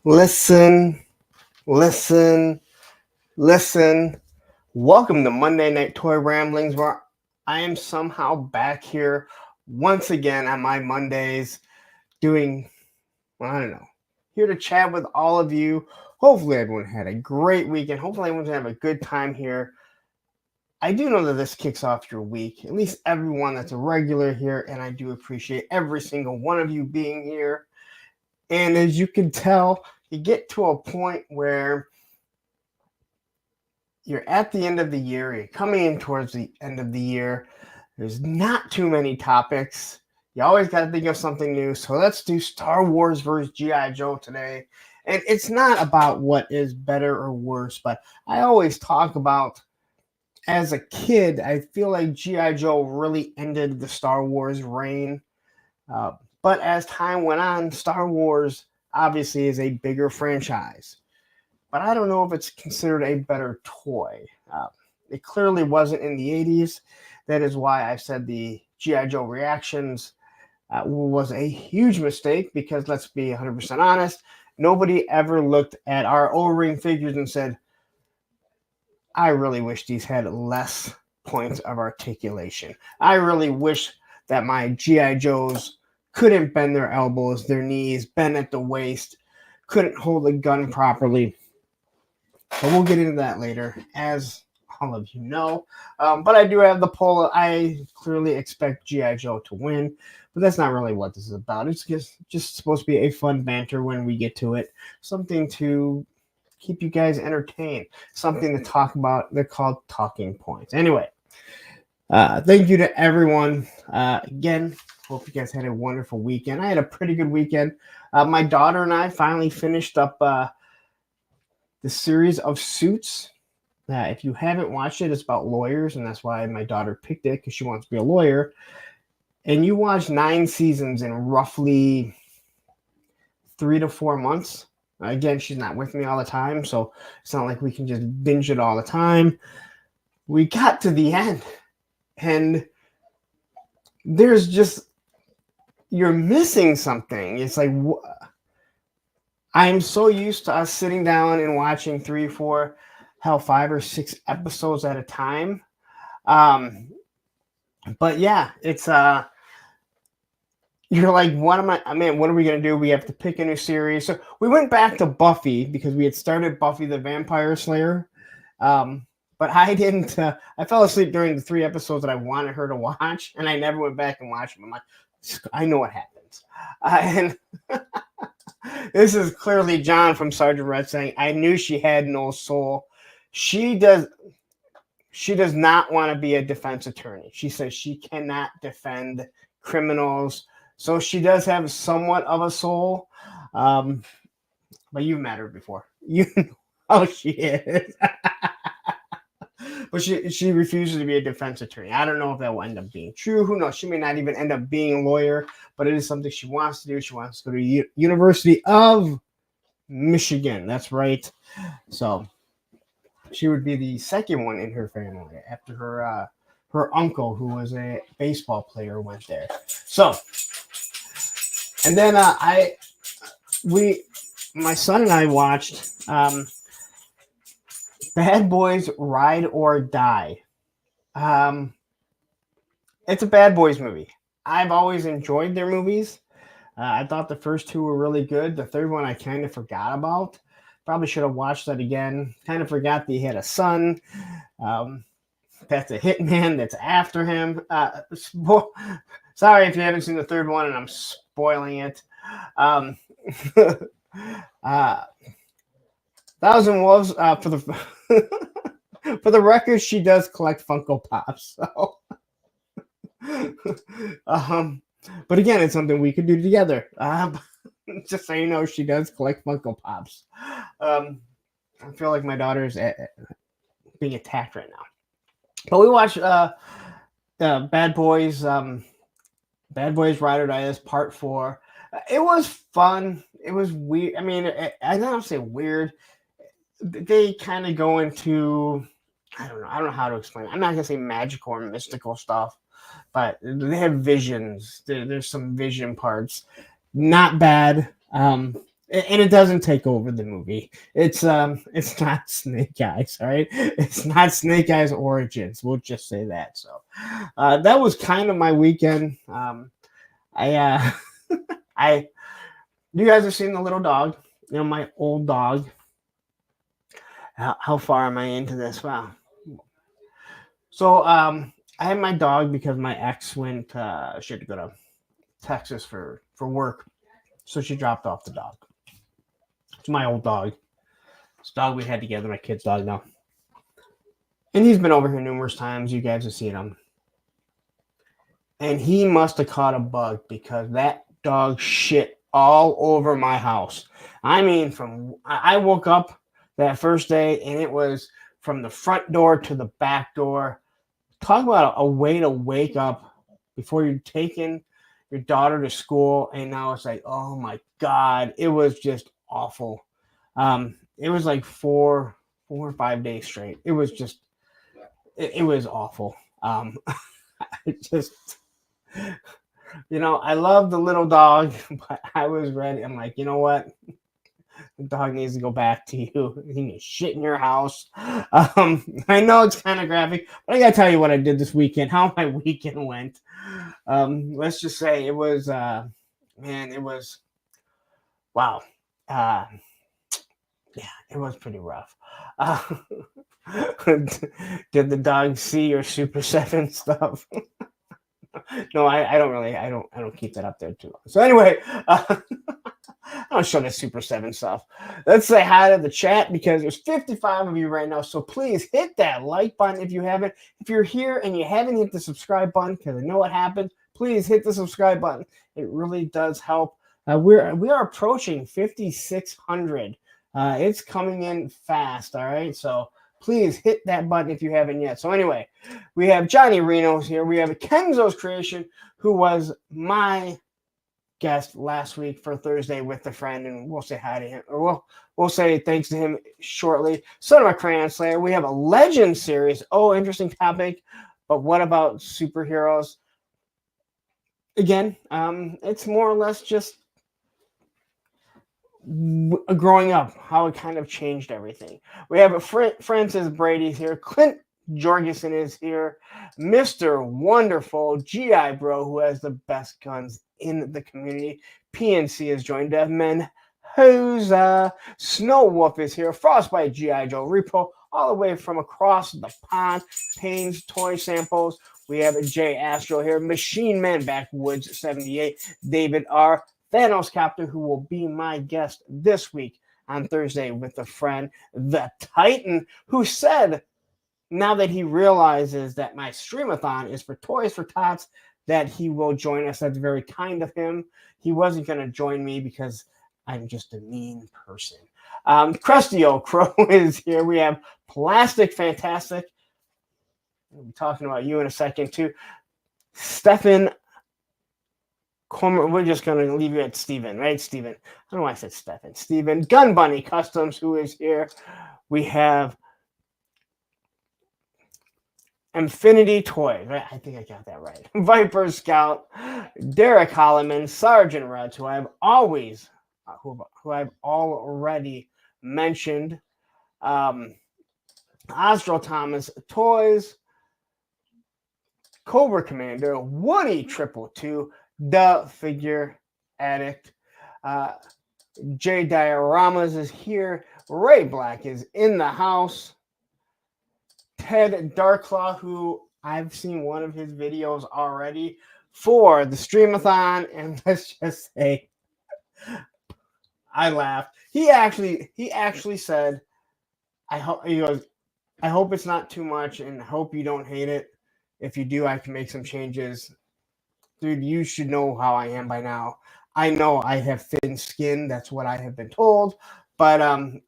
Listen. Welcome to Monday Night Toy Ramblings, where I am somehow back here once again on my Mondays doing, here to chat with all of you. Hopefully everyone had a great weekend. Hopefully everyone's going to have a good time here. I do know that this kicks off your week, at least everyone that's a regular here, and I do appreciate every single one of you being here. And as you can tell, you get to a point where you're at the end of the year, you're coming in towards the end of the year. There's not too many topics. You always got to think of something new. So let's do Star Wars versus G.I. Joe today. And it's not about what is better or worse, but I always talk about, as a kid, I feel like G.I. Joe really ended the Star Wars reign. But as time went on, Star Wars obviously is a bigger franchise. But I don't know if it's considered a better toy. It clearly wasn't in the 80s. That is why I said the G.I. Joe reactions was a huge mistake, because let's be 100% honest, nobody ever looked at our O-ring figures and said, I really wish these had less points of articulation. I really wish that my G.I. Joes couldn't bend their elbows, their knees, bend at the waist, couldn't hold a gun properly. But we'll get into that later, as all of you know. But I do have the poll. I clearly expect G.I. Joe to win, but that's not really what this is about. It's just supposed to be a fun banter when we get to it. Something to keep you guys entertained. Something to talk about. They're called talking points. Anyway, thank you to everyone. Again, hope you guys had a wonderful weekend. I had a pretty good weekend. My daughter and I finally finished up the series of Suits. If you haven't watched it, it's about lawyers, and that's why my daughter picked it, because she wants to be a lawyer. And you watch 9 seasons in roughly 3 to 4 months. Again, she's not with me all the time, so it's not like we can just binge it all the time. We got to the end, and there's just, you're missing something. It's like, I'm so used to us sitting down and watching 3, 4, 5 or 6 episodes at a time. But yeah, it's you're like, what are we going to do? We have to pick a new series. So we went back to Buffy, because we had started Buffy the Vampire Slayer. But I didn't, I fell asleep during the 3 episodes that I wanted her to watch, and I never went back and watched them. I'm like, I know what happens. And this is clearly John from Sergeant Red saying, I knew she had no soul. She does not want to be a defense attorney. She says she cannot defend criminals. So she does have somewhat of a soul. But you've met her before. You know how she is. But she refuses to be a defense attorney. I don't know if that will end up being true. Who knows? She may not even end up being a lawyer, but it is something she wants to do. She wants to go to University of Michigan. That's right. So she would be the second one in her family after her uncle, who was a baseball player, went there. So, and then my son and I watched Bad Boys Ride or Die. It's a Bad Boys movie. I've always enjoyed their movies. I thought the first two were really good. The third one I kind of forgot about. Probably should have watched that again. Kind of forgot that he had a son. That's a hitman that's after him. Sorry if you haven't seen the third one and I'm spoiling it. Thousand Wolves, for the for the record, she does collect Funko Pops. So. But again, it's something we could do together. Just so you know, she does collect Funko Pops. I feel like my daughter's being attacked right now. But we watched Bad Boys Ride or Die. This part 4. It was fun. It was weird. I mean, I don't say weird. They kind of go into, I don't know how to explain it. I'm not gonna say magical or mystical stuff, but they have visions. There's some vision parts. Not bad. And it doesn't take over the movie. It's not Snake Eyes, all right? It's not Snake Eyes Origins. We'll just say that. So that was kind of my weekend. You guys have seen the little dog, my old dog. How far am I into this? Wow. So I had my dog because my ex went, she had to go to Texas for work. So she dropped off the dog. It's my old dog. It's a dog we had together, my kid's dog now. And he's been over here numerous times. You guys have seen him. And he must have caught a bug because that dog shit all over my house. I mean, I woke up that first day and it was from the front door to the back door. Talk about a way to wake up before you're taking your daughter to school, and now it's like, oh my God, it was just awful. It was like 4 or 5 days straight. It was just, it was awful. I love the little dog, but I was ready. I'm like, you know what? The dog needs to go back to you. He needs shit in your house. I know it's kind of graphic, but I gotta tell you what I did this weekend, how my weekend went. Let's just say it was, it was, wow. It was pretty rough. Did the dog see your Super 7 stuff? No, I don't keep that up there too long. So anyway, I don't show the Super 7 stuff. Let's say hi to the chat because there's 55 of you right now. So please hit that like button if you haven't. If you're here and you haven't hit the subscribe button, because I know what happens, please hit the subscribe button. It really does help. We are approaching 5,600. It's coming in fast. All right, so please hit that button if you haven't yet. So anyway, we have Johnny Reno's here. We have Kenzo's Creation, who was my guest last week for Thursday with the friend, and we'll say hi to him, or we'll say thanks to him shortly. Son of a Crayon Slayer. We have a Legend series. Oh, interesting topic. But what about superheroes? Again, it's more or less just growing up, how it kind of changed everything. We have Francis Brady's here. Clint Jorgensen is here. Mr. Wonderful G.I. Bro, who has the best guns in the community. PNC is joined. Devman Hosa. Snow Wolf is here. Frostbite G.I. Joe Repo, all the way from across the pond. Payne's Toy Samples. We have Jay Astro here. Machine Man Backwoods 78. David R. Thanos Captain, who will be my guest this week on Thursday with a friend, the Titan, who said, now that he realizes that my streamathon is for Toys for Tots, that he will join us. That's very kind of him. He wasn't going to join me because I'm just a mean person. Krusty Old Crow is here. We have Plastic Fantastic. We'll be talking about you in a second, too. Stefan we're just going to leave you at Steven, right, Steven? I don't know why I said Stephen. Steven. Gun Bunny Customs, who is here. We have Infinity Toys, right? I think I got that right. Viper Scout, Derek Holloman, Sergeant Reds, who I've always, who I've already mentioned. Astro Thomas Toys, Cobra Commander, Woody 222, The Figure Addict, Jay Dioramas is here, Ray Black is in the house, Ted Darklaw, who I've seen one of his videos already for the Streamathon, and let's just say I laughed. He actually said, he goes, I hope it's not too much and hope you don't hate it. If you do, I can make some changes. Dude, you should know how I am by now. I know I have thin skin. That's what I have been told. But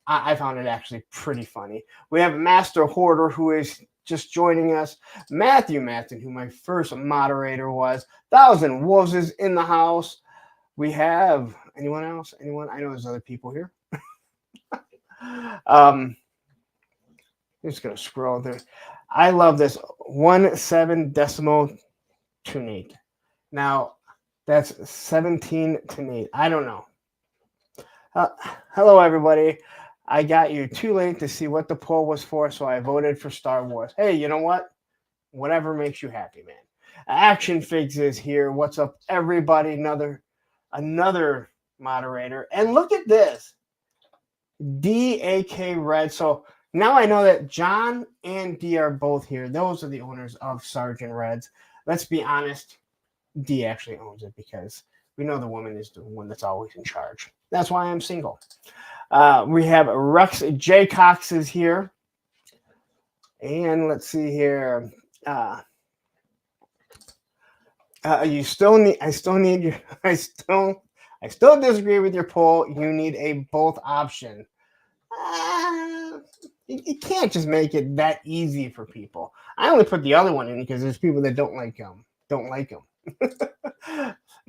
I found it actually pretty funny. We have Master Hoarder, who is just joining us. Matthew Matson, who my first moderator was. Thousand Wolves is in the house. We have anyone else? Anyone? I know there's other people here. I'm just going to scroll there. I love this 17.28. Now, that's 17 to 8. I don't know. Hello, everybody. I got you too late to see what the poll was for, so I voted for Star Wars. Hey, you know what? Whatever makes you happy, man. Action Figs is here. What's up, everybody? Another moderator. And look at this. DAK Red. So now I know that John and D are both here. Those are the owners of Sergeant Reds. Let's be honest. D actually owns it because we know the woman is the one that's always in charge. That's why I'm single. We have Rex J. Cox is here. And let's see here. I still disagree with your poll. You need a both option. You can't just make it that easy for people. I only put the other one in because there's people that don't like them.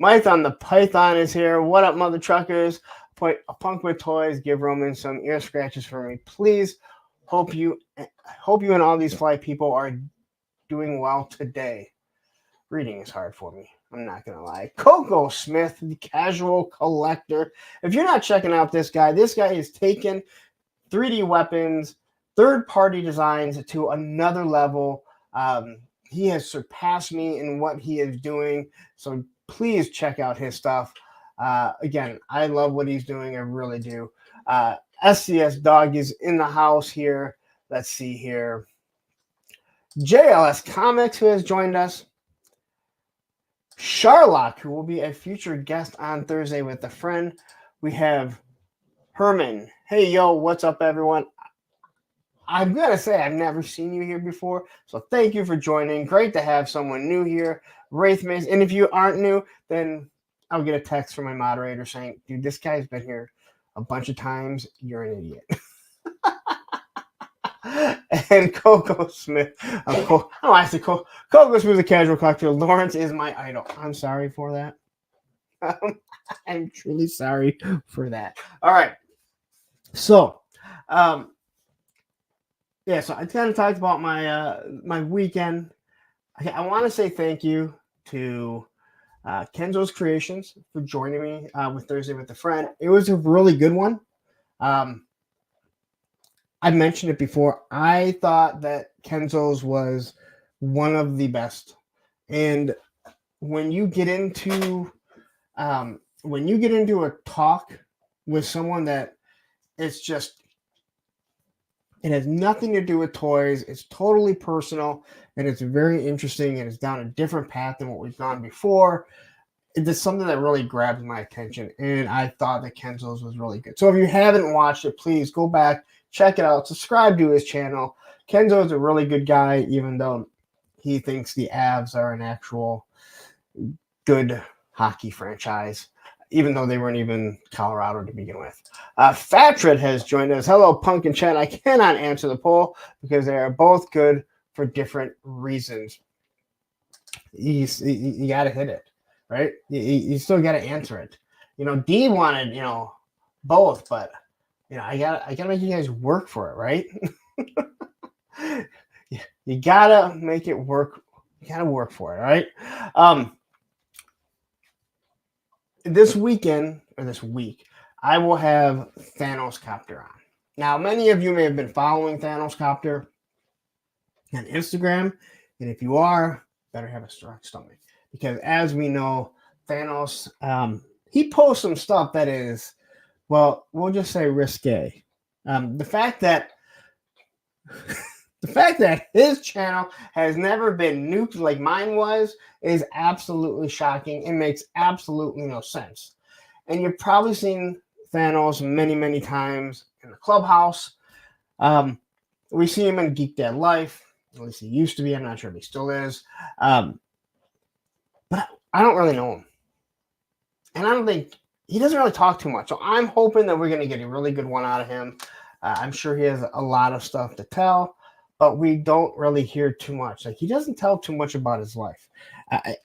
Mython the Python is here. What up, mother truckers? Put a punk with toys. Give Roman some ear scratches for me, please. Hope you and all these fly people are doing well today. Reading is hard for me. I'm not gonna lie. Coco Smith, the casual collector. If you're not checking out this guy is taken 3D weapons, third-party designs to another level. He has surpassed me in what he is doing. So please check out his stuff. Again, I love what he's doing. I really do. SCS Dog is in the house here. Let's see here. JLS Comics, who has joined us. Sharlock, who will be a future guest on Thursday with a friend. We have Herman. Hey, yo, what's up, everyone? I'm going to say I've never seen you here before, so thank you for joining. Great to have someone new here. Wraith Maze. And if you aren't new, then I'll get a text from my moderator saying, dude, this guy's been here a bunch of times. You're an idiot. And Coco Smith. I said Coco Smith, the casual collector. Lawrence is my idol. I'm sorry for that. I'm truly sorry for that. All right. So, yeah, so I kind of talked about my my weekend. I want to say thank you to Kenzo's Creations for joining me with Thursday with a Friend. It was a really good one. I mentioned it before. I thought that Kenzo's was one of the best. And when you get into a talk with someone that it's just, it has nothing to do with toys. It's totally personal, and it's very interesting, and it's down a different path than what we've gone before. It's something that really grabbed my attention, and I thought that Kenzo's was really good. So if you haven't watched it, please go back, check it out, subscribe to his channel. Kenzo is a really good guy, even though he thinks the Avs are an actual good hockey franchise, even though they weren't even Colorado to begin with. Fatred has joined us. Hello, Punk and Chat. I cannot answer the poll because they are both good for different reasons. You got to hit it. right? You still got to answer it. D wanted, both, but I gotta make you guys work for it, right? You gotta make it work. You gotta work for it, right? This weekend or this week, I will have Thanos Copter on. Now, many of you may have been following Thanos Copter on Instagram, and if you are, better have a strong stomach, because as we know, Thanos, he posts some stuff that is, well, we'll just say risque. The fact that his channel has never been nuked like mine was is absolutely shocking. It makes absolutely no sense. And you've probably seen Thanos many, many times in the clubhouse. We see him in Geek Dad Life. At least he used to be. I'm not sure if he still is. But I don't really know him. And I don't think he doesn't really talk too much. So I'm hoping that we're going to get a really good one out of him. I'm sure he has a lot of stuff to tell, but we don't really hear too much. Like, he doesn't tell too much about his life.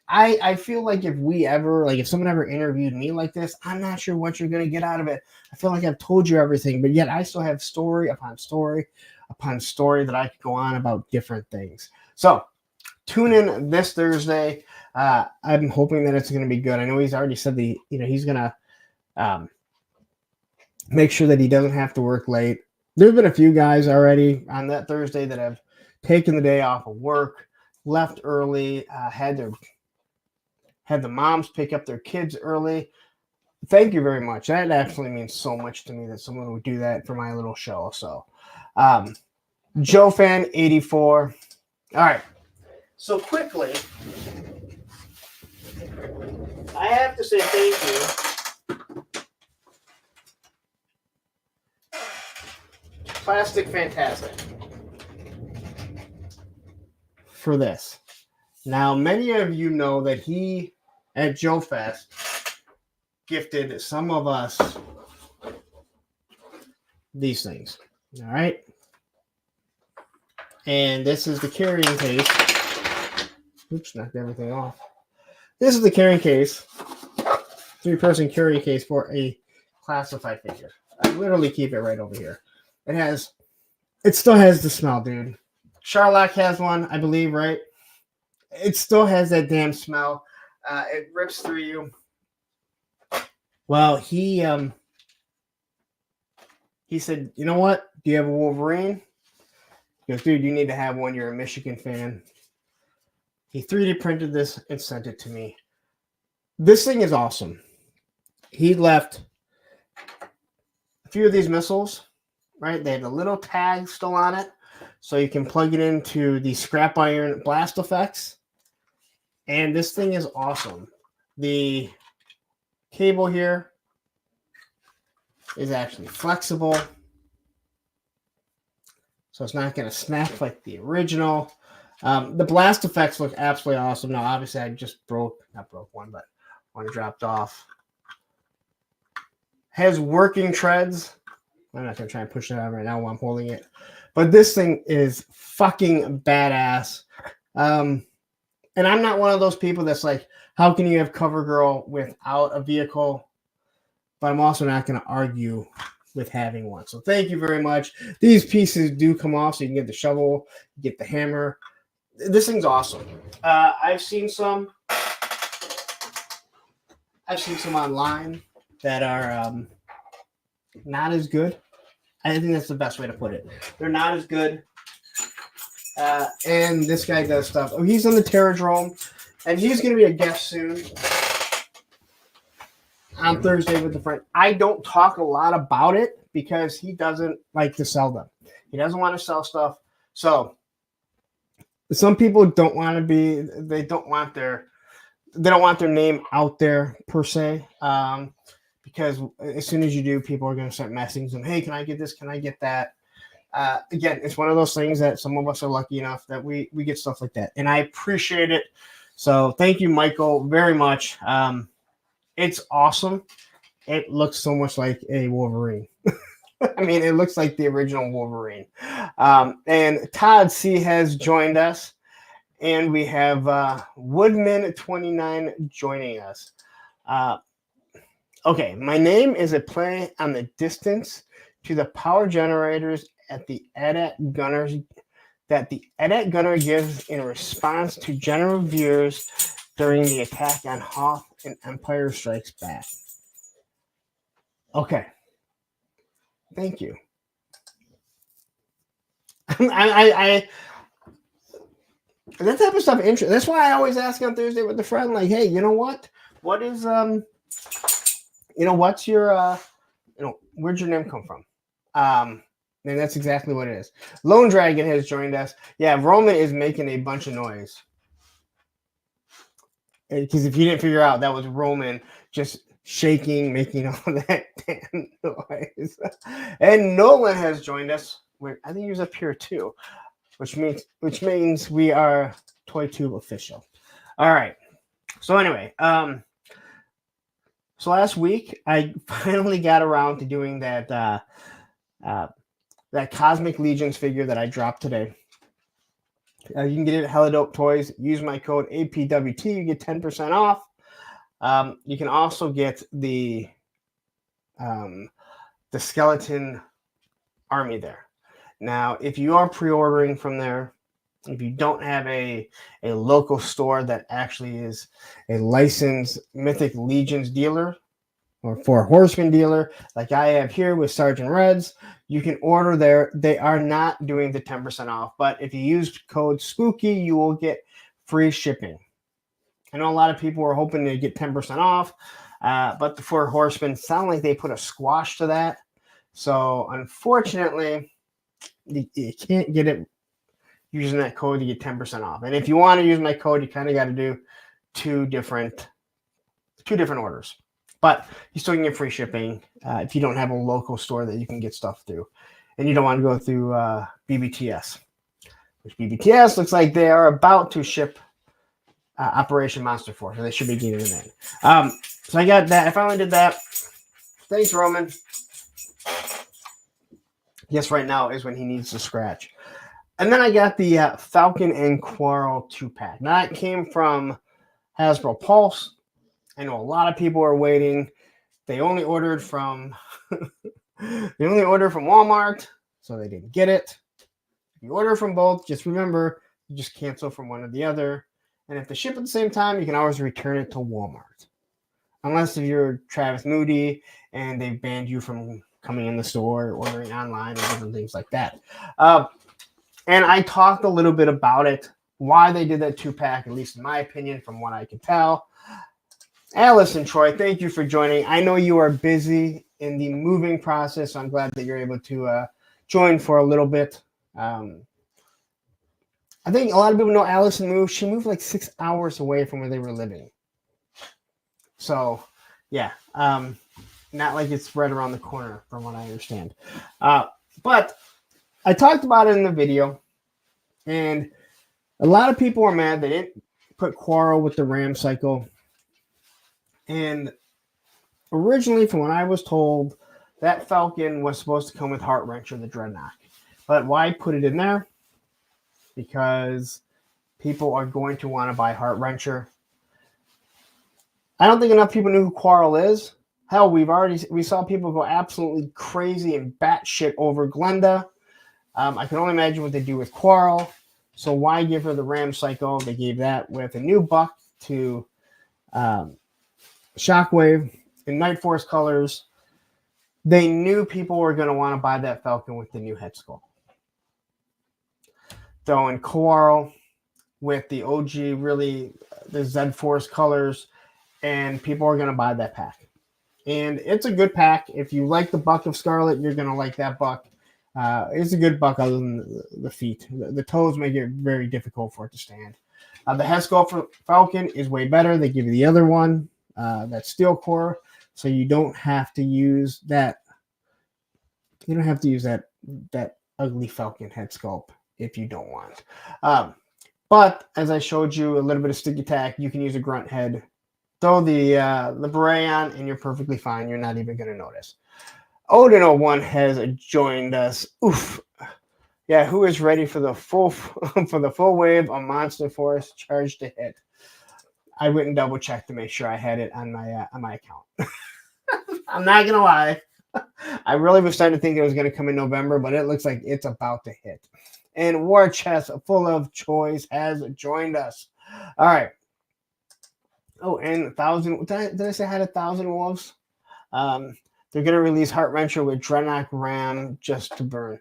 I feel like if someone ever interviewed me like this, I'm not sure what you're going to get out of it. I feel like I've told you everything, but yet I still have story upon story upon story that I could go on about different things. So tune in this Thursday. I'm hoping that it's going to be good. I know he's already said he's going to make sure that he doesn't have to work late. There's been a few guys already on that Thursday that have taken the day off of work, left early, had the moms pick up their kids early. Thank you very much. That actually means so much to me that someone would do that for my little show. So, Joe Fan 84. All right. So quickly, I have to say thank you. Plastic Fantastic for this. Now, many of you know that he, at Joe Fest, gifted some of us these things. All right. And this is the carrying case. Oops, knocked everything off. This is the carrying case. 3-person carrying case for a classified figure. I literally keep it right over here. It still has the smell, dude. Sherlock has one, I believe, right? It still has that damn smell. It rips through you. Well, he said, you know what? Do you have a Wolverine? He goes, dude, you need to have one. You're a Michigan fan. He 3D printed this and sent it to me. This thing is awesome. He left a few of these missiles, right? They have a little tag still on it, so you can plug it into the scrap iron blast effects. And this thing is awesome. The cable here is actually flexible, so it's not going to snap like the original. The blast effects look absolutely awesome. Now, obviously, I just not broke one, but one dropped off. Has working treads. I'm not going to try and push it out right now while I'm holding it. But this thing is fucking badass. And I'm not one of those people that's like, how can you have CoverGirl without a vehicle? But I'm also not going to argue with having one. So thank you very much. These pieces do come off, so you can get the shovel, get the hammer. This thing's awesome. I've seen some online that are not as good. I think that's the best way to put it. They're not as good. And this guy does stuff. Oh, he's on the Terradrome, and he's going to be a guest soon on Thursday with a friend. I don't talk a lot about it because he doesn't like to sell them. He doesn't want to sell stuff. So some people don't want to be. They don't want their name out there per se. Because as soon as you do, people are going to start messaging them. Hey, can I get this? Can I get that? Again, it's one of those things that some of us are lucky enough that we get stuff like that. And I appreciate it. So thank you, Michael, very much. It's awesome. It looks so much like a Wolverine. I mean, it looks like the original Wolverine. And Todd C has joined us. And we have Woodman29 joining us. Okay, my name is a play on the distance to the power generators at the AT-AT gunners that the AT-AT gunner gives in response to general viewers during the attack on Hoth and Empire Strikes Back. Okay. Thank you. I that type of stuff interesting. That's why I always ask on Thursday with a friend, like, hey, you know what? What is what's your where'd your name come from? And that's exactly what it is. Lone Dragon has joined us. Yeah, Roman is making a bunch of noise. Because if you didn't figure out, that was Roman just shaking, making all that damn noise. And Nolan has joined us. I think he was up here too, which means we are ToyTube official. All right. So anyway, so last week I finally got around to doing that Cosmic Legions figure that I dropped today. You can get it at Hella Dope Toys. Use my code APWT. You get 10% off. You can also get the skeleton army there. Now, if you are pre-ordering from there, if you don't have a local store that actually is a licensed Mythic Legions dealer or for Horseman dealer, like I have here with Sergeant Reds, you can order there. They are not doing the 10% off, but if you use code SPOOKY, you will get free shipping. I know a lot of people were hoping to get 10% off, but the Four Horsemen sound like they put a squash to that. So unfortunately, you can't get it using that code to get 10% off. And if you want to use my code, you kind of got to do two different orders. But you still can get free shipping if you don't have a local store that you can get stuff through. And you don't want to go through BBTS. Which BBTS looks like they are about to ship Operation Monster Force. So they should be getting it in. So I got that. I finally did that. Thanks, Roman. Yes, right now is when he needs to scratch. And then I got the Falcon and Quarrel 2-pack. Now, that came from Hasbro Pulse. I know a lot of people are waiting. They only ordered from Walmart, so they didn't get it. If you order from both, just remember, you just cancel from one or the other. And if they ship at the same time, you can always return it to Walmart. Unless if you're Travis Moody and they've banned you from coming in the store, or ordering online, or different things like that. And I talked a little bit about it, why they did that 2-pack, at least in my opinion, from what I can tell. Alice and Troy, thank you for joining. I know you are busy in the moving process, so I'm glad that you're able to join for a little bit. I think a lot of people know Allison moved. She moved like 6 hours away from where they were living. So, yeah, not like it's right around the corner from what I understand. But I talked about it in the video, and a lot of people are mad they didn't put Quarrel with the Ram cycle. And originally, from what I was told, that Falcon was supposed to come with Heart Wrencher, the Dreadnought. But why put it in there? Because people are going to want to buy Heart Wrencher. I don't think enough people knew who Quarrel is. Hell, we saw people go absolutely crazy and batshit over Glenda. I can only imagine what they do with Quarrel. So why give her the Ram Cycle? They gave that with a new buck to Shockwave in Night Force colors. They knew people were going to want to buy that Falcon with the new head sculpt. Throwing Quarrel with the OG, really, the Z Force colors, and people are going to buy that pack. And it's a good pack. If you like the Buck of Scarlet, you're going to like that buck. It's a good buck other than the feet. The toes make it very difficult for it to stand. The head sculpt for Falcon is way better. They give you the other one, that steel core, so you don't have to use that. You don't have to use that ugly Falcon head sculpt if you don't want. But as I showed you, a little bit of stick attack, you can use a grunt head. Throw the beret on, and you're perfectly fine. You're not even going to notice. Odin01 has joined us. Oof. Yeah, who is ready for the full wave of Monster Force charge to hit? I went and double checked to make sure I had it on my account. I'm not gonna lie. I really was starting to think it was gonna come in November, but it looks like it's about to hit. And War Chest full of choice has joined us. All right. Oh, and 1,000. Did I say I had 1,000 wolves? They're gonna release Heart Wrencher with Dreadnought Ram just to burn.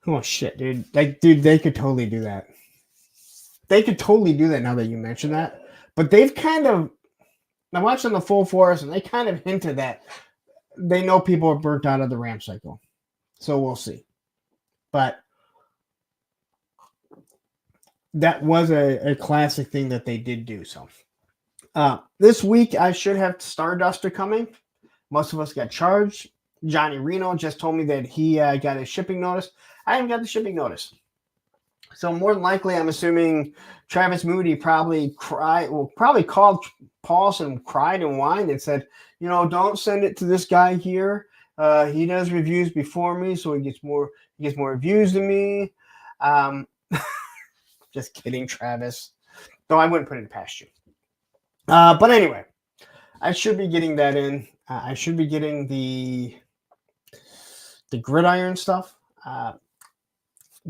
Oh shit, dude! Dude, they could totally do that. They could totally do that now that you mention that. But they've kind of. I'm watching the Full Force, and they kind of hinted that they know people are burnt out of the Ram cycle. So we'll see. But that was a classic thing that they did do. So this week, I should have Starduster coming. Most of us got charged. Johnny Reno just told me that he got a shipping notice. I haven't got the shipping notice. So more than likely, I'm assuming Travis Moody probably called Paulson, cried and whined and said, don't send it to this guy here. He does reviews before me, so he gets more reviews than me. Just kidding, Travis. Though I wouldn't put it past you. But anyway, I should be getting that in. I should be getting the gridiron stuff.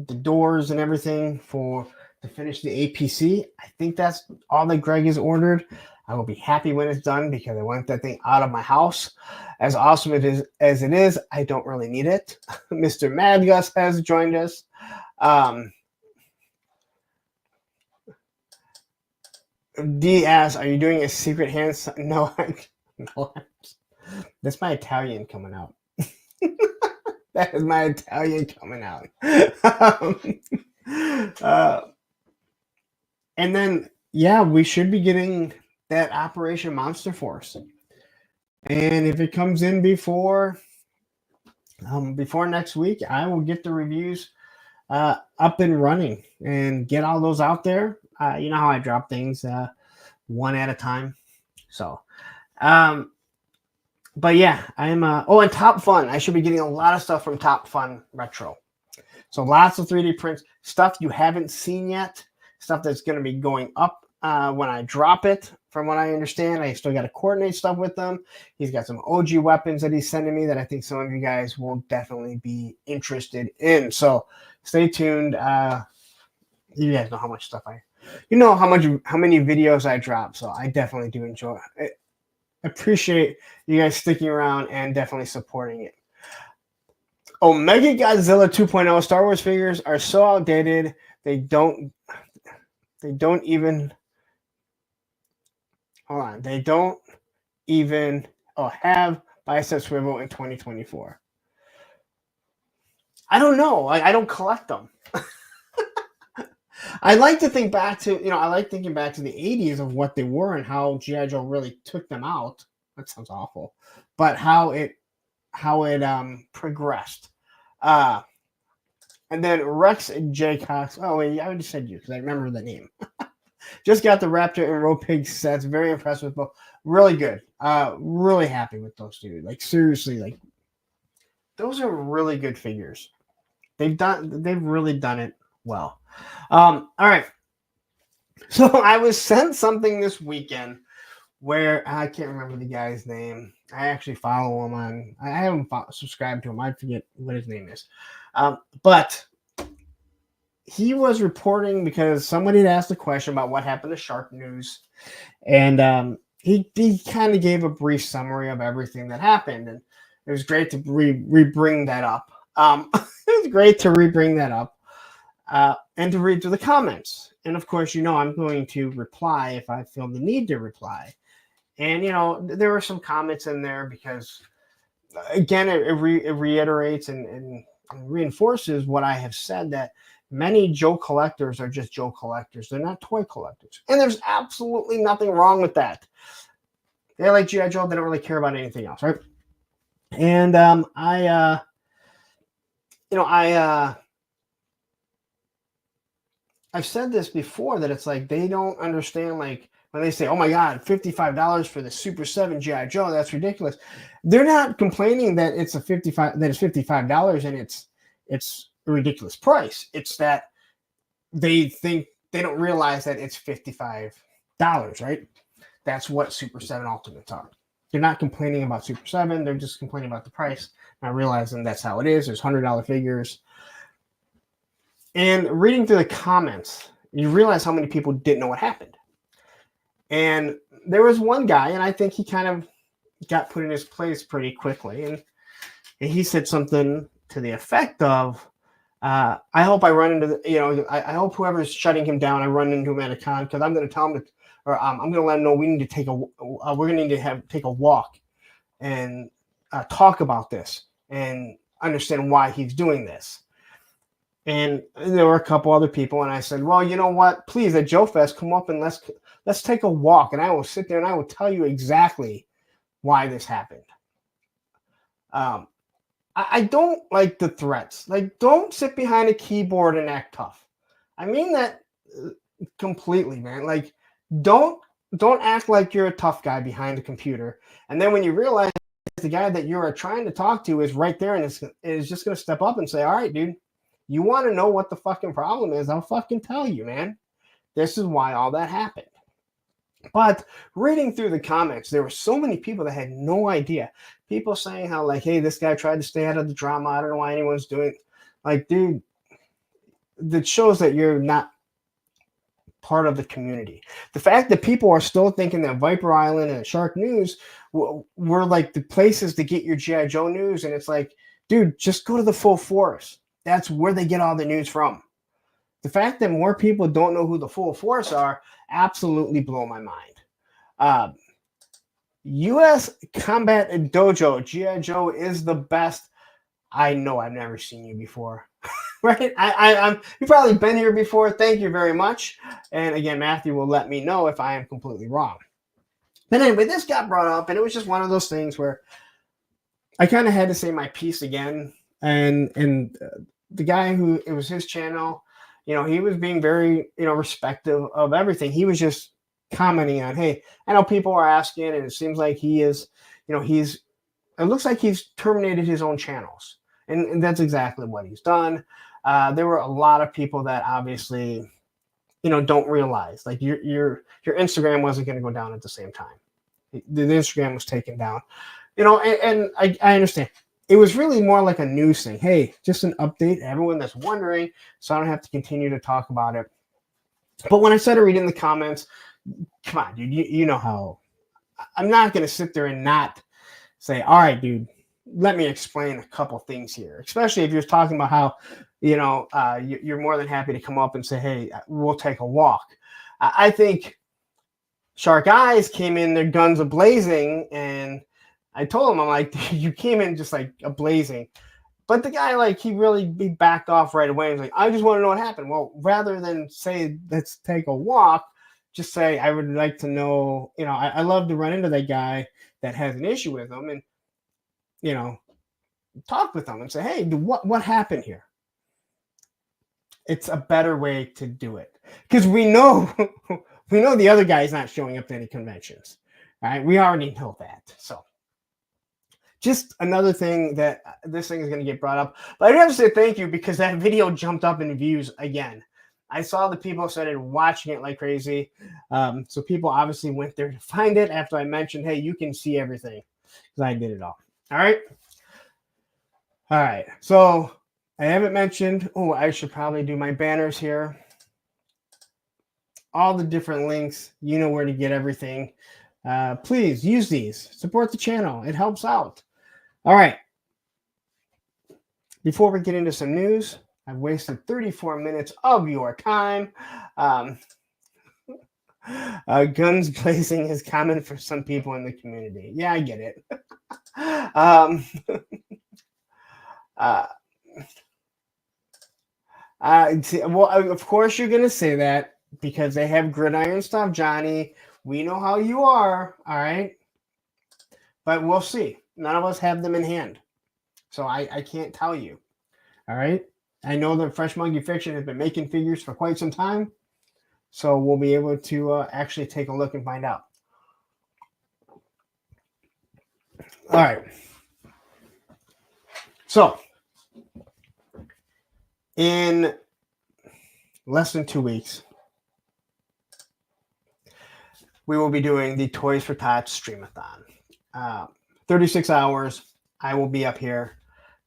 The doors and everything to finish the APC. I think that's all that Greg has ordered. I will be happy when it's done because I want that thing out of my house. As awesome as it is, I don't really need it. Mr. Mad Gus has joined us. D asks, are you doing a secret hand? No, no. That's my Italian coming out. That is my Italian coming out. And then, yeah, we should be getting that Operation Monster Force. And if it comes in before next week, I will get the reviews up and running and get all those out there. You know how I drop things one at a time. So, but yeah, I'm and Top Fun. I should be getting a lot of stuff from Top Fun Retro. So lots of 3D prints, stuff you haven't seen yet, stuff that's going to be going up when I drop it. From what I understand, I still got to coordinate stuff with them. He's got some OG weapons that he's sending me that I think some of you guys will definitely be interested in. So stay tuned. You guys know how much stuff how many videos I drop. So I definitely do enjoy it. Appreciate you guys sticking around and definitely supporting it. Oh, Mega Godzilla 2.0 Star Wars figures are so outdated. They don't even have bicep swivel in 2024. I don't know. I don't collect them. I like to think back to, I like thinking back to the 80s of what they were and how G.I. Joe really took them out. That sounds awful. But how it progressed. And then Rex J. Cox. Oh, wait, I already said you because I remember the name. Just got the Raptor and Row Pig sets. Very impressed with both. Really good. Really happy with those two. Like, seriously, those are really good figures. They've really done it well. All right. So I was sent something this weekend where I can't remember the guy's name. I actually follow him on. I haven't subscribed to him. I forget what his name is. But he was reporting because somebody had asked a question about what happened to Shark News, and he kind of gave a brief summary of everything that happened, and it was great to bring that up. It was great to bring that up. And to read through the comments. And of course, I'm going to reply if I feel the need to reply. And, there were some comments in there because, again, it reiterates and reinforces what I have said, that many Joe collectors are just Joe collectors. They're not toy collectors. And there's absolutely nothing wrong with that. They like G.I. Joe. They don't really care about anything else, right? And I've said this before, that it's like they don't understand when they say, "Oh my God, $55 for the Super 7 GI Joe, that's ridiculous," they're not complaining that it's $55 and it's a ridiculous price. It's that they think they don't realize that it's $55, right? That's what Super 7 Ultimates are. They're not complaining about Super 7. They're just complaining about the price, not realizing that's how it is. There's $100 figures. And reading through the comments, you realize how many people didn't know what happened. And there was one guy, and I think he kind of got put in his place pretty quickly. And he said something to the effect of, I hope I run into I hope whoever's shutting him down, I run into him at a con, because I'm going to tell him I'm going to let him know we need to take we're going to need to take a walk and talk about this and understand why he's doing this. And there were a couple other people, and I said, well, you know what? Please, at Joe Fest, come up and let's take a walk, and I will sit there and I will tell you exactly why this happened. I don't like the threats. Like, don't sit behind a keyboard and act tough. I mean that completely, man. Like, don't act like you're a tough guy behind a computer, and then when you realize the guy that you're trying to talk to is right there and is just going to step up and say, all right, dude, you want to know what the fucking problem is? I'll fucking tell you, man. This is why all that happened. But reading through the comments, there were so many people that had no idea. People saying how, like, hey, this guy tried to stay out of the drama. I don't know why anyone's doing. Like, dude, that shows that you're not part of the community. The fact that people are still thinking that Viper Island and Shark News were like the places to get your G.I. Joe news, and it's like, dude, just go to the Full Force. That's where they get all the news from. The fact that more people don't know who the Full Force are absolutely blow my mind. U.S. Combat Dojo, G.I. Joe is the best. I know I've never seen you before. Right? You've probably been here before. Thank you very much. And again, Matthew will let me know if I am completely wrong. But anyway, this got brought up, and it was just one of those things where I kind of had to say my piece again. And the guy who, it was his channel, you know, he was being very, respectful of everything. He was just commenting on, hey, I know people are asking, and it seems like he is, it looks like he's terminated his own channels. And that's exactly what he's done. There were a lot of people that obviously, don't realize, like, your Instagram wasn't going to go down at the same time. The Instagram was taken down, and I understand. It was really more like a news thing. Hey, just an update, everyone that's wondering, so I don't have to continue to talk about it. But when I started reading the comments, come on, dude, you know how I'm not going to sit there and not say, all right, dude, let me explain a couple things here, especially if you're talking about how, you're more than happy to come up and say, hey, we'll take a walk. I think Shark Eyes came in, their guns a-blazing, and I told him, I'm like, you came in just like a-blazing. But the guy, like, he backed off right away. He's like, I just want to know what happened. Well, rather than say, let's take a walk, just say, I would like to know, I love to run into that guy that has an issue with him and, talk with them and say, hey, what happened here? It's a better way to do it. Because we know the other guy is not showing up to any conventions. All right, we already know that. So just another thing that this thing is going to get brought up. But I do have to say thank you, because that video jumped up in views again. I saw the people started watching it like crazy. So people obviously went there to find it after I mentioned, hey, you can see everything, because I did it all. All right. All right. So I haven't mentioned, I should probably do my banners here. All the different links, you know where to get everything. Please use these. Support the channel. It helps out. All right. Before we get into some news, I've wasted 34 minutes of your time. Guns blazing is common for some people in the community. Yeah, I get it. Well, of course you're going to say that, because they have gridiron stuff, Johnny. We know how you are, all right? But we'll see. None of us have them in hand. So I can't tell you, all right? I know that Fresh Monkey Fiction has been making figures for quite some time. So we'll be able to actually take a look and find out. All right. So in less than 2 weeks, we will be doing the Toys for Tots Streamathon. 36 hours. I will be up here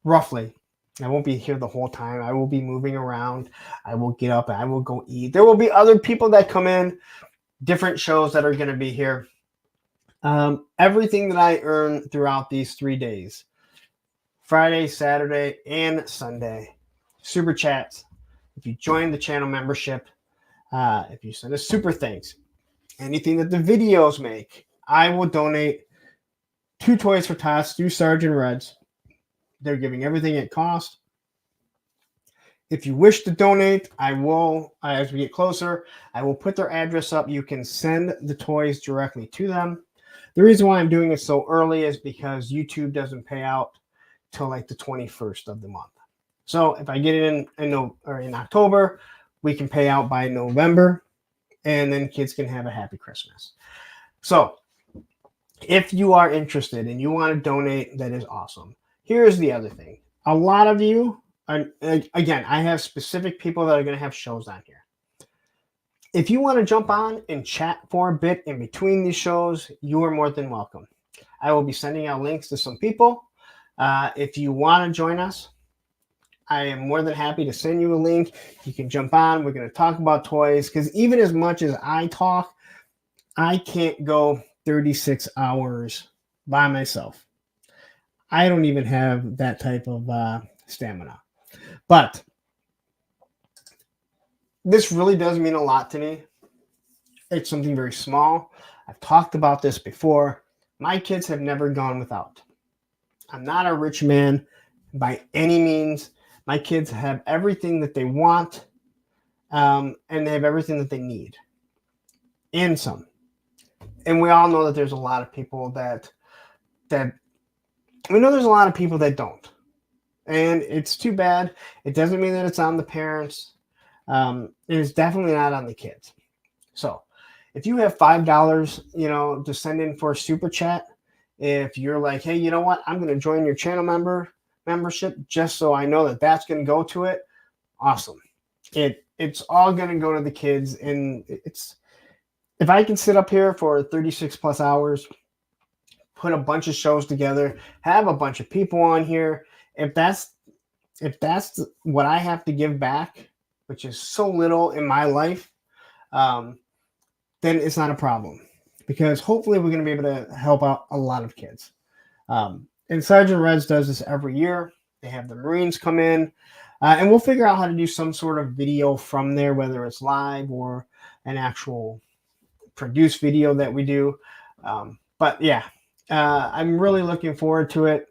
roughly. I won't be here the whole time. I will be moving around. I will get up and I will go eat. There will be other people that come in, different shows that are going to be here. Everything that I earn throughout these 3 days, Friday, Saturday, and Sunday, super chats. If you join the channel membership, if you send us super thanks, anything that the videos make, I will donate to Toys for Tots through Sergeant Reds. They're giving everything at cost. If you wish to donate, I will, as we get closer, I will put their address up. You can send the toys directly to them. The reason why I'm doing it so early is because YouTube doesn't pay out till like the 21st of the month. So if I get it in October, we can pay out by November, and then kids can have a happy Christmas. So if you are interested and you want to donate, that is awesome. Here's the other thing. A lot of you, again, I have specific people that are going to have shows on here. If you want to jump on and chat for a bit in between these shows, you are more than welcome. I will be sending out links to some people. If you want to join us, I am more than happy to send you a link. You can jump on. We're going to talk about toys, because even as much as I talk, I can't go 36 hours by myself. I don't even have that type of stamina. But this really does mean a lot to me. It's something very small. I've talked about this before. My kids have never gone without. I'm not a rich man by any means. My kids have everything that they want, and they have everything that they need, and some. And we all know that there's a lot of people that we know there's a lot of people that don't. And it's too bad. It doesn't mean that it's on the parents. It is definitely not on the kids. So if you have $5, to send in for a super chat, if you're like, hey, you know what? I'm going to join your channel membership just so I know that that's going to go to it. Awesome. It's all going to go to the kids. And if I can sit up here for 36 plus hours, put a bunch of shows together, have a bunch of people on here, if that's what I have to give back, which is so little in my life, then it's not a problem, because hopefully we're going to be able to help out a lot of kids. And Sergeant Reds does this every year. They have the Marines come in, and we'll figure out how to do some sort of video from there, whether it's live or an actual produced video that we do. But yeah, I'm really looking forward to it.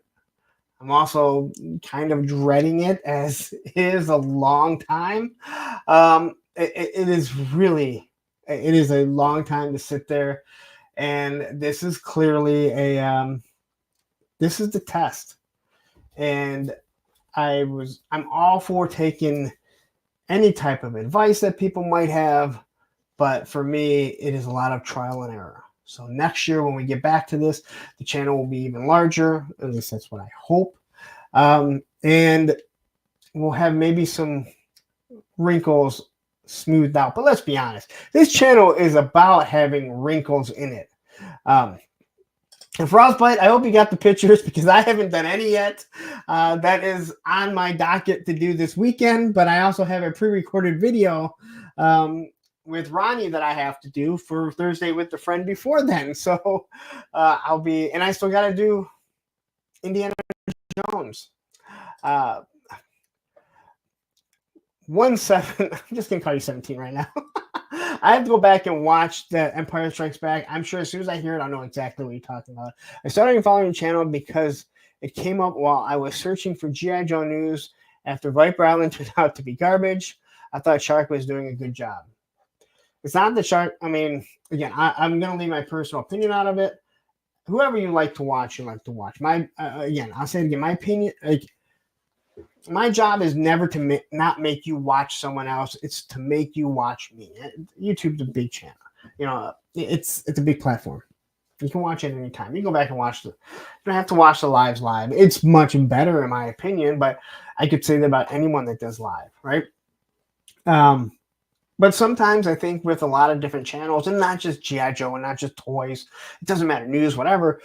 I'm also kind of dreading it, as it is a long time. It is a long time to sit there, and this is clearly this is the test. And I'm all for taking any type of advice that people might have, but for me, it is a lot of trial and error. So next year, when we get back to this, the channel will be even larger. At least that's what I hope. And we'll have maybe some wrinkles smoothed out. But let's be honest, this channel is about having wrinkles in it. And Frostbite, I hope you got the pictures, because I haven't done any yet. That is on my docket to do this weekend. But I also have a pre-recorded video with Ronnie that I have to do for Thursday with the friend before then. So and I still got to do Indiana Jones. 1-7. I'm just going to call you 17 right now. I have to go back and watch the Empire Strikes Back. I'm sure as soon as I hear it, I'll know exactly what you're talking about. I started following the channel because it came up while I was searching for G.I. Joe news after Viper Island turned out to be garbage. I thought Shark was doing a good job. It's not the Shark. I mean, again, I'm going to leave my personal opinion out of it. Whoever you like to watch, you like to watch. Again, I'll say it again. My opinion, My job is never to not make you watch someone else. It's to make you watch me. YouTube's a big channel. You know, it's a big platform. You can watch it anytime. You can go back and watch you don't have to watch the lives live. It's much better in my opinion, but I could say that about anyone that does live, right? But sometimes I think with a lot of different channels, and not just G.I. Joe and not just toys, it doesn't matter, news, whatever,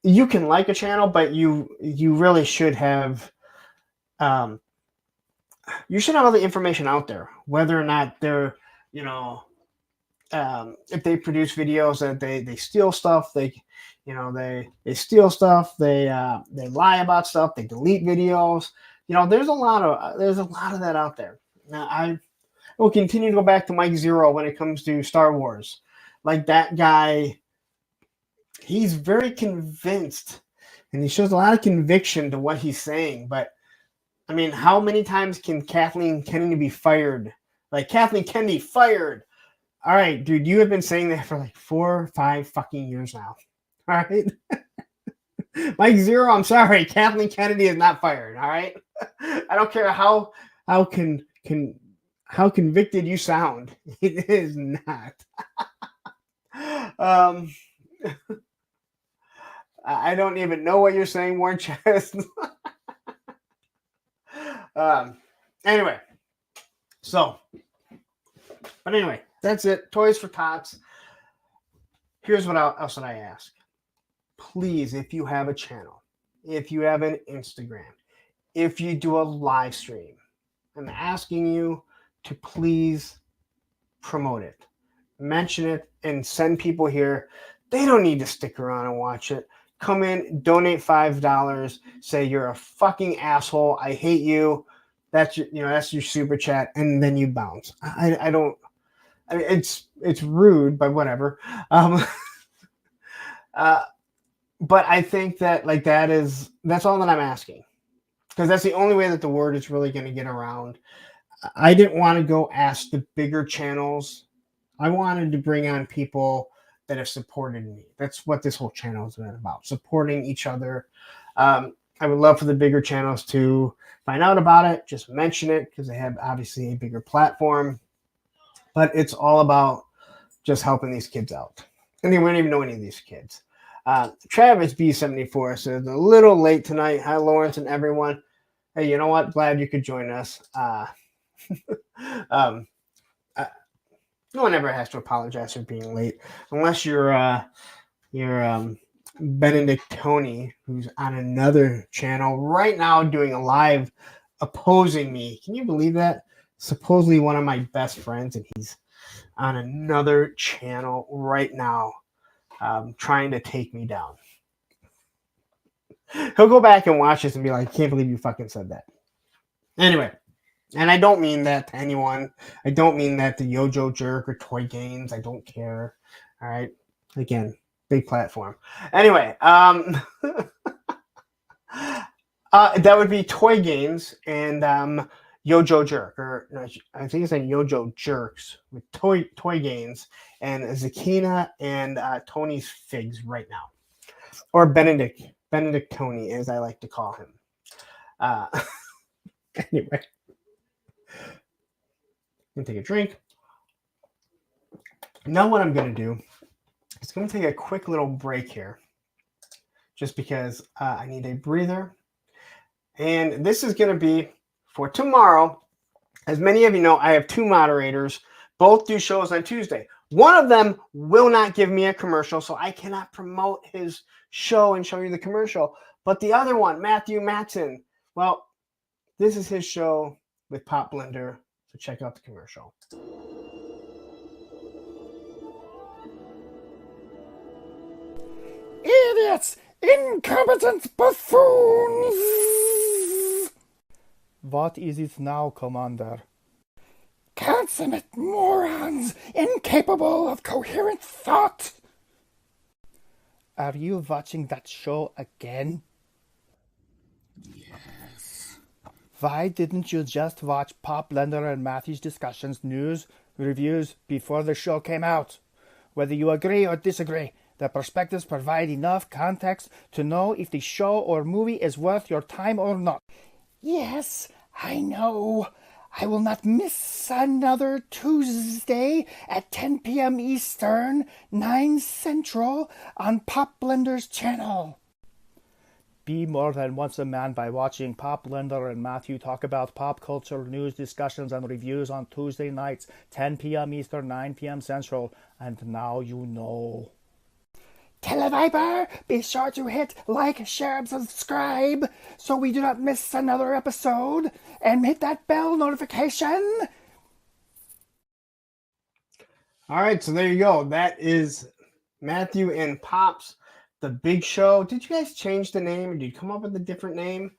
you can like a channel, but you really should have you should have all the information out there, whether or not they're, you know, if they produce videos that they steal stuff, they steal stuff, they lie about stuff, they delete videos. You know, there's a lot of that out there. Now I will continue to go back to Mike Zero when it comes to Star Wars. Like that guy, he's very convinced, and he shows a lot of conviction to what he's saying. But I mean, how many times can Kathleen Kennedy be fired? Like, Kathleen Kennedy fired. All right, dude, you have been saying that for like 4 or 5 fucking years now. All right. Mike Zero, I'm sorry. Kathleen Kennedy is not fired. All right. I don't care how convicted you sound. It is not. I don't even know what you're saying, Warren Chest. Anyway, that's it. Toys for Tots. Here's what else I ask. Please, if you have a channel, if you have an Instagram, if you do a live stream, I'm asking you to please promote it, mention it, and send people here. They don't need to stick around and watch it. Come in, donate $5, say you're a fucking asshole, I hate you. That's your super chat, and then you bounce. I mean, it's rude, but whatever. But I think that that's all that I'm asking, because that's the only way that the word is really going to get around. I didn't want to go ask the bigger channels. I wanted to bring on people that have supported me. That's what this whole channel has been about, supporting each other. I would love for the bigger channels to find out about it, just mention it, because they have obviously a bigger platform. But it's all about just helping these kids out. And we don't even know any of these kids. Travis B74 says, a little late tonight. Hi, Lawrence and everyone. Hey, you know what? Glad you could join us. No one ever has to apologize for being late, unless you're Benedict Tony, who's on another channel right now doing a live opposing me. Can you believe that? Supposedly one of my best friends, and he's on another channel right now trying to take me down. He'll go back and watch this and be like, I can't believe you fucking said that. Anyway. And I don't mean that to anyone. I don't mean that to Yojo Jerk or Toy Games. I don't care. All right. Again, big platform. Anyway, that would be Toy Games and Yojo Jerk, or no, I think it's like Yojo Jerks with Toy Games and Zakina and Tony's Figs right now, or Benedict Tony, as I like to call him. Anyway. I'm going to take a drink. Now what I'm going to do is going to take a quick little break here, just because I need a breather. And this is going to be for tomorrow. As many of you know, I have 2 moderators. Both do shows on Tuesday. One of them will not give me a commercial, so I cannot promote his show and show you the commercial. But the other one, Matthew Matson, well, this is his show with Pop Blender. So check out the commercial. Idiots! Incompetent buffoons! What is it now, Commander? Consummate morons, incapable of coherent thought! Are you watching that show again? Yes. Why didn't you just watch Pop Blender and Matthew's discussions, news, reviews before the show came out? Whether you agree or disagree, the perspectives provide enough context to know if the show or movie is worth your time or not. Yes, I know. I will not miss another Tuesday at 10 p.m. Eastern, 9 Central on Pop Blender's channel. Be more than once a man by watching Pop Blender and Matthew talk about pop culture news, discussions, and reviews on Tuesday nights, 10 p.m. Eastern, 9 p.m. Central. And now you know. Televiper, be sure to hit like, share, and subscribe so we do not miss another episode. And hit that bell notification. All right, so there you go. That is Matthew and Pops, the big show. Did you guys change the name, or did you come up with a different name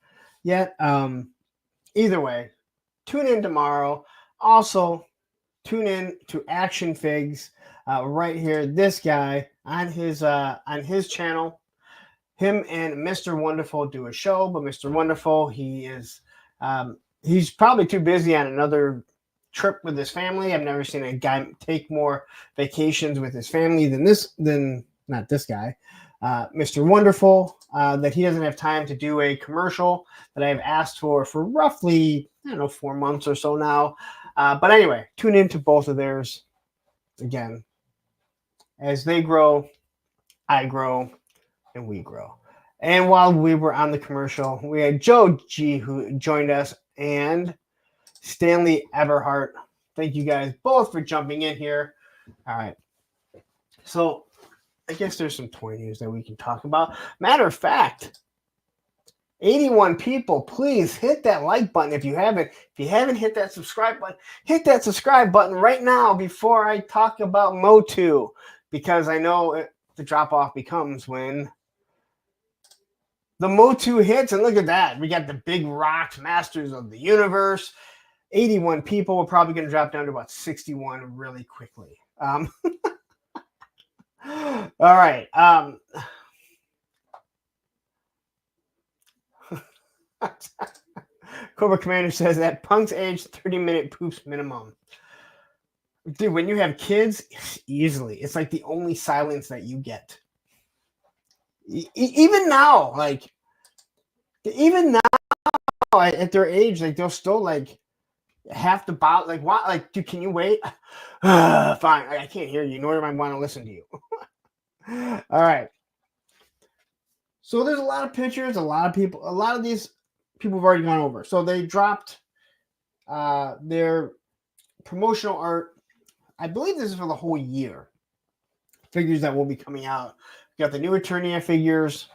yet? Either way, tune in tomorrow. Also, tune in to Action Figs right here. This guy on his channel. Him and Mr. Wonderful do a show, but Mr. Wonderful, he's probably too busy on another trip with his family. I've never seen a guy take more vacations with his family than not this guy, Mr. Wonderful, that he doesn't have time to do a commercial that I've asked for roughly, 4 months or so now. But anyway, tune into both of theirs. Again, as they grow, I grow, and we grow. And while we were on the commercial, we had Joe G who joined us and Stanley Everhart. Thank you guys both for jumping in here. All right. So I guess there's some toy news that we can talk about. Matter of fact, 81 people, please hit that like button if you haven't. If you haven't hit that subscribe button, hit that subscribe button right now before I talk about MOTU, because I know the drop-off becomes when the MOTU hits. And look at that. We got the big rocks, Masters of the Universe. 81 people. We're probably going to drop down to about 61 really quickly. All right. Cobra Commander says that Punk's age 30-minute poops minimum. Dude, when you have kids, easily. It's like the only silence that you get. Even now, at their age, like they'll still like have to bow. Like, what? Like, dude, can you wait? Fine, I can't hear you, nor do I want to listen to you. All right. So there's a lot of pictures, a lot of people, a lot of these people have already gone over. So they dropped their promotional art. I believe this is for the whole year. Figures that will be coming out. We got the new Eternia figures.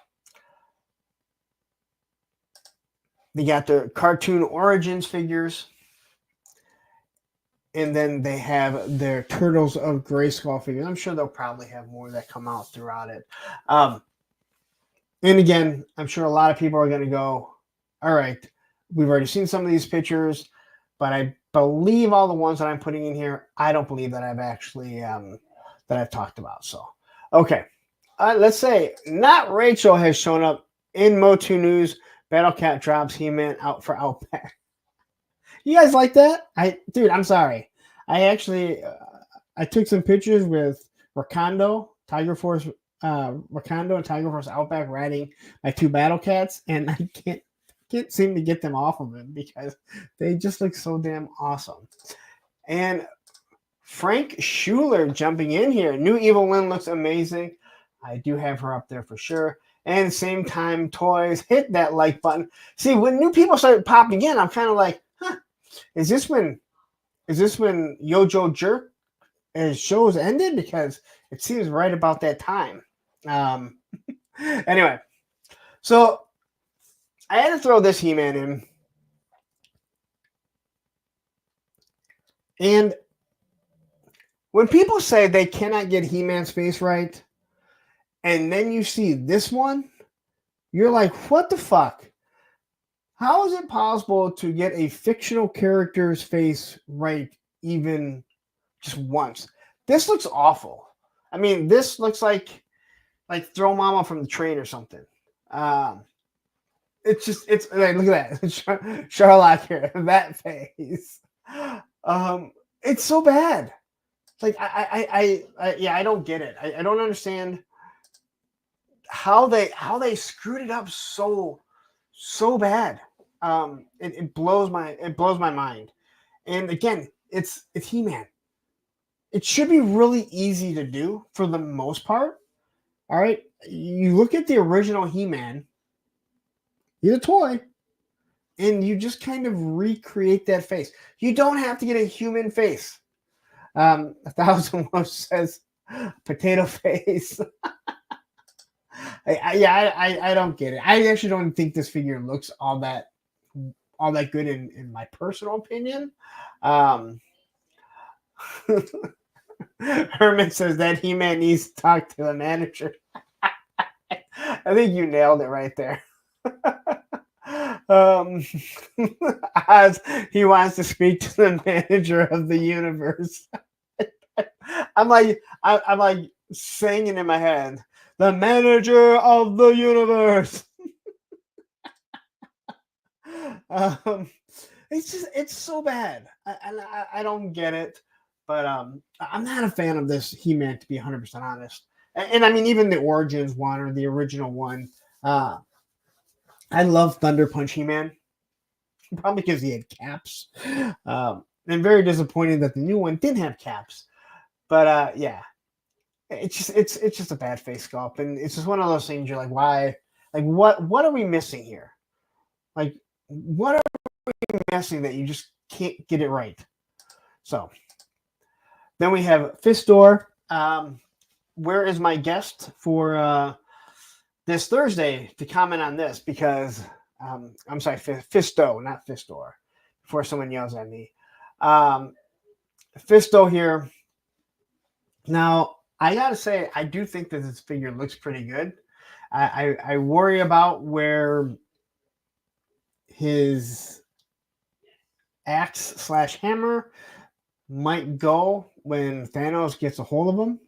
They got the Cartoon Origins figures. And then they have their Turtles of Grayskull figures. I'm sure they'll probably have more that come out throughout it. And again, I'm sure a lot of people are going to go, all right, we've already seen some of these pictures, but I believe all the ones that I'm putting in here, I don't believe that I've actually, that I've talked about. So, okay. Let's say Not Rachel has shown up in MOTU news. Battlecat drops He-Man out for Outback. You guys like that? Dude, I'm sorry. I actually, I took some pictures with Wakando, Tiger Force, Wakando and Tiger Force Outback riding my two Battle Cats, and I can't seem to get them off of him because they just look so damn awesome. And Frank Schuler jumping in here. New Evil Lynn looks amazing. I do have her up there for sure. And same time, toys, hit that like button. See, when new people started popping in, I'm kind of like, is this when Yojo Jerk his shows ended? Because it seems right about that time. Anyway, so I had to throw this He-Man in. And when people say they cannot get He-Man's face right, and then you see this one, you're like, what the fuck? How is it possible to get a fictional character's face right even just once? This looks awful. I mean, this looks like Throw Mama from the Train or something. It's like, look at that. Sherlock here, that face. It's so bad. Like, I don't get it. I don't understand how they screwed it up so bad. It blows my mind. And again, it's He-Man. It should be really easy to do for the most part. All right, you look at the original He-Man, he's a toy, and you just kind of recreate that face. You don't have to get a human face. 1000 says potato face. I don't get it. I actually don't think this figure looks all that good in my personal opinion. Herman says that He-Man needs to talk to the manager. I think you nailed it right there. As he wants to speak to the manager of the universe. I'm like singing in my head, the manager of the universe. It's so bad. I don't get it, but I'm not a fan of this He-Man, to be 100% honest. And I mean, even the Origins one or the original one, I love Thunder Punch He-Man, probably because he had caps. And very disappointed that the new one didn't have caps. But yeah, it's just a bad face sculpt, and it's just one of those things. You're like, why? Like, what are we missing here? Like, what are we missing that you just can't get it right? So then we have Fistor. Where is my guest for this Thursday to comment on this? Because I'm sorry, Fisto, not Fistor. Before someone yells at me, Fisto here. Now, I gotta say, I do think that this figure looks pretty good. I worry about where his axe/hammer might go when Thanos gets a hold of him.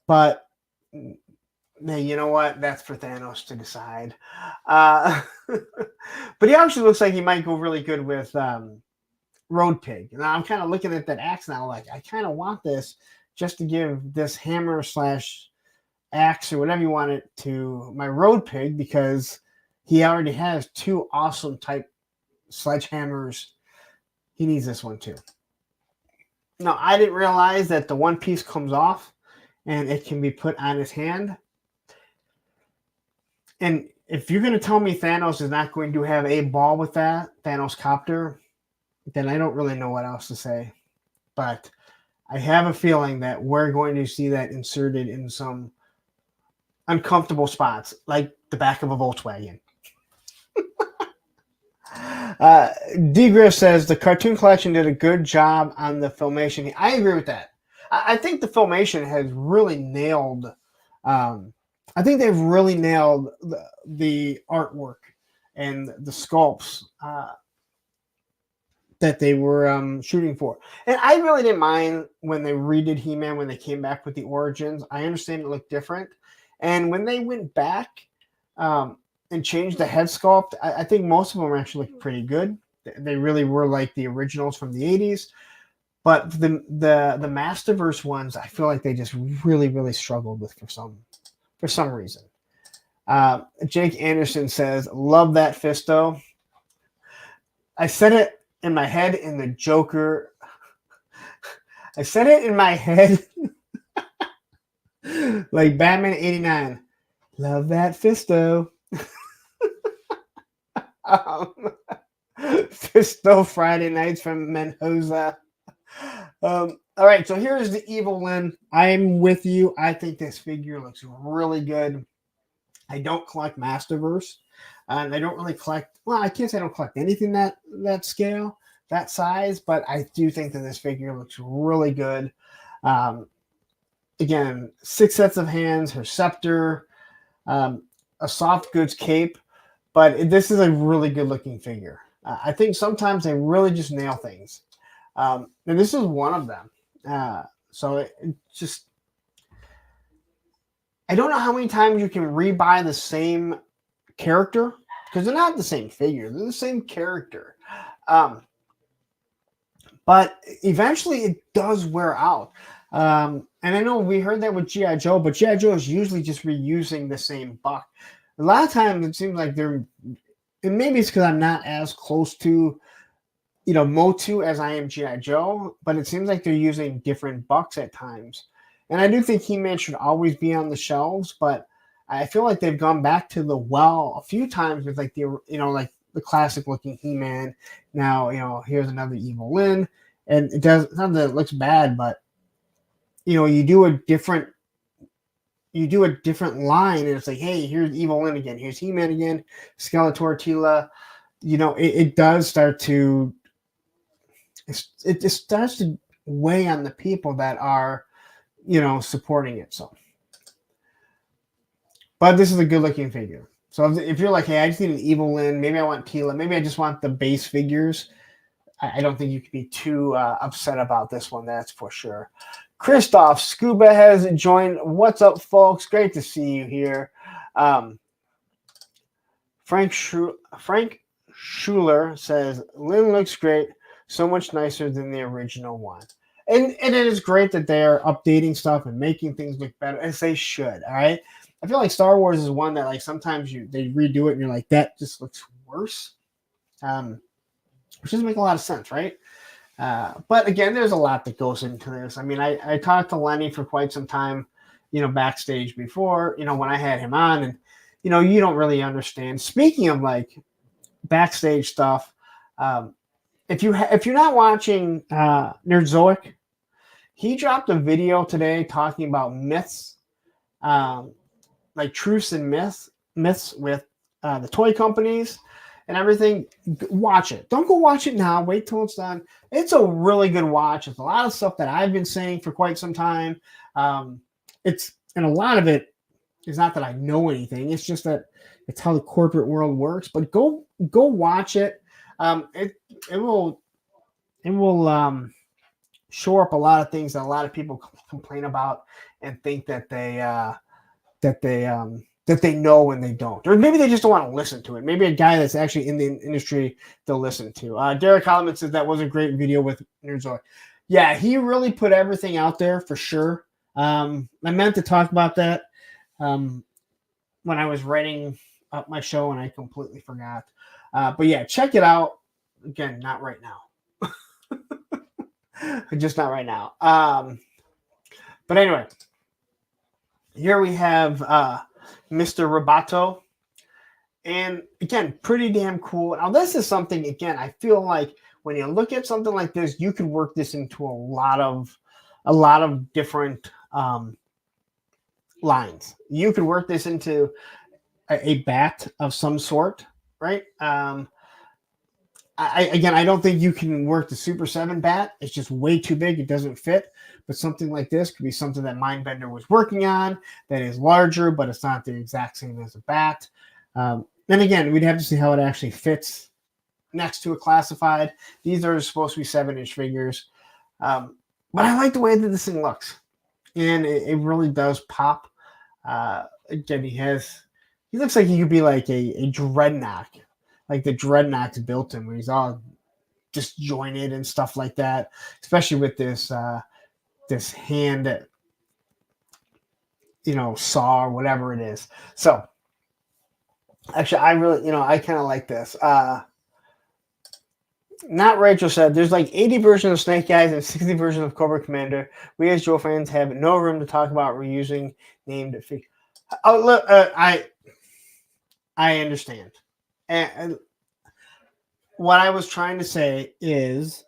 But hey, you know what? That's for Thanos to decide. But he actually looks like he might go really good with Road Pig. Now I'm kind of looking at that axe now, like I kind of want this just to give this hammer/axe or whatever you want it to my Road Pig, because he already has two awesome type sledgehammers. He needs this one too. Now, I didn't realize that the one piece comes off and it can be put on his hand. And if you're going to tell me Thanos is not going to have a ball with that, Thanos Copter, then I don't really know what else to say. But I have a feeling that we're going to see that inserted in some uncomfortable spots, like the back of a Volkswagen. D-Griff says the cartoon collection did a good job on the filmation. I agree with that. I think the filmation has really nailed. I think they've really nailed the artwork and the sculpts that they were shooting for. And I really didn't mind when they redid He-Man when they came back with the Origins. I understand it looked different, and when they went back and changed the head sculpt, I think most of them actually looked pretty good. They really were like the originals from the 80s. But the Masterverse ones, I feel like they just really struggled with for some reason. Jake Anderson says, love that Fisto. I said it in my head in the Joker. I said it in my head like Batman 89. Love that Fisto. Fisto Friday nights from Mendoza. All right, so here's the Evil Lynn. I'm with you. I think this figure looks really good. I don't collect Masterverse, and I don't really collect. Well, I can't say I don't collect anything that scale, that size, but I do think that this figure looks really good. Again, 6 sets of hands, her scepter, a soft goods cape, but this is a really good looking figure. I think sometimes they really just nail things. And this is one of them. So it just, I don't know how many times you can rebuy the same character, because they're not the same figure. They're the same character. But eventually it does wear out. And I know we heard that with G.I. Joe, but G.I. Joe is usually just reusing the same buck. A lot of times it seems like they're and maybe it's because I'm not as close to, you know, MOTU as I am G.I. Joe, but it seems like they're using different bucks at times. And I do think He-Man should always be on the shelves, but I feel like they've gone back to the well a few times with like the, you know, like the classic looking He-Man. Now, you know, here's another Evil Lynn. And it does, not that it looks bad, but you know, you do a different line, and it's like, hey, here's Evil Lynn again, here's He-Man again, Skeletor, Tila. You know, it does start to, it just starts to weigh on the people that are, you know, supporting it. So, but this is a good looking figure. So if you're like, hey, I just need an Evil Lynn, maybe I want Tila, maybe I just want the base figures, I don't think you could be too upset about this one. That's for sure. Christoph Scuba has joined. What's up, folks? Great to see you here. Frank Schuler says, Lynn looks great. So much nicer than the original one. And it is great that they're updating stuff and making things look better, as they should, all right? I feel like Star Wars is one that, like, sometimes they redo it and you're like, that just looks worse. Which doesn't make a lot of sense, right? But again, there's a lot that goes into this. I mean, I talked to Lenny for quite some time, you know, backstage before, you know, when I had him on, and, you know, you don't really understand. Speaking of like backstage stuff, if you're not watching Nerdzoic, he dropped a video today talking about myths, like truths and myths with the toy companies and everything. Watch it. Don't go watch it now. Wait till it's done. It's a really good watch. It's a lot of stuff that I've been saying for quite some time. And a lot of it is not that I know anything. It's just that it's how the corporate world works. But go watch it. It will shore up a lot of things that a lot of people complain about and think that they know when they don't, or maybe they just don't want to listen to it. Maybe a guy that's actually in the industry they'll listen to. Derek Holliman says that was a great video with Nerdzoic. Yeah, he really put everything out there for sure. I meant to talk about that when I was writing up my show, and I completely forgot. But yeah, check it out. Again, not right now. Just not right now. But anyway, here we have Mr. Roboto. And again, pretty damn cool. Now, this is something, again, I feel like when you look at something like this, you could work this into a lot of different lines. You could work this into a bat of some sort, right? I don't think you can work the Super 7 bat. It's just way too big. It doesn't fit. But something like this could be something that Mindbender was working on that is larger, but it's not the exact same as a bat. And again, we'd have to see how it actually fits next to a classified. These are supposed to be 7-inch figures. But I like the way that this thing looks. And it really does pop. Again, he looks like he could be like a Dreadnought. Like the Dreadnought's built him, where he's all disjointed and stuff like that. Especially with this this hand, you know, saw or whatever it is. So actually, I really, you know, I kind of like this. Not Rachel said, there's like 80 versions of Snake Eyes and 60 versions of Cobra Commander. We as Joe fans have no room to talk about reusing named figures. Oh, look, I understand. And what I was trying to say is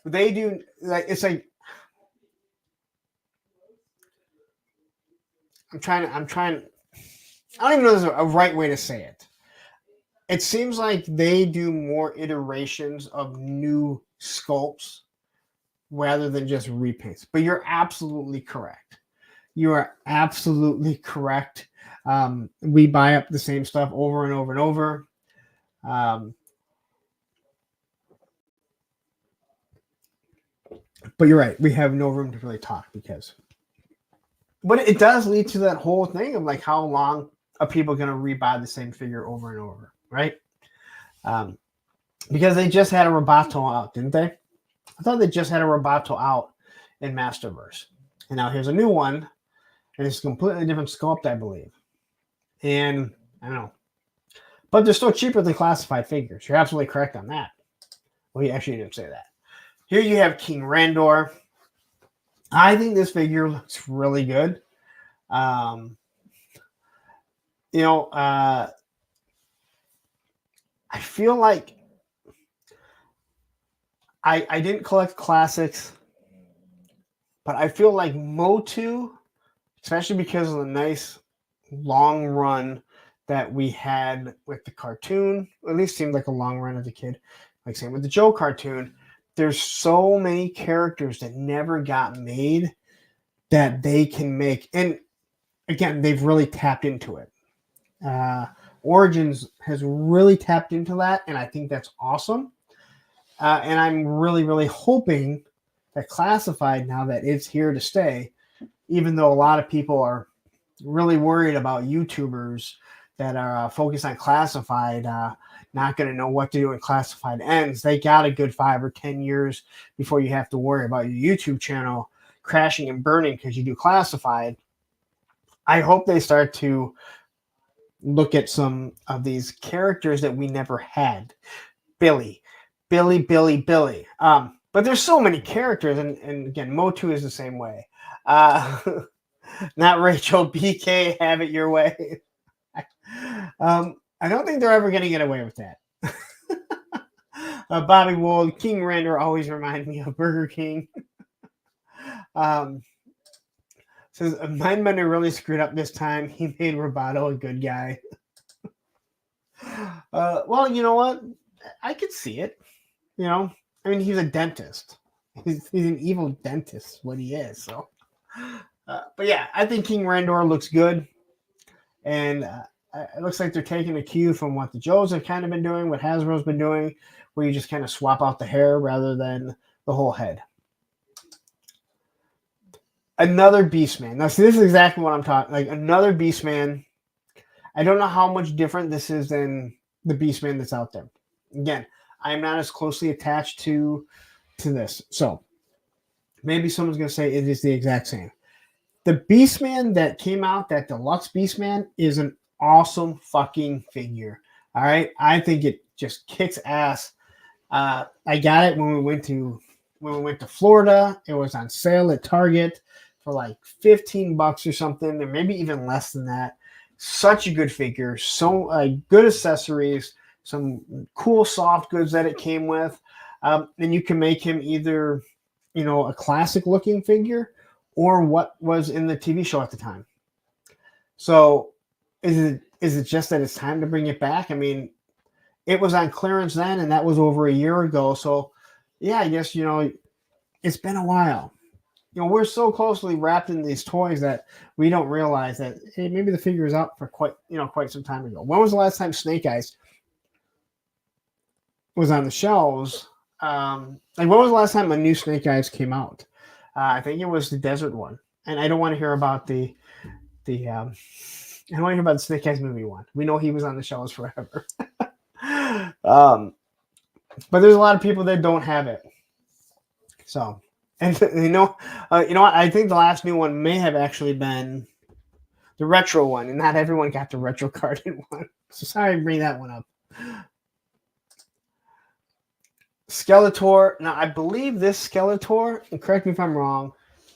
they do, like, it's like, I don't even know if there's a right way to say it. It seems like they do more iterations of new sculpts rather than just repaints. But you're absolutely correct. You are absolutely correct. We buy up the same stuff over and over and over. But you're right. We have no room to really talk but it does lead to that whole thing of like, how long are people going to rebuy the same figure over and over, right? Because they just had a Roboto out, didn't they? I thought they just had a Roboto out in Masterverse. And now here's a new one, and it's a completely different sculpt, I believe. And I don't know. but they're still cheaper than classified figures. You're absolutely correct on that. Well, he actually didn't say that. Here you have King Randor. I think this figure looks really good. You know, I feel like I didn't collect classics, but I feel like MOTU, especially because of the nice long run that we had with the cartoon, at least seemed like a long run as a kid, like same with the Joe cartoon. There's so many characters that never got made that they can make. And again, they've really tapped into it. Origins has really tapped into that, and I think that's awesome. And I'm really, really hoping that Classified, now that it's here to stay, even though a lot of people are really worried about YouTubers that are focused on Classified, not going to know what to do when Classified ends. They got a good 5 or 10 years before you have to worry about your YouTube channel crashing and burning because you do Classified. I hope they start to look at some of these characters that we never had. Billy. But there's so many characters, and again, MOTU is the same way. Not Rachel, BK, have it your way. I don't think they're ever going to get away with that. Bobby Wold, King Randor always remind me of Burger King. Says, Mindbender really screwed up this time. He made Roboto a good guy. Well, you know what? I could see it. You know, I mean, he's a dentist. He's an evil dentist, what he is. So, but yeah, I think King Randor looks good. And it looks like they're taking a cue from what the Joes have kind of been doing, what Hasbro's been doing, where you just kind of swap out the hair rather than the whole head. Another Beastman. Now, see, this is exactly what I'm talking. Like another Beastman. I don't know how much different this is than the Beastman that's out there. Again, I'm not as closely attached to this, so maybe someone's going to say it is the exact same. The Beastman that came out, that deluxe Beastman, is an awesome fucking figure. All right, I think it just kicks ass. I got it when we went to Florida. It was on sale at Target for like $15 or something, or maybe even less than that. Such a good figure, so good accessories, some cool soft goods that it came with, and you can make him either, you know, a classic looking figure or what was in the TV show at the time. So is it just that it's time to bring it back? I mean, it was on clearance then, and that was over a year ago. So yeah, I guess, you know, it's been a while. You know, we're so closely wrapped in these toys that we don't realize that, hey, maybe the figure is out for quite some time ago. When was the last time Snake Eyes was on the shelves? Like, when was the last time a new Snake Eyes came out? I think it was the Desert one, and I don't want to hear about I don't want to hear about the Snake Eyes movie one. We know he was on the shelves forever. But there's a lot of people that don't have it. So, and you know what? I think the last new one may have actually been the retro one, and not everyone got the retro carded one. So sorry to bring that one up. Skeletor. Now, I believe this Skeletor, and correct me if I'm wrong,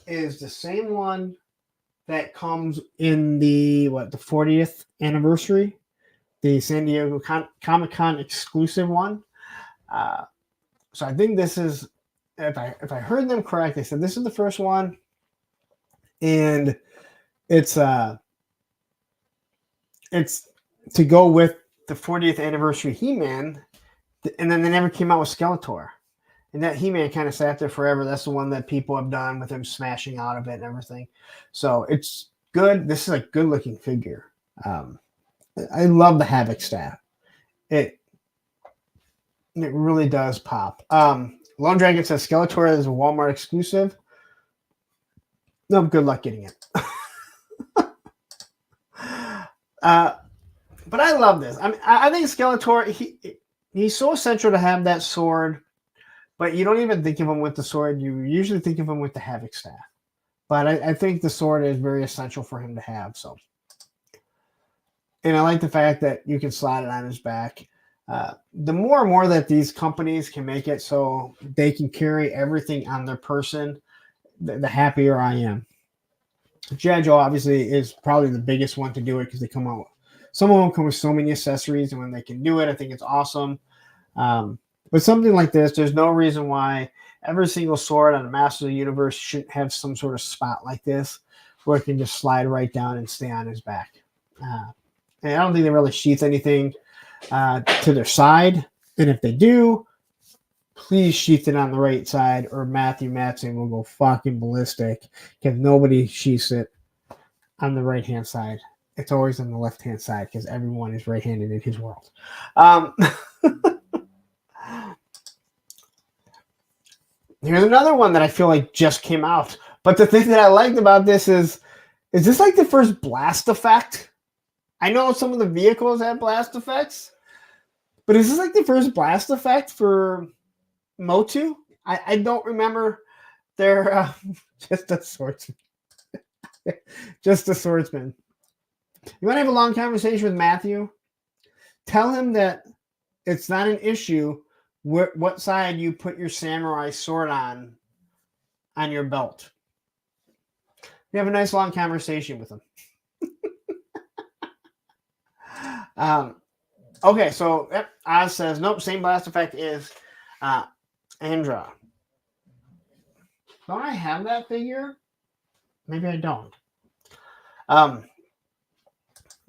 is the same one that comes in the 40th anniversary, the San Diego Comic-Con exclusive one. So I think this is, if I heard them correct, they said this is the first one, and it's to go with the 40th anniversary He-Man. And then they never came out with Skeletor. And that He-Man kind of sat there forever. That's the one that people have done with him smashing out of it and everything. So it's good. This is a good-looking figure. I love the Havoc staff. It really does pop. Lone Dragon says Skeletor is a Walmart exclusive. No, good luck getting it. But I love this. I mean, I think Skeletor, he's so essential to have that sword, but you don't even think of him with the sword. You usually think of him with the Havoc staff. But I think the sword is very essential for him to have. So And I like the fact that you can slide it on his back. The more and more that these companies can make it so they can carry everything on their person, the happier I am. G.I. Joe obviously is probably the biggest one to do it because they come out. Some of them come with so many accessories, and when they can do it, I think it's awesome. But something like this, there's no reason why every single sword on the Master of the Universe shouldn't have some sort of spot like this where it can just slide right down and stay on his back. And I don't think they really sheath anything to their side. And if they do, please sheath it on the right side or Matthew Matson will go fucking ballistic because nobody sheaths it on the right-hand side. It's always on the left-hand side because everyone is right-handed in his world. Here's another one that I feel like just came out. But the thing that I liked about this is this like the first blast effect? I know some of the vehicles have blast effects, but is this like the first blast effect for MOTU? I don't remember their just a swordsman. Just a swordsman. You want to have a long conversation with Matthew? Tell him that it's not an issue what side you put your samurai sword on your belt. You have a nice long conversation with him. Okay, so yep, Oz says, nope, same blast effect is Andra. Don't I have that figure? Maybe I don't.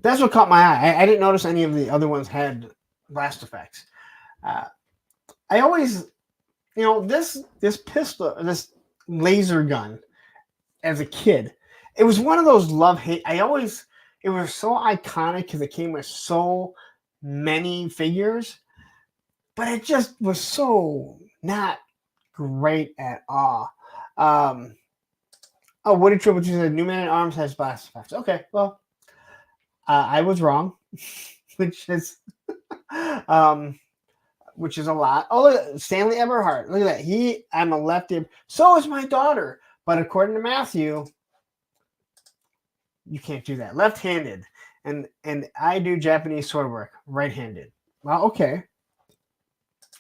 That's what caught my eye. I didn't notice any of the other ones had blast effects. I always, this pistol, this laser gun, as a kid, it was one of those love-hate. It was so iconic because it came with so many figures, but it just was so not great at all. Horde Trooper, which is a new man at arms, has blast effects. Okay, well, I was wrong, which is a lot. Oh, look, Stanley Everhart. Look at that. I'm a lefty. So is my daughter. But according to Matthew, you can't do that. Left-handed. And I do Japanese sword work. Right-handed. Well, okay.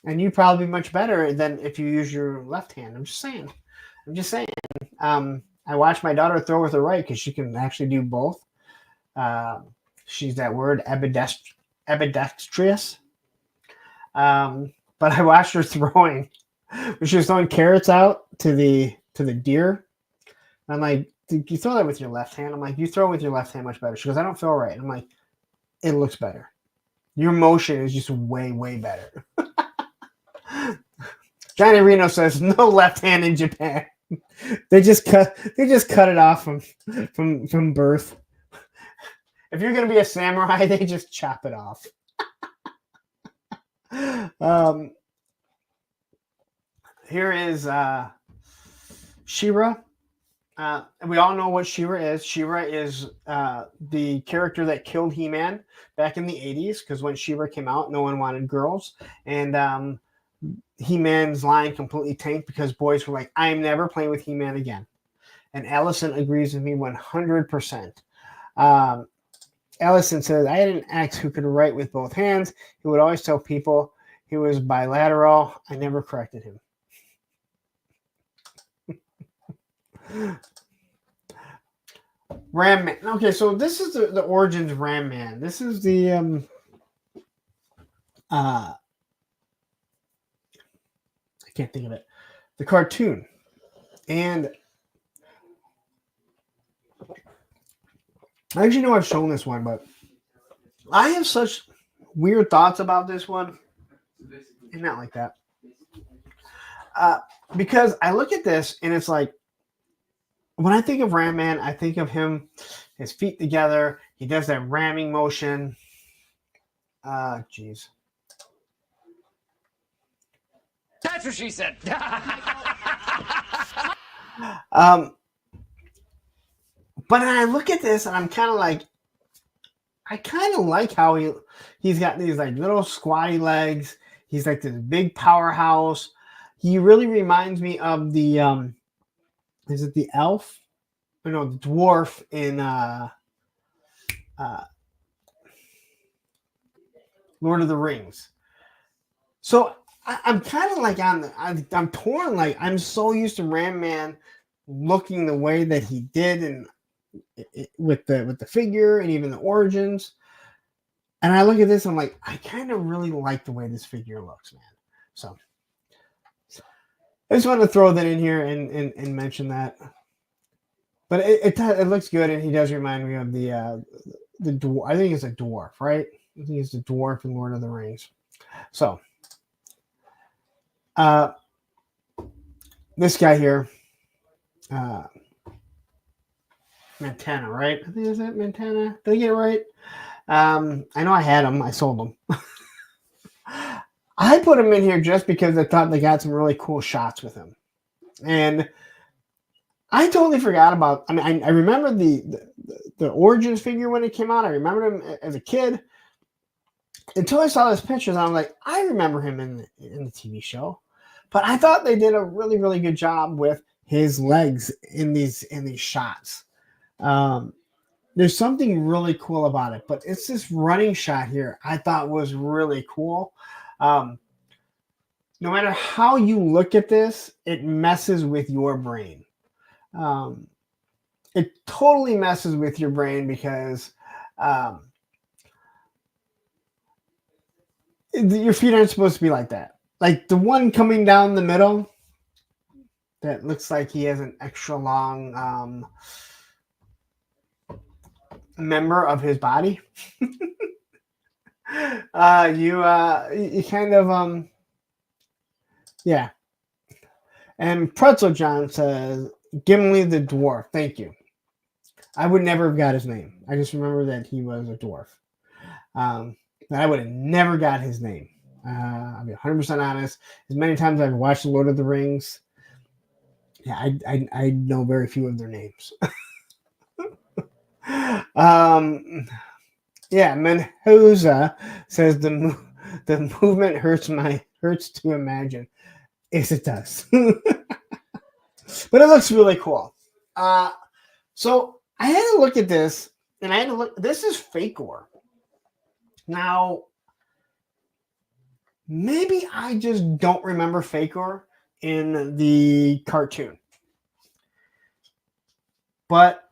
And you probably be much better than if you use your left hand. I'm just saying. I watched my daughter throw with her right because she can actually do both. She's that word, ambidextrous. But I watched her throwing. She was throwing carrots out to the deer. And I'm like, you throw that with your left hand? I'm like, you throw with your left hand much better. She goes, I don't feel right. I'm like, it looks better. Your motion is just way, way better. Johnny Reno says, no left hand in Japan. They just cut it off from birth. If you're gonna be a samurai, they just chop it off. Here is She-Ra. We all know what She-Ra is. She-Ra is the character that killed He-Man back in the 80s because when She-Ra came out, no one wanted girls. And He-Man's line completely tanked because boys were like, I'm never playing with He-Man again. And Allison agrees with me 100%. Allison says, I had an ex who could write with both hands. He would always tell people he was bilateral. I never corrected him. Ram Man. Okay, so this is the origins of Ram Man. This is the I can't think of it. The cartoon. And I actually know I've shown this one, but I have such weird thoughts about this one. And not like that. Because I look at this and it's like, when I think of Ram Man, I think of him, his feet together. He does that ramming motion. Jeez. That's what she said. But I look at this and I'm kind of like, I kind of like how he's got these like little squatty legs. He's like this big powerhouse. He really reminds me of the is it the elf? Or no, the dwarf in Lord of the Rings. So I'm kind of like I'm torn. Like I'm so used to Ram Man looking the way that he did, and with the figure and even the origins. And I look at this, I'm like, I kind of really like the way this figure looks, man. So I just wanted to throw that in here and mention that. But it looks good, and he does remind me of the dwarf. I think it's a dwarf, right? I think it's the dwarf in Lord of the Rings. So, this guy here, Montana, right? I think is that Montana. Did I get it right? I know I had him. I sold him. I put him in here just because I thought they got some really cool shots with him, and I totally forgot about. I mean, I remember the Origins figure when it came out. I remembered him as a kid until I saw his pictures. And I'm like, I remember him in the TV show, but I thought they did a really, really good job with his legs in these shots. There's something really cool about it, but it's this running shot here I thought was really cool. No matter how you look at this, it messes with your brain. It totally messes with your brain because your feet aren't supposed to be like that. Like the one coming down the middle that looks like he has an extra long member of his body. You kind of yeah. And Pretzel John says Gimli the dwarf. Thank you. I would never have got his name. I just remember that he was a dwarf. I would have never got his name. I'll be 100% honest. As many times I've watched The Lord of the Rings, yeah, I know very few of their names. Yeah, Menhoza says the movement hurts to imagine. Yes, it does. But it looks really cool. So I had to look at this, and I had to look. This is Fakor. Now, maybe I just don't remember Fakor in the cartoon. But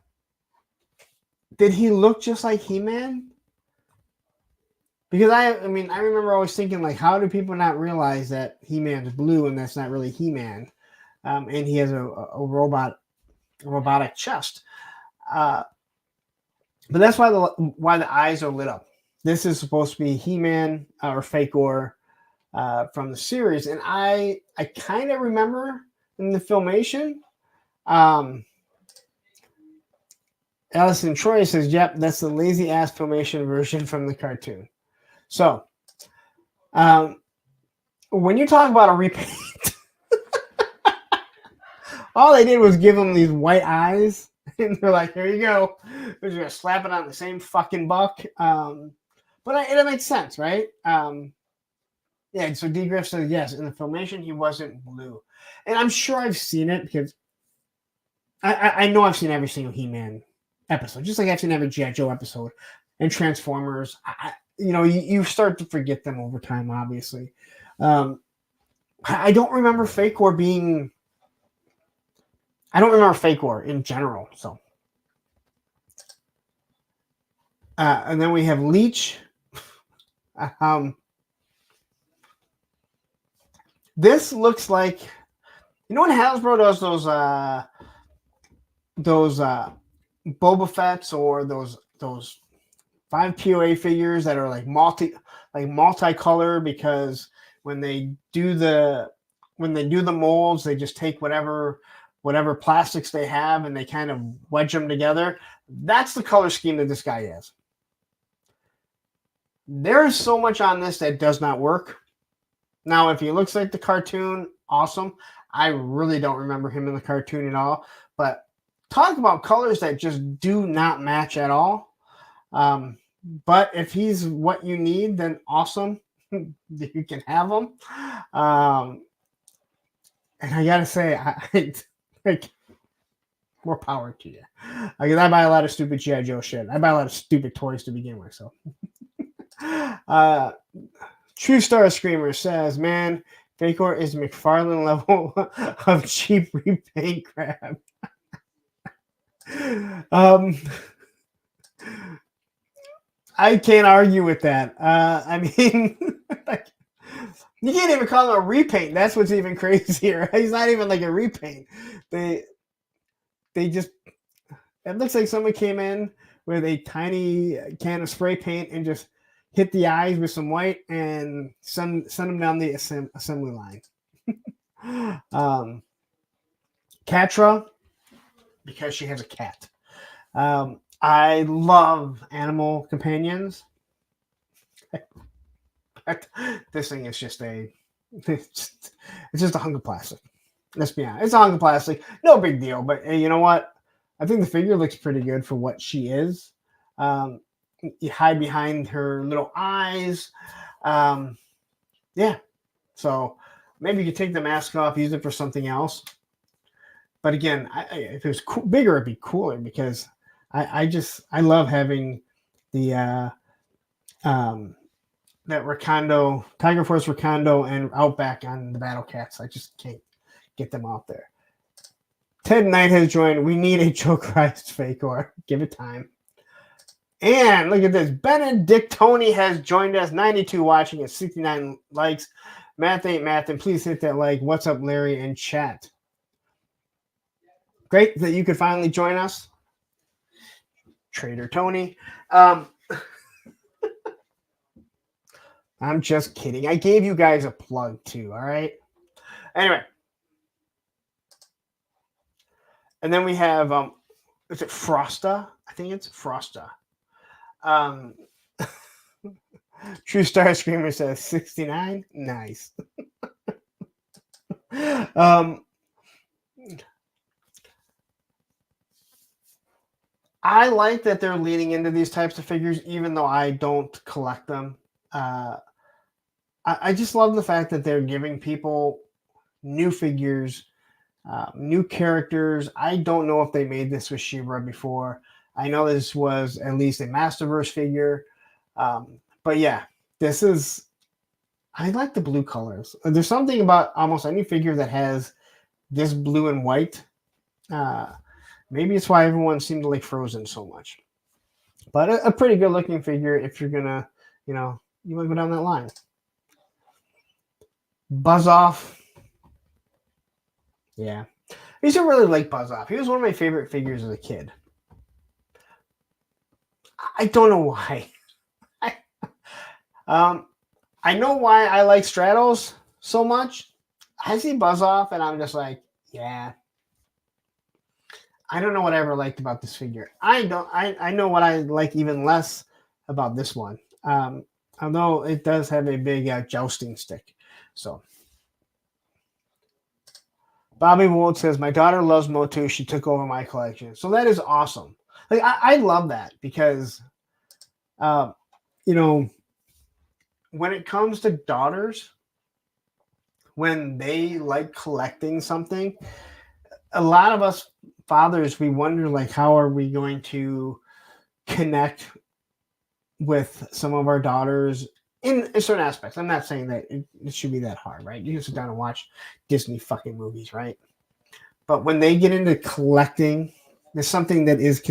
did he look just like He-Man? Because I remember always thinking, like, how do people not realize that He-Man's blue and that's not really He-Man? And he has a robotic chest. But that's why the eyes are lit up. This is supposed to be He-Man or Fakor from the series, and I kind of remember in the filmation. Allison Troy says, "Yep, that's the lazy ass filmation version from the cartoon." So, when you talk about a repaint, all they did was give him these white eyes, and they're like, "Here you go." They're just gonna slap it on the same fucking buck. But it makes sense, right? Yeah. So D. Griff says, yes, in the filmation he wasn't blue, and I'm sure I've seen it because I know I've seen every single He-Man episode, just like I've seen every G.I. Joe episode and Transformers. You start to forget them over time, obviously. I don't remember Fakor being. I don't remember Fakor in general. So, and then we have Leech. This looks like, when Hasbro does those Boba Fett's or those 5 POA figures that are like multicolor, because when they do the molds, they just take whatever plastics they have and they kind of wedge them together. That's the color scheme that this guy has. There's so much on this that does not work. Now, if he looks like the cartoon, awesome. I really don't remember him in the cartoon at all. But talk about colors that just do not match at all. But if he's what you need, then awesome. You can have him. And I gotta say, I like, more power to you. Because I buy a lot of stupid G.I. Joe shit. I buy a lot of stupid toys to begin with. So, True Star Screamer says, man, Fakor is McFarlane level of cheap repaint crap. I can't argue with that. I mean, like, you can't even call him a repaint. That's what's even crazier. He's not even like a repaint. They just, it looks like someone came in with a tiny can of spray paint and just hit the eyes with some white and send them down the assembly line. Catra, because she has a cat. I love animal companions. This thing is just it's just a hunk of plastic. Let's be honest. It's a hunk of plastic. No big deal. But you know what? I think the figure looks pretty good for what she is. You hide behind her little eyes. Yeah. So maybe you could take the mask off, use it for something else. But again, if it was bigger, it'd be cooler because I love having the that Rakondo, Tiger Force Rakondo, and Outback on the Battle Cats. I just can't get them out there. Ted Knight has joined. We need a Jokerized Fakor. Give it time. And look at this. Benedict Tony has joined us. 92 watching and 69 likes. Math ain't math. And please hit that like. What's up, Larry, in chat. Great that you could finally join us. Trader Tony. I'm just kidding. I gave you guys a plug too, all right? Anyway. And then we have, is it Frosta? I think it's Frosta. True Star Screamer says 69. Nice. I like that they're leaning into these types of figures, even though I don't collect them. I just love the fact that they're giving people new figures, new characters. I don't know if they made this with She-Ra before. I know this was at least a Masterverse figure. But yeah, this is... I like the blue colors. There's something about almost any figure that has this blue and white. Maybe it's why everyone seemed to like Frozen so much. But a pretty good looking figure if you're going to, you want to go down that line. Buzz Off. Yeah. I used to really like Buzz Off. He was one of my favorite figures as a kid. I don't know why. I know why I like Stratos so much. I see Buzz Off and I'm just like, yeah. I don't know what I ever liked about this figure. I know what I like even less about this one. Although it does have a big jousting stick. So Bobby Wold says, my daughter loves MOTU. She took over my collection. So that is awesome. Like I love that because when it comes to daughters, when they like collecting something, a lot of us fathers, we wonder, like, how are we going to connect with some of our daughters in certain aspects. I'm not saying that it should be that hard, right? You can sit down and watch Disney fucking movies, right? But when they get into collecting, there's something that is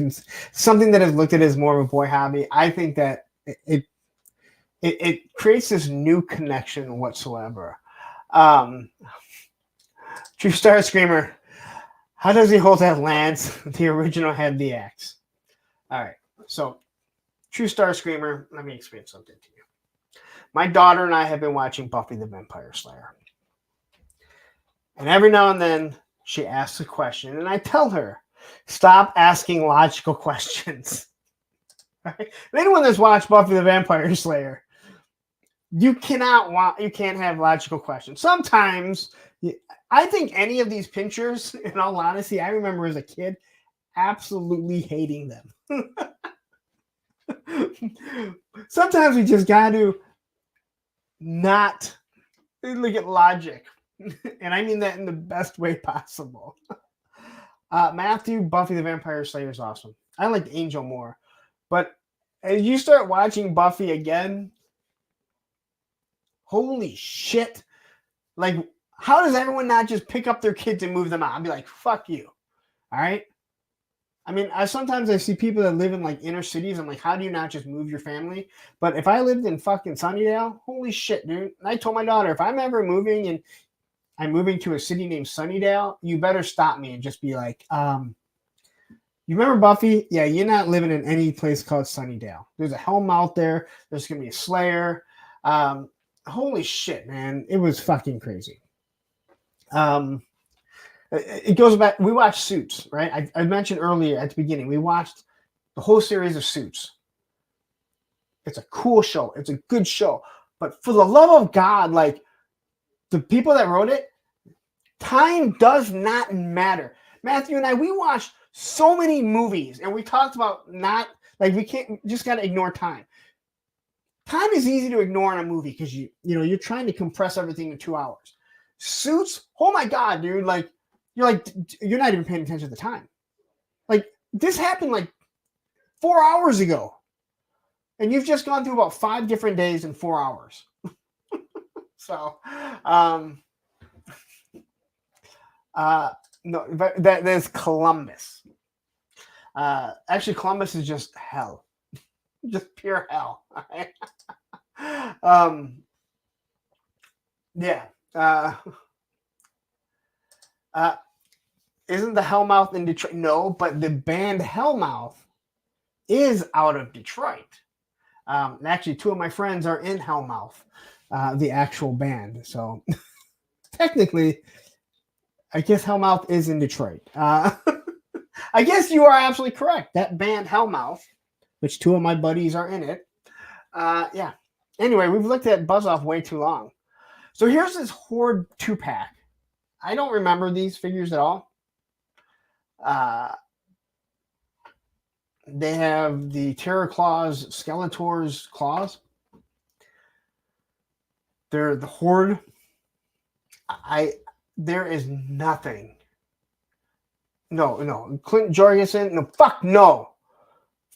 something that is looked at as more of a boy hobby. I think that it creates this new connection whatsoever. True Star Screamer, how does he hold that lance? The original had the axe. All right, so True Star Screamer, let me explain something to you. My daughter and I have been watching Buffy the Vampire Slayer. And every now and then, she asks a question, and I tell her, stop asking logical questions. Right? Anyone that's watched Buffy the Vampire Slayer, you can't have logical questions. Sometimes, I think any of these pictures, in all honesty, I remember as a kid absolutely hating them. Sometimes we just got to not look at logic. And I mean that in the best way possible. Matthew, Buffy the Vampire Slayer is awesome. I liked Angel more. But as you start watching Buffy again, Holy shit. Like, how does everyone not just pick up their kids and move them out? I'd be like, fuck you. All right. I mean, sometimes I see people that live in like inner cities. I'm like, how do you not just move your family? But if I lived in fucking Sunnydale, holy shit, dude. I told my daughter, if I'm ever moving and I'm moving to a city named Sunnydale, you better stop me and just be like, you remember Buffy? Yeah, you're not living in any place called Sunnydale. There's a Helm out there. There's going to be a Slayer. Holy shit, man. It was fucking crazy. It goes back. We watched Suits, right? I mentioned earlier at the beginning, we watched the whole series of Suits. It's a cool show. It's a good show. But for the love of God, like the people that wrote it, time does not matter. Matthew and I, we watched so many movies and we talked about not like we can't just got to ignore time. Time is easy to ignore in a movie because you're trying to compress everything in 2 hours. Suits, oh my God, dude, like you're not even paying attention to the time. Like this happened like 4 hours ago. And you've just gone through about 5 different days in 4 hours. So no, there's Columbus. Actually, Columbus is just hell. Just pure hell. Yeah. Isn't the Hellmouth in Detroit? No, but the band Hellmouth is out of Detroit. Actually, 2 of my friends are in Hellmouth, the actual band. So technically, I guess Hellmouth is in Detroit. I guess you are absolutely correct. That band Hellmouth, which 2 of my buddies are in it. Yeah. Anyway, we've looked at Buzz Off way too long. So here's this Horde 2-pack. I don't remember these figures at all. They have the Terror Claws, Skeletor's claws. They're the Horde. There is nothing. No. Clint Jorgensen. No, fuck no.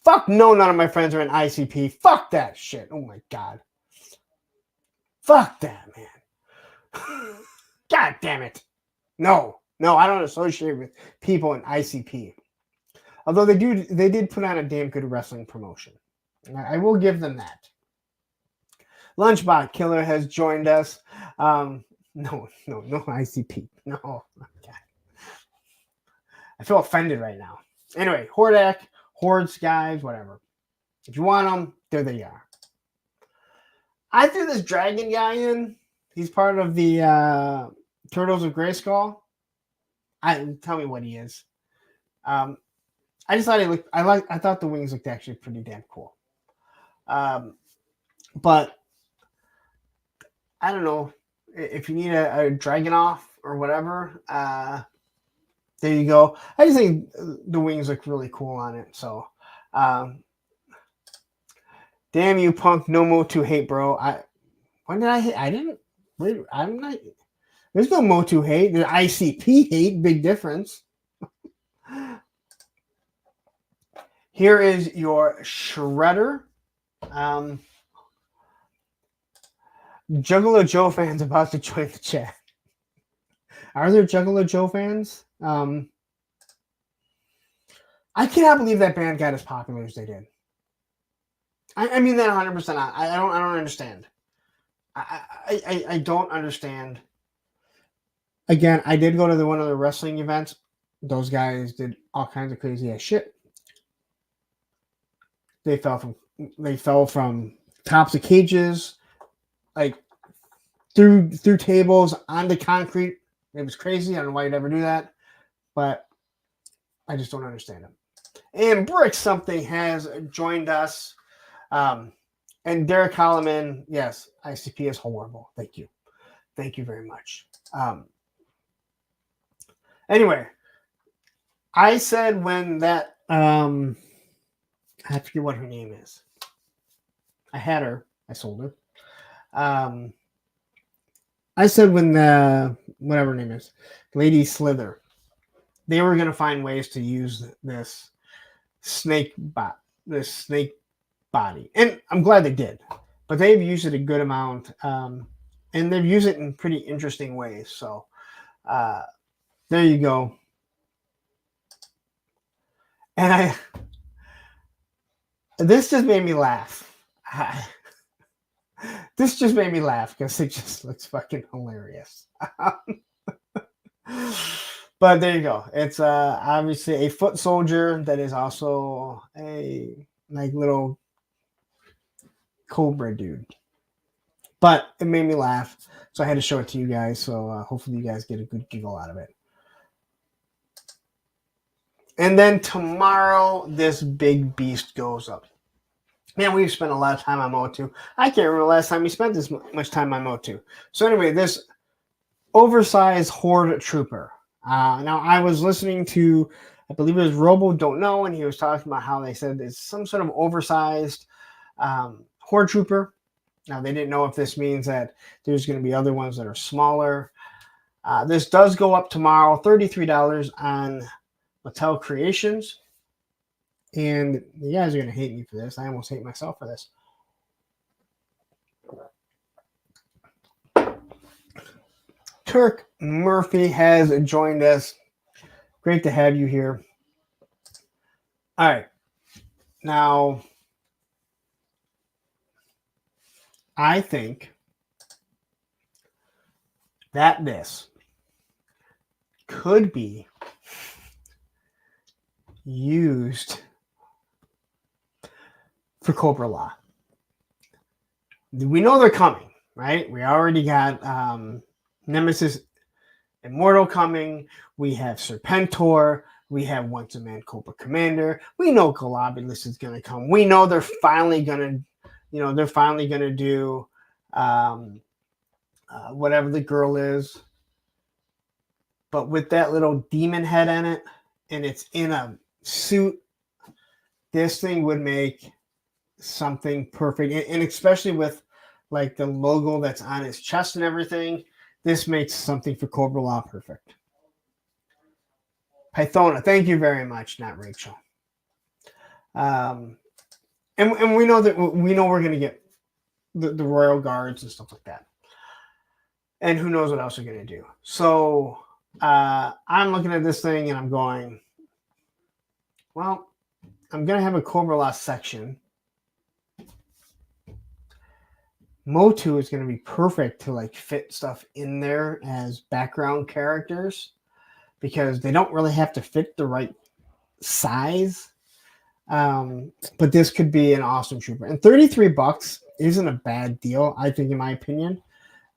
Fuck no, none of my friends are in ICP. Fuck that shit. Oh my God. Fuck that, man. God damn it. No, I don't associate with people in ICP. Although they did put on a damn good wrestling promotion. I will give them that. Lunchbot Killer has joined us. No ICP. No. God. I feel offended right now. Anyway, Hordak, Hordes, guys, whatever. If you want them, there they are. I threw this dragon guy in. He's part of the Turtles of Grayskull. Tell me what he is. I just thought I thought the wings looked actually pretty damn cool. But I don't know if you need a dragon off or whatever. There you go. I just think the wings look really cool on it. So, damn you, punk! No MOTU hate, bro. When did I hate? I didn't. Wait, I'm not. There's no MOTU hate. There's ICP hate. Big difference. Here is your Shredder. Juggalo Joe fans about to join the chat. Are there Juggalo Joe fans? I cannot believe that band got as popular as they did. I mean that 100%. I don't understand. I don't understand. Again, I did go to one of the wrestling events. Those guys did all kinds of crazy ass shit. They fell from tops of cages, like through tables onto concrete. It was crazy. I don't know why you'd ever do that, but I just don't understand it. And Brick Something has joined us. And Derek Holloman, yes, ICP is horrible. Thank you. Thank you very much. Anyway, I said when that, I forget what her name is. I had her. I sold her. I said when the, whatever her name is, Lady Slither, they were going to find ways to use this snake body. And I'm glad they did. But they've used it a good amount. and they've used it in pretty interesting ways. So there you go. And this just made me laugh. This just made me laugh because it just looks fucking hilarious. But there you go. It's obviously a foot soldier that is also a like little cobra dude. But it made me laugh, so I had to show it to you guys. So hopefully you guys get a good giggle out of it. And then tomorrow, this big beast goes up. Man, we've spent a lot of time on MOTU. I can't remember the last time we spent this much time on MOTU. So anyway, this oversized Horde Trooper. Now, I was listening to, I believe it was Robo Don't Know, and he was talking about how they said it's some sort of oversized Horde Trooper. Now, they didn't know if this means that there's going to be other ones that are smaller. This does go up tomorrow, $33 on Mattel Creations. And you guys are going to hate me for this. I almost hate myself for this. Turk Murphy has joined us. Great to have you here. All right. Now, I think that this could be used for Cobra Law. We know they're coming, right? We already got Nemesis Immortal coming. We have Serpentor. We have Once a Man Cobra Commander. We know Galabulus is going to come. We know they're finally going to, do whatever the girl is. But with that little demon head in it, and it's in a suit, this thing would make something perfect. And especially with like the logo that's on his chest and everything, this makes something for Cobra Law perfect. Pythona, thank you very much, not Rachel. And we know we're going to get the Royal Guards and stuff like that. And who knows what else we're going to do. So I'm looking at this thing and I'm going, well, I'm going to have a Cobra Law section. MOTU is going to be perfect to like fit stuff in there as background characters because they don't really have to fit the right size. But this could be an awesome trooper. And $33 isn't a bad deal, I think, in my opinion.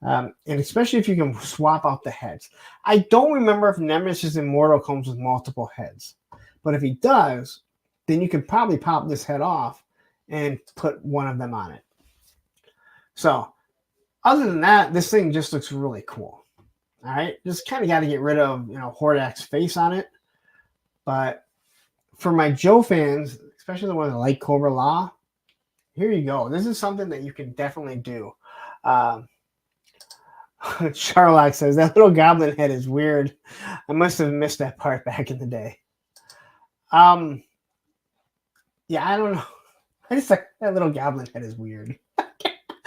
And especially if you can swap out the heads. I don't remember if Nemesis Immortal comes with multiple heads. But if he does, then you can probably pop this head off and put one of them on it. So, other than that, this thing just looks really cool. All right, just kind of got to get rid of Hordak's face on it. But for my Joe fans, especially the ones that like Cobra Law, here you go. This is something that you can definitely do. Charlotte says that little goblin head is weird. I must have missed that part back in the day. Yeah, I don't know. I just like that little goblin head is weird.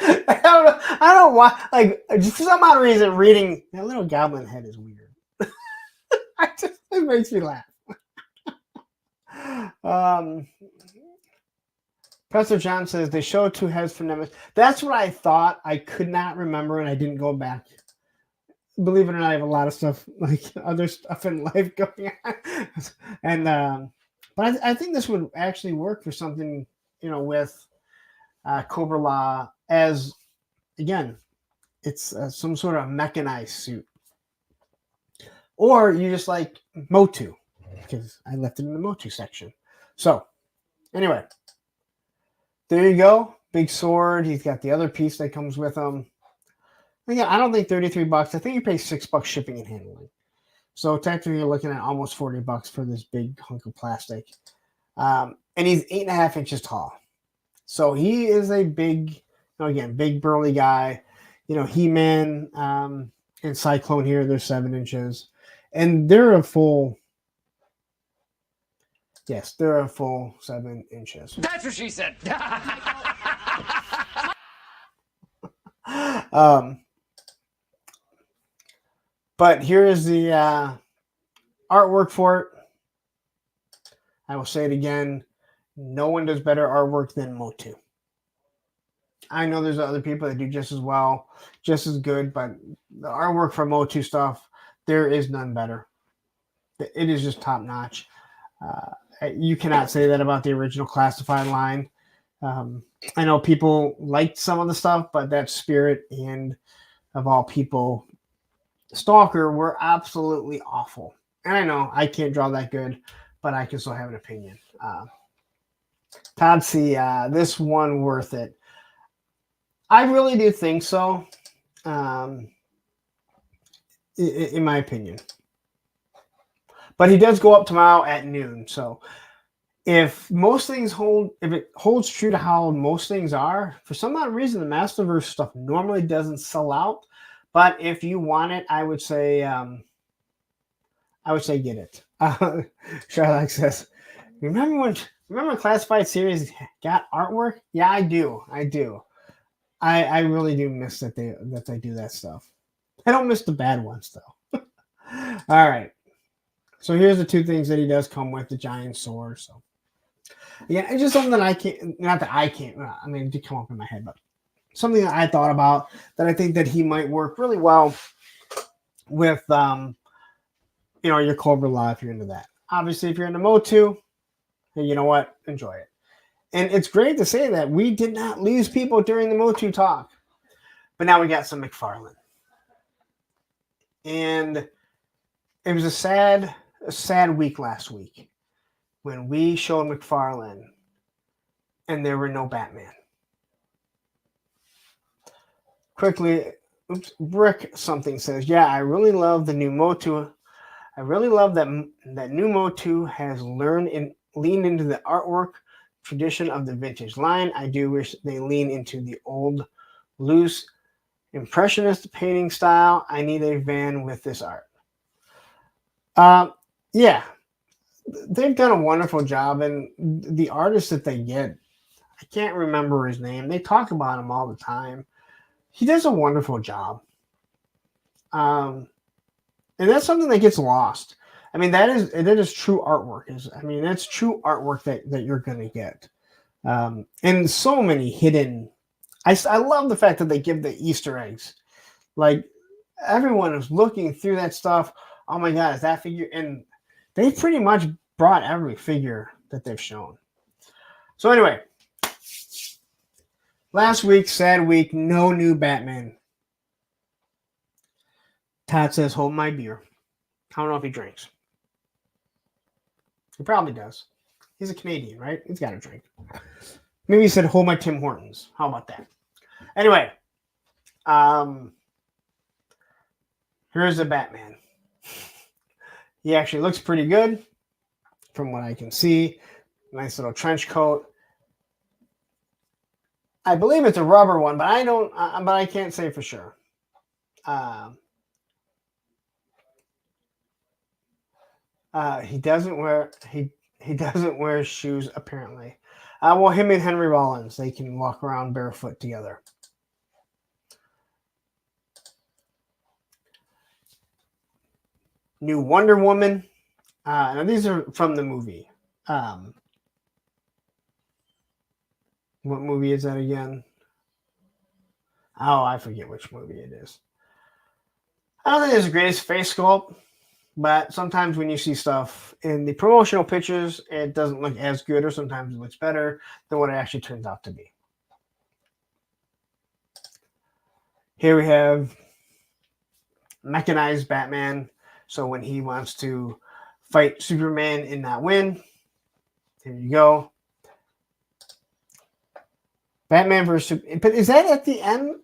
I don't know. I don't know why. Like, just for some odd reason, reading that little goblin head is weird. It makes me laugh. Professor John says they show two heads for Nemesis. That's what I thought. I could not remember, and I didn't go back. Believe it or not, I have a lot of stuff, like other stuff in life going on. And but I think this would actually work for something, with Cobra Law as, again, it's some sort of mechanized suit. Or you just like MOTU, because I left it in the MOTU section. So, anyway, there you go. Big sword. He's got the other piece that comes with him. Again, I don't think $33. I think you pay $6 shipping and handling. So technically, you're looking at almost $40 for this big hunk of plastic. And he's 8.5 inches tall. So he is a big, big burly guy. He-Man and Cyclone here, they're 7 inches. And they're a full 7 inches. That's what she said. But here is the artwork for it. I will say it again. No one does better artwork than MOTU. I know there's other people that do just as well, just as good, but the artwork for MOTU stuff, there is none better. It is just top notch. You cannot say that about the original Classified line. I know people liked some of the stuff, but that Spirit and, of all people, Stalker were absolutely awful. And I know I can't draw that good, but I can still have an opinion. Tots, this one worth it? I really do think so, in my opinion. But he does go up tomorrow at noon. So if it holds true to how most things are, for some odd reason, the Masterverse stuff normally doesn't sell out. But if you want it, I would say get it. Sherlock says, remember Classified series got artwork? Yeah, I do. I really do miss that they do that stuff. I don't miss the bad ones though. All right. So here's the two things that he does come with: the giant sword. So yeah, it's just something that I can't. Not that I can't. I mean, it did come up in my head, but something that I thought about that I think that he might work really well with. Your Cobra Law if you're into that. Obviously, if you're into MOTU, you know what? Enjoy it. And it's great to say that we did not lose people during the MOTU talk, but now we got some McFarlane, and it was a sad week last week when we showed McFarlane and there were no Batman. Quickly, Brick something says, yeah, I really love the new MOTU. I really love that new MOTU has leaned into the artwork tradition of the vintage line. I do wish they lean into the old, loose, impressionist painting style. I need a van with this art. Yeah, they've done a wonderful job, and the artist that they get, I can't remember his name. They talk about him all the time. He does a wonderful job. And that's something that gets lost. I mean, that is true artwork. That's true artwork that you're going to get. And so many hidden. I love the fact that they give the Easter eggs. Like, everyone is looking through that stuff. Oh my God, is that figure? And they pretty much brought every figure that they've shown. So anyway, last week, sad week, no new Batman. Todd says, hold my beer. I don't know if he drinks. He probably does. He's a Canadian, right? He's got to drink. Maybe he said, hold my Tim Hortons. How about that? Anyway, here's the Batman. He actually looks pretty good from what I can see. Nice little trench coat. I believe it's a rubber one, but I can't say for sure. He doesn't wear shoes apparently. Well, him and Henry Rollins, they can walk around barefoot together. New Wonder Woman. Now these are from the movie. What movie is that again? Oh, I forget which movie it is. I don't think it's the greatest face sculpt, but sometimes when you see stuff in the promotional pictures, it doesn't look as good, or sometimes it looks better than what it actually turns out to be. Here we have mechanized Batman. So when he wants to fight Superman and not win, here you go. Batman versus... But is that at the end?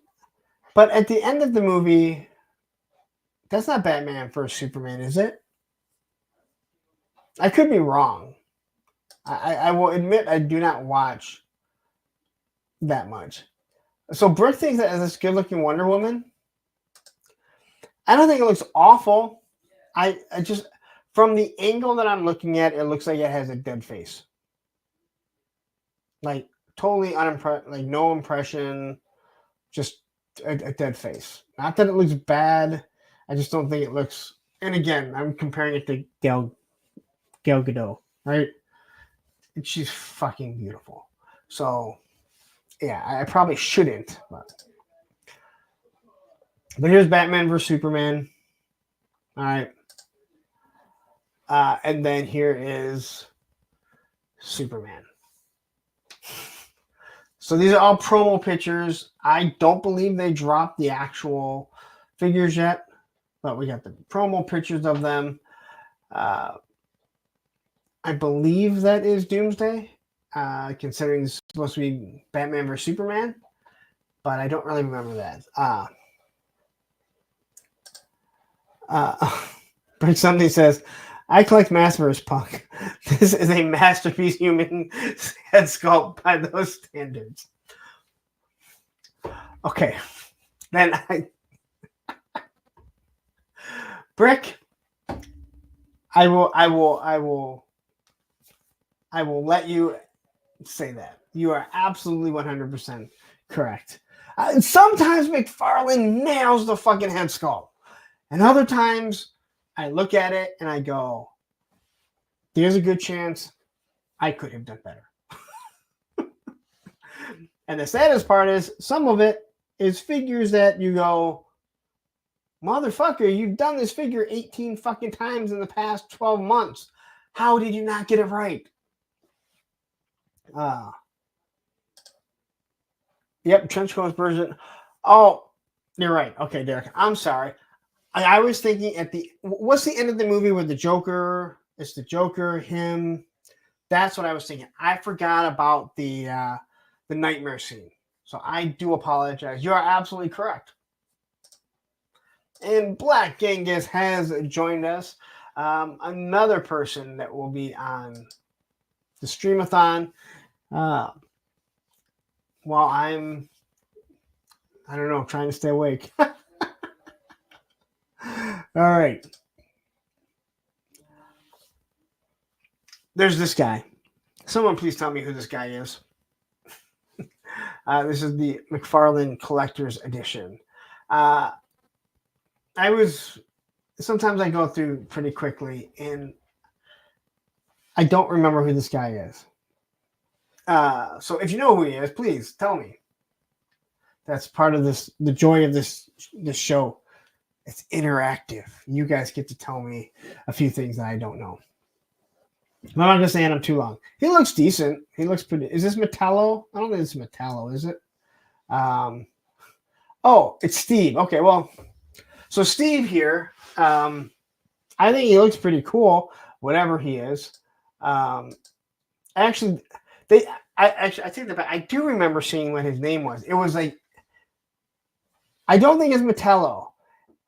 But at the end of the movie, that's not Batman versus Superman, is it? I could be wrong. I will admit I do not watch that much. So Brick thinks that as this good-looking Wonder Woman. I don't think it looks awful. I just, from the angle that I'm looking at, it looks like it has a dead face. Like, totally unimpressed, like no impression, just a dead face. Not that it looks bad. I just don't think it looks. And again, I'm comparing it to Gal Gadot, right? And she's fucking beautiful. So, yeah, I probably shouldn't. But here's Batman vs Superman. All right. And then here is Superman. So these are all promo pictures. I don't believe they dropped the actual figures yet, but we got the promo pictures of them. I believe that is Doomsday, considering it's supposed to be Batman vs Superman, but I don't really remember that. Brick Sunday says, I collect Masterverse Punk. This is a masterpiece human head sculpt by those standards. Okay. Then Brick, I will let you say that. You are absolutely 100% correct. Sometimes McFarlane nails the fucking head sculpt. And other times I look at it and I go, there's a good chance I could have done better. And the saddest part is some of it is figures that you go, motherfucker, you've done this figure 18 fucking times in the past 12 months. How did you not get it right? Yep, Trenchcoat's version. Oh, you're right. Okay, Derek. I'm sorry. I was thinking what's the end of the movie with the Joker? It's the Joker, him. That's what I was thinking. I forgot about the nightmare scene. So I do apologize. You are absolutely correct. And Black Genghis has joined us. Another person that will be on the Streamathon while I'm, I don't know, trying to stay awake. All right. There's this guy. Someone please tell me who this guy is. This is the McFarlane Collector's Edition. Sometimes I go through pretty quickly and I don't remember who this guy is. So if you know who he is, please tell me. That's part of the joy of this show. It's interactive. You guys get to tell me a few things that I don't know. I'm not gonna say I'm too long. He looks decent. He looks pretty. Is this Metallo? I don't think it's Metallo, is it? Oh, it's Steve. Okay, well, so Steve here. I think he looks pretty cool. Whatever he is. I take that back. I do remember seeing what his name was. It was like, I don't think it's Metallo.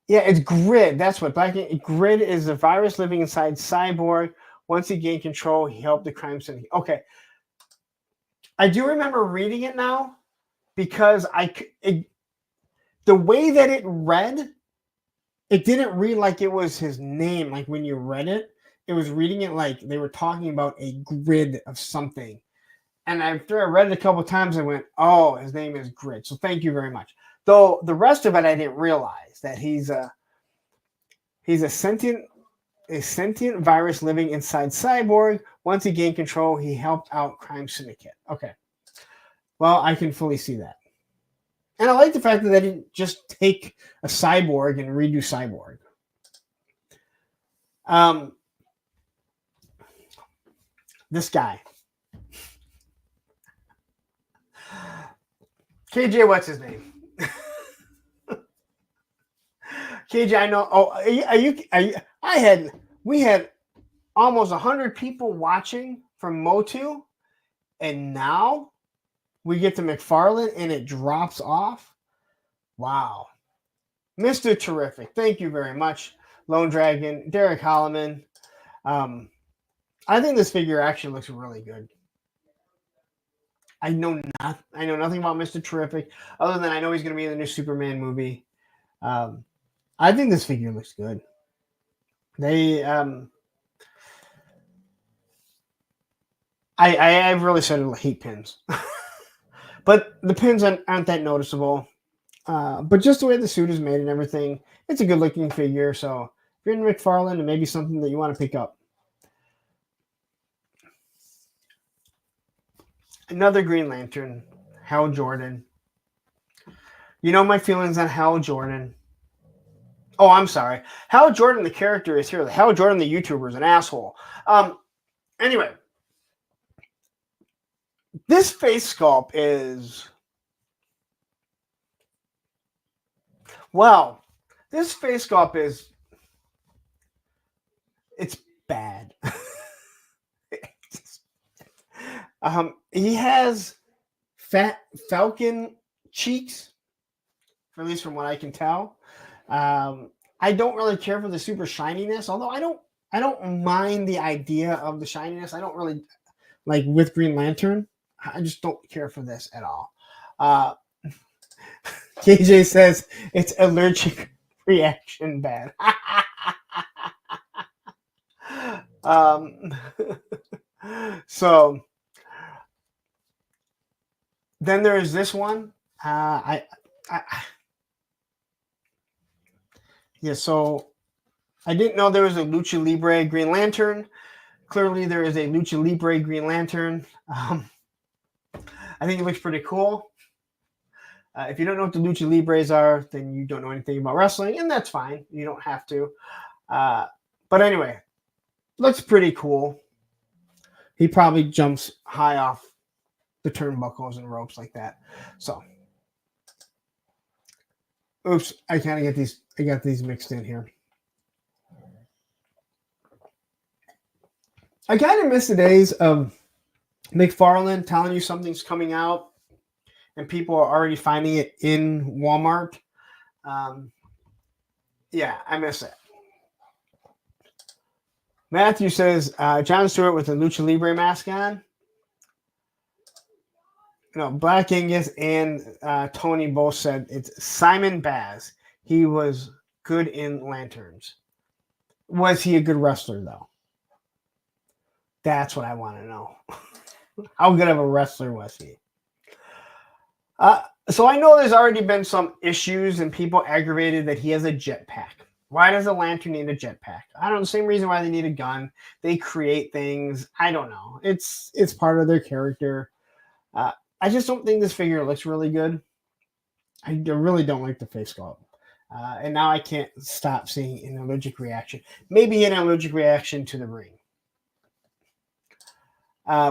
Yeah, it's Grid. That's what Grid is. A virus living inside Cyborg. Once he gained control, he helped the crime syndicate. Okay, I do remember reading it now because the way that it read, it didn't read like it was his name. Like when you read it, it was reading it like they were talking about a grid of something. And after I read it a couple of times, I went, "Oh, his name is Grid." So thank you very much. Though the rest of it, I didn't realize that he's a sentient virus living inside Cyborg. Once he gained control, he helped out crime syndicate. Okay, well, I can fully see that, and I like the fact that they didn't just take a Cyborg and redo Cyborg. This guy, KJ, what's his name? KJ, I know. Oh, we had almost 100 people watching from MOTU, and now we get to McFarlane and it drops off. Wow. Mr. Terrific. Thank you very much, Lone Dragon, Derek Holloman. I think this figure actually looks really good. I know nothing about Mr. Terrific, other than I know he's going to be in the new Superman movie. I think this figure looks good. I've really started to hate pins, but the pins aren't that noticeable. But just the way the suit is made and everything, it's a good looking figure. So if you're in McFarlane, it may be something that you want to pick up. Another Green Lantern, Hal Jordan. You know my feelings on Hal Jordan. Oh, I'm sorry. Hal Jordan, the character, is here. Hal Jordan, the YouTuber, is an asshole. Anyway, this face sculpt is... Well, this face sculpt is... It's bad. He has fat falcon cheeks, at least from what I can tell. I don't really care for the super shininess, although I don't mind the idea of the shininess. I don't really like with Green Lantern. I just don't care for this at all. KJ says it's allergic reaction bad. So then there is this one. So I didn't know there was a Lucha Libre Green Lantern. Clearly, there is a Lucha Libre Green Lantern. I think it looks pretty cool. If you don't know what the Lucha Libres are, then you don't know anything about wrestling, and that's fine. You don't have to. But anyway, looks pretty cool. He probably jumps high off the turnbuckles and ropes like that. So, oops, I kind of get these. I got these mixed in here. I kind of miss the days of McFarlane telling you something's coming out and people are already finding it in Walmart. Yeah, I miss it. Matthew says, John Stewart with the Lucha Libre mask on. No, Black Angus and Tony both said it's Simon Baz. He was good in Lanterns. Was he a good wrestler, though? That's what I want to know. How good of a wrestler was he? So I know there's already been some issues and people aggravated that he has a jetpack. Why does a Lantern need a jetpack? I don't know. The same reason why they need a gun. They create things. I don't know. It's part of their character. I just don't think this figure looks really good. I really don't like the face sculpt. And now I can't stop seeing an allergic reaction. Maybe an allergic reaction to the ring.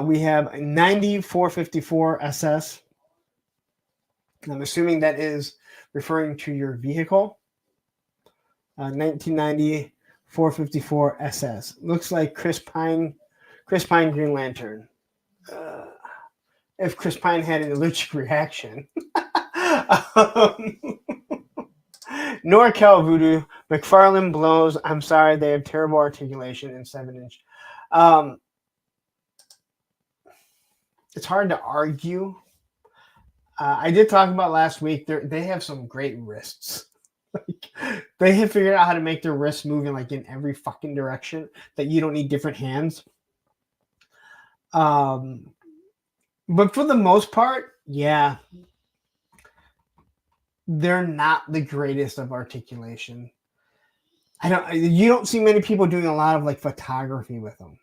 We have a 9454 SS. I'm assuming that is referring to your vehicle. 1990 454 SS. Looks like Chris Pine Green Lantern. If Chris Pine had an allergic reaction. NorCal Voodoo, McFarlane blows. I'm sorry, they have terrible articulation in 7-inch. It's hard to argue. I did talk about last week. They have some great wrists. They have figured out how to make their wrists move in every fucking direction that you don't need different hands. But for the most part, yeah, they're not the greatest of articulation. You don't see many people doing a lot of photography with them.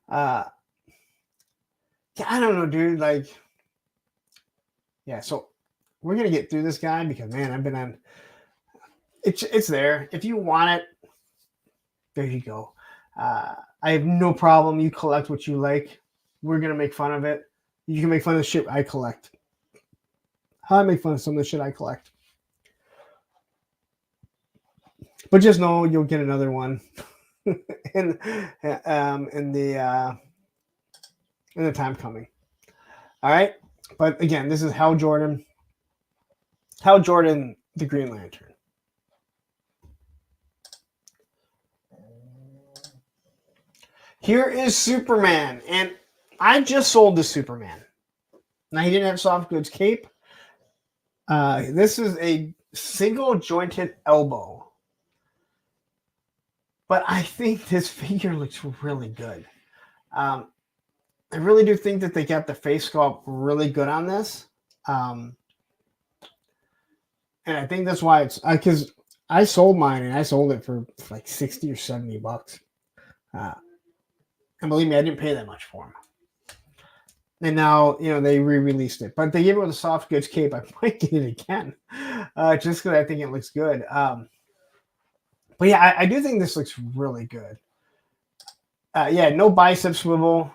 I don't know, dude. So we're gonna get through this guy because, man, I've been on. It's there. If you want it, there you go. I have no problem. You collect what you like. We're gonna make fun of it. You can make fun of the shit I collect. I make fun of some of the shit I collect. But just know you'll get another one in the time coming. All right. But again, this is Hal Jordan. Hal Jordan, the Green Lantern. Here is Superman, and I just sold the Superman. Now, he didn't have soft goods cape. This is a single jointed elbow. But I think this figure looks really good. I really do think that they got the face sculpt really good on this. And I think that's why it's because I sold mine and I sold it for like 60 or 70 bucks. And believe me, I didn't pay that much for them. And now, they re-released it, but they gave it with a soft goods cape. I might get it again, just because I think it looks good. But yeah, I do think this looks really good. Yeah, no bicep swivel.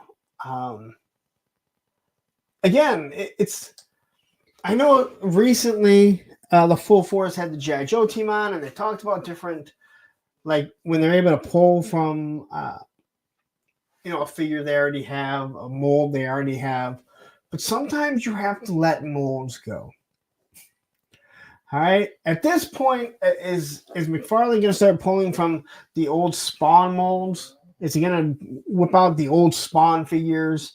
Again, I know recently the Full Force had the G.I. Joe team on, and they talked about different, like when they're able to pull from, a figure they already have, a mold they already have. But sometimes you have to let molds go. All right. At this point, is McFarlane going to start pulling from the old Spawn molds? Is he going to whip out the old Spawn figures,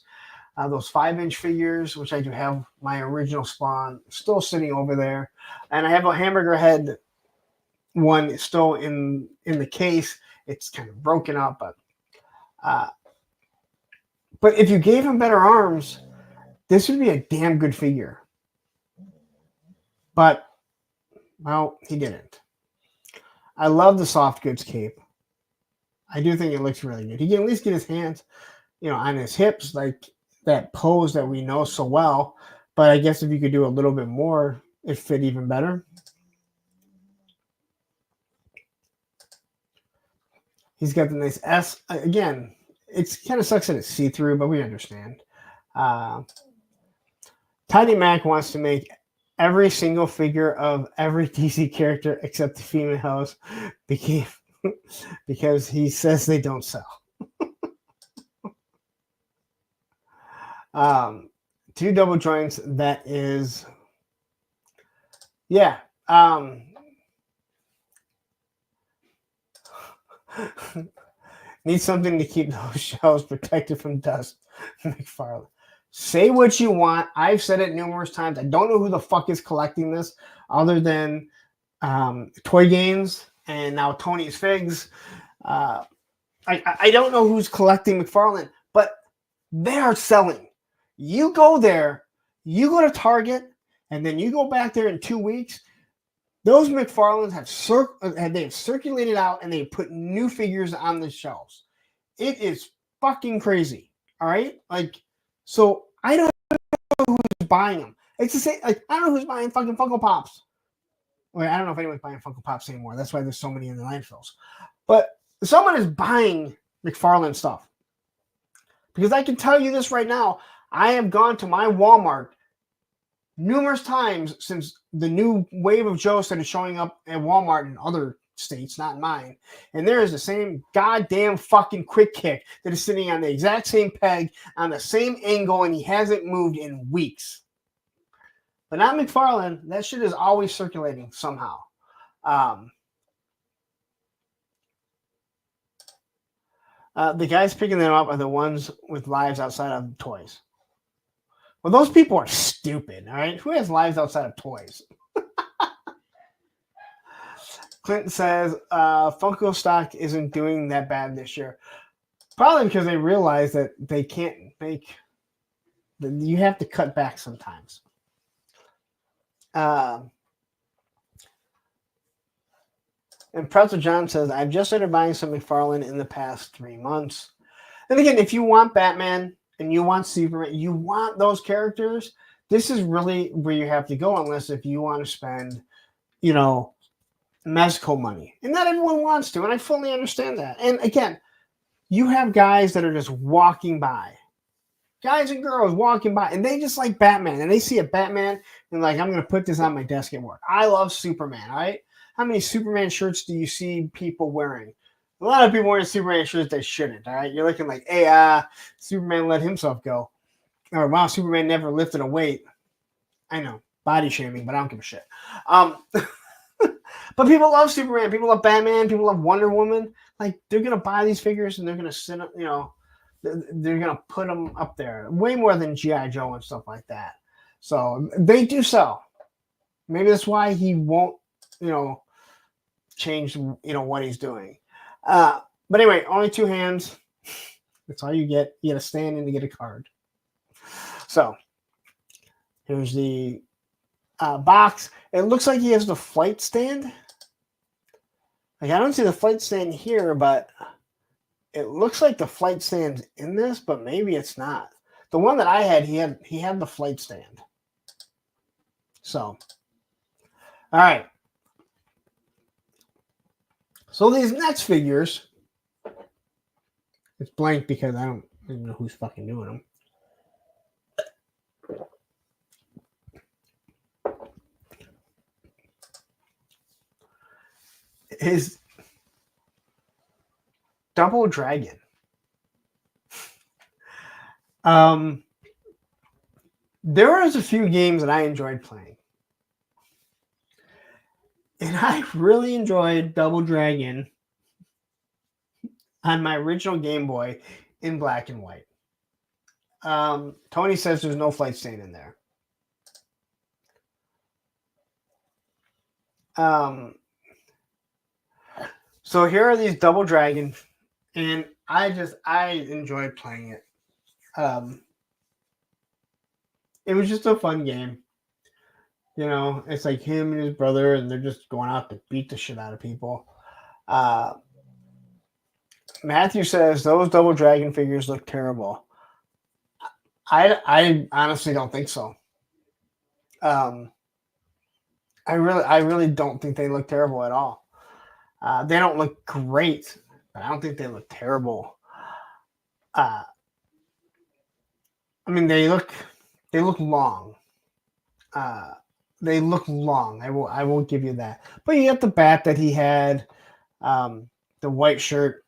those 5-inch figures, which I do have my original Spawn still sitting over there, and I have a hamburger head one still in the case. It's kind of broken up, but if you gave him better arms, this would be a damn good figure. But, well, he didn't. I love the soft goods cape. I do think it looks really good. He can at least get his hands, on his hips, like that pose that we know so well. But I guess if you could do a little bit more, it fit even better. He's got the nice S. Again, it kind of sucks that it's see-through, but we understand. Tiny Mac wants to make every single figure of every DC character except the females because he says they don't sell. 2 double joints, that is, yeah. Need something to keep those shelves protected from dust. McFarlane. Say what you want. I've said it numerous times. I don't know who the fuck is collecting this other than Toy Games and now Tony's Figs. I don't know who's collecting McFarlane, but they are selling. You go there, you go to Target, and then you go back there in 2 weeks. Those McFarlanes have circulated out, and they put new figures on the shelves. It is fucking crazy. All right, so I don't know who's buying them. It's the same. I don't know who's buying fucking Funko Pops. Well, I don't know if anyone's buying Funko Pops anymore. That's why there's so many in the landfills. But someone is buying McFarlane stuff, because I can tell you this right now. I have gone to my Walmart numerous times since the new wave of Joe started showing up at Walmart in other states, not mine. And there is the same goddamn fucking Quick Kick that is sitting on the exact same peg on the same angle, and he hasn't moved in weeks. But not McFarlane. That shit is always circulating somehow. The guys picking them up are the ones with lives outside of toys. Well, those people are stupid, all right? Who has lives outside of toys? Clinton says Funko stock isn't doing that bad this year. Probably because they realize that they can't make... You have to cut back sometimes. And Pretzel John says, I've just started buying some McFarlane in the past 3 months. And again, if you want Batman... and you want Superman, you want those characters, this is really where you have to go, unless if you want to spend, Mezco money. And not everyone wants to, and I fully understand that. And again, you have guys that are just walking by. Guys and girls walking by, and they just like Batman, and they see a Batman, and like, I'm going to put this on my desk at work. I love Superman, all right? How many Superman shirts do you see people wearing? A lot of people wearing Superman shirts that shouldn't, all right? You're looking like, hey, Superman let himself go. Or, wow, Superman never lifted a weight. I know, body shaming, but I don't give a shit. But people love Superman. People love Batman. People love Wonder Woman. Like, they're going to buy these figures, and they're going to sit up, they're going to put them up there. Way more than G.I. Joe and stuff like that. So, they do sell. Maybe that's why he won't, change, what he's doing. But anyway, only 2 hands. That's all you get. You got to stand in to get a card. So here's the box. It looks like he has the flight stand. Like I don't see the flight stand here, but it looks like the flight stand's in this, but maybe it's not. The one that I had, he had the flight stand. So, all right. So these next figures, it's blank because I don't even know who's fucking doing them. Is Double Dragon. There was a few games that I enjoyed playing. And I really enjoyed Double Dragon on my original Game Boy in black and white. Tony says there's no flight stand in there. So here are these Double Dragon, and I enjoyed playing it. It was just a fun game. You know, it's like him and his brother, and they're just going out to beat the shit out of people. Matthew says those Double Dragon figures look terrible. I honestly don't think so. I really don't think they look terrible at all. They don't look great, but I don't think they look terrible. I mean, they look long. They look long. I won't give you that. But you get the bat that he had, the white shirt,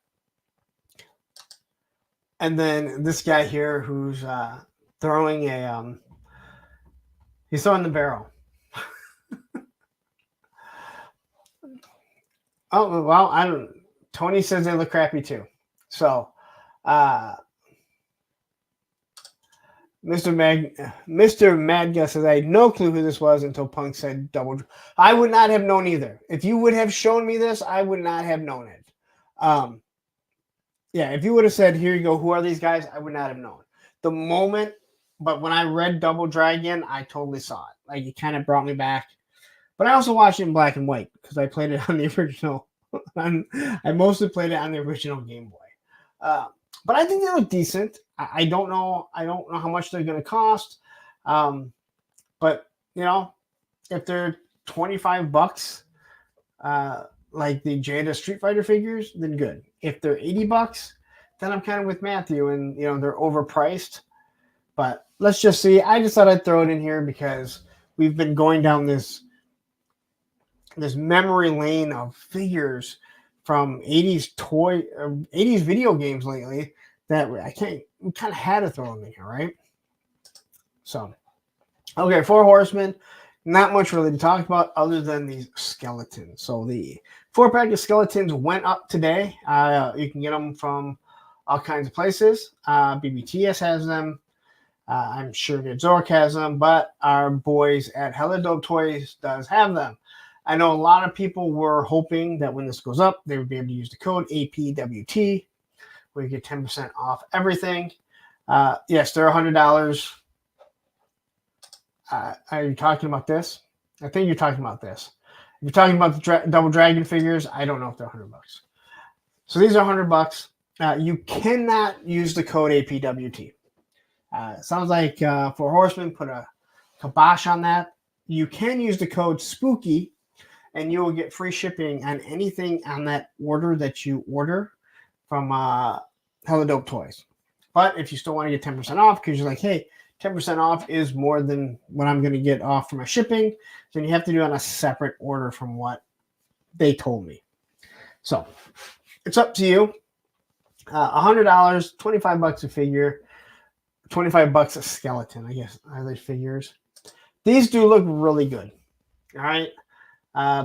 and then this guy here who's throwing a he's throwing the barrel. Oh well, I don't. Tony says they look crappy too. So, Mr. Madga says I had no clue who this was until Punk said double. I would not have known either. If you would have shown me this, I would not have known it. Yeah, if you would have said, "Here you go," who are these guys? I would not have known. The moment, but when I read Double Dragon, I totally saw it. Like it kind of brought me back. But I also watched it in black and white because I played it on the original. I mostly played it on the original Game Boy. But I think they look decent. I don't know. I don't know how much they're going to cost. But you know, if they're $25, like the Jada Street Fighter figures, then good. If they're $80, then I'm kind of with Matthew, and you know they're overpriced. But let's just see. I just thought I'd throw it in here because we've been going down this memory lane of figures from 80s video games lately that we kind of had to throw them in here, right? So, okay, 4 Horsemen, not much really to talk about other than these skeletons. So the 4-pack of skeletons went up today. You can get them from all kinds of places. BBTS has them. I'm sure Nedzork has them, but our boys at Horde Toys does have them. I know a lot of people were hoping that when this goes up, they would be able to use the code APWT, where you get 10% off everything. Yes, they're $100. Are you talking about this? I think you're talking about this. If you're talking about the Double Dragon figures, I don't know if they're $100. So these are $100. You cannot use the code APWT. Sounds like 4 Horsemen put a kibosh on that. You can use the code SPOOKY, and you will get free shipping on anything on that order that you order from Horde Toys. But if you still want to get 10% off, because you're like, hey, 10% off is more than what I'm going to get off for my shipping, then you have to do it on a separate order from what they told me. So it's up to you. $100, $25 a figure, $25 a skeleton, I guess, are these figures. These do look really good. All right.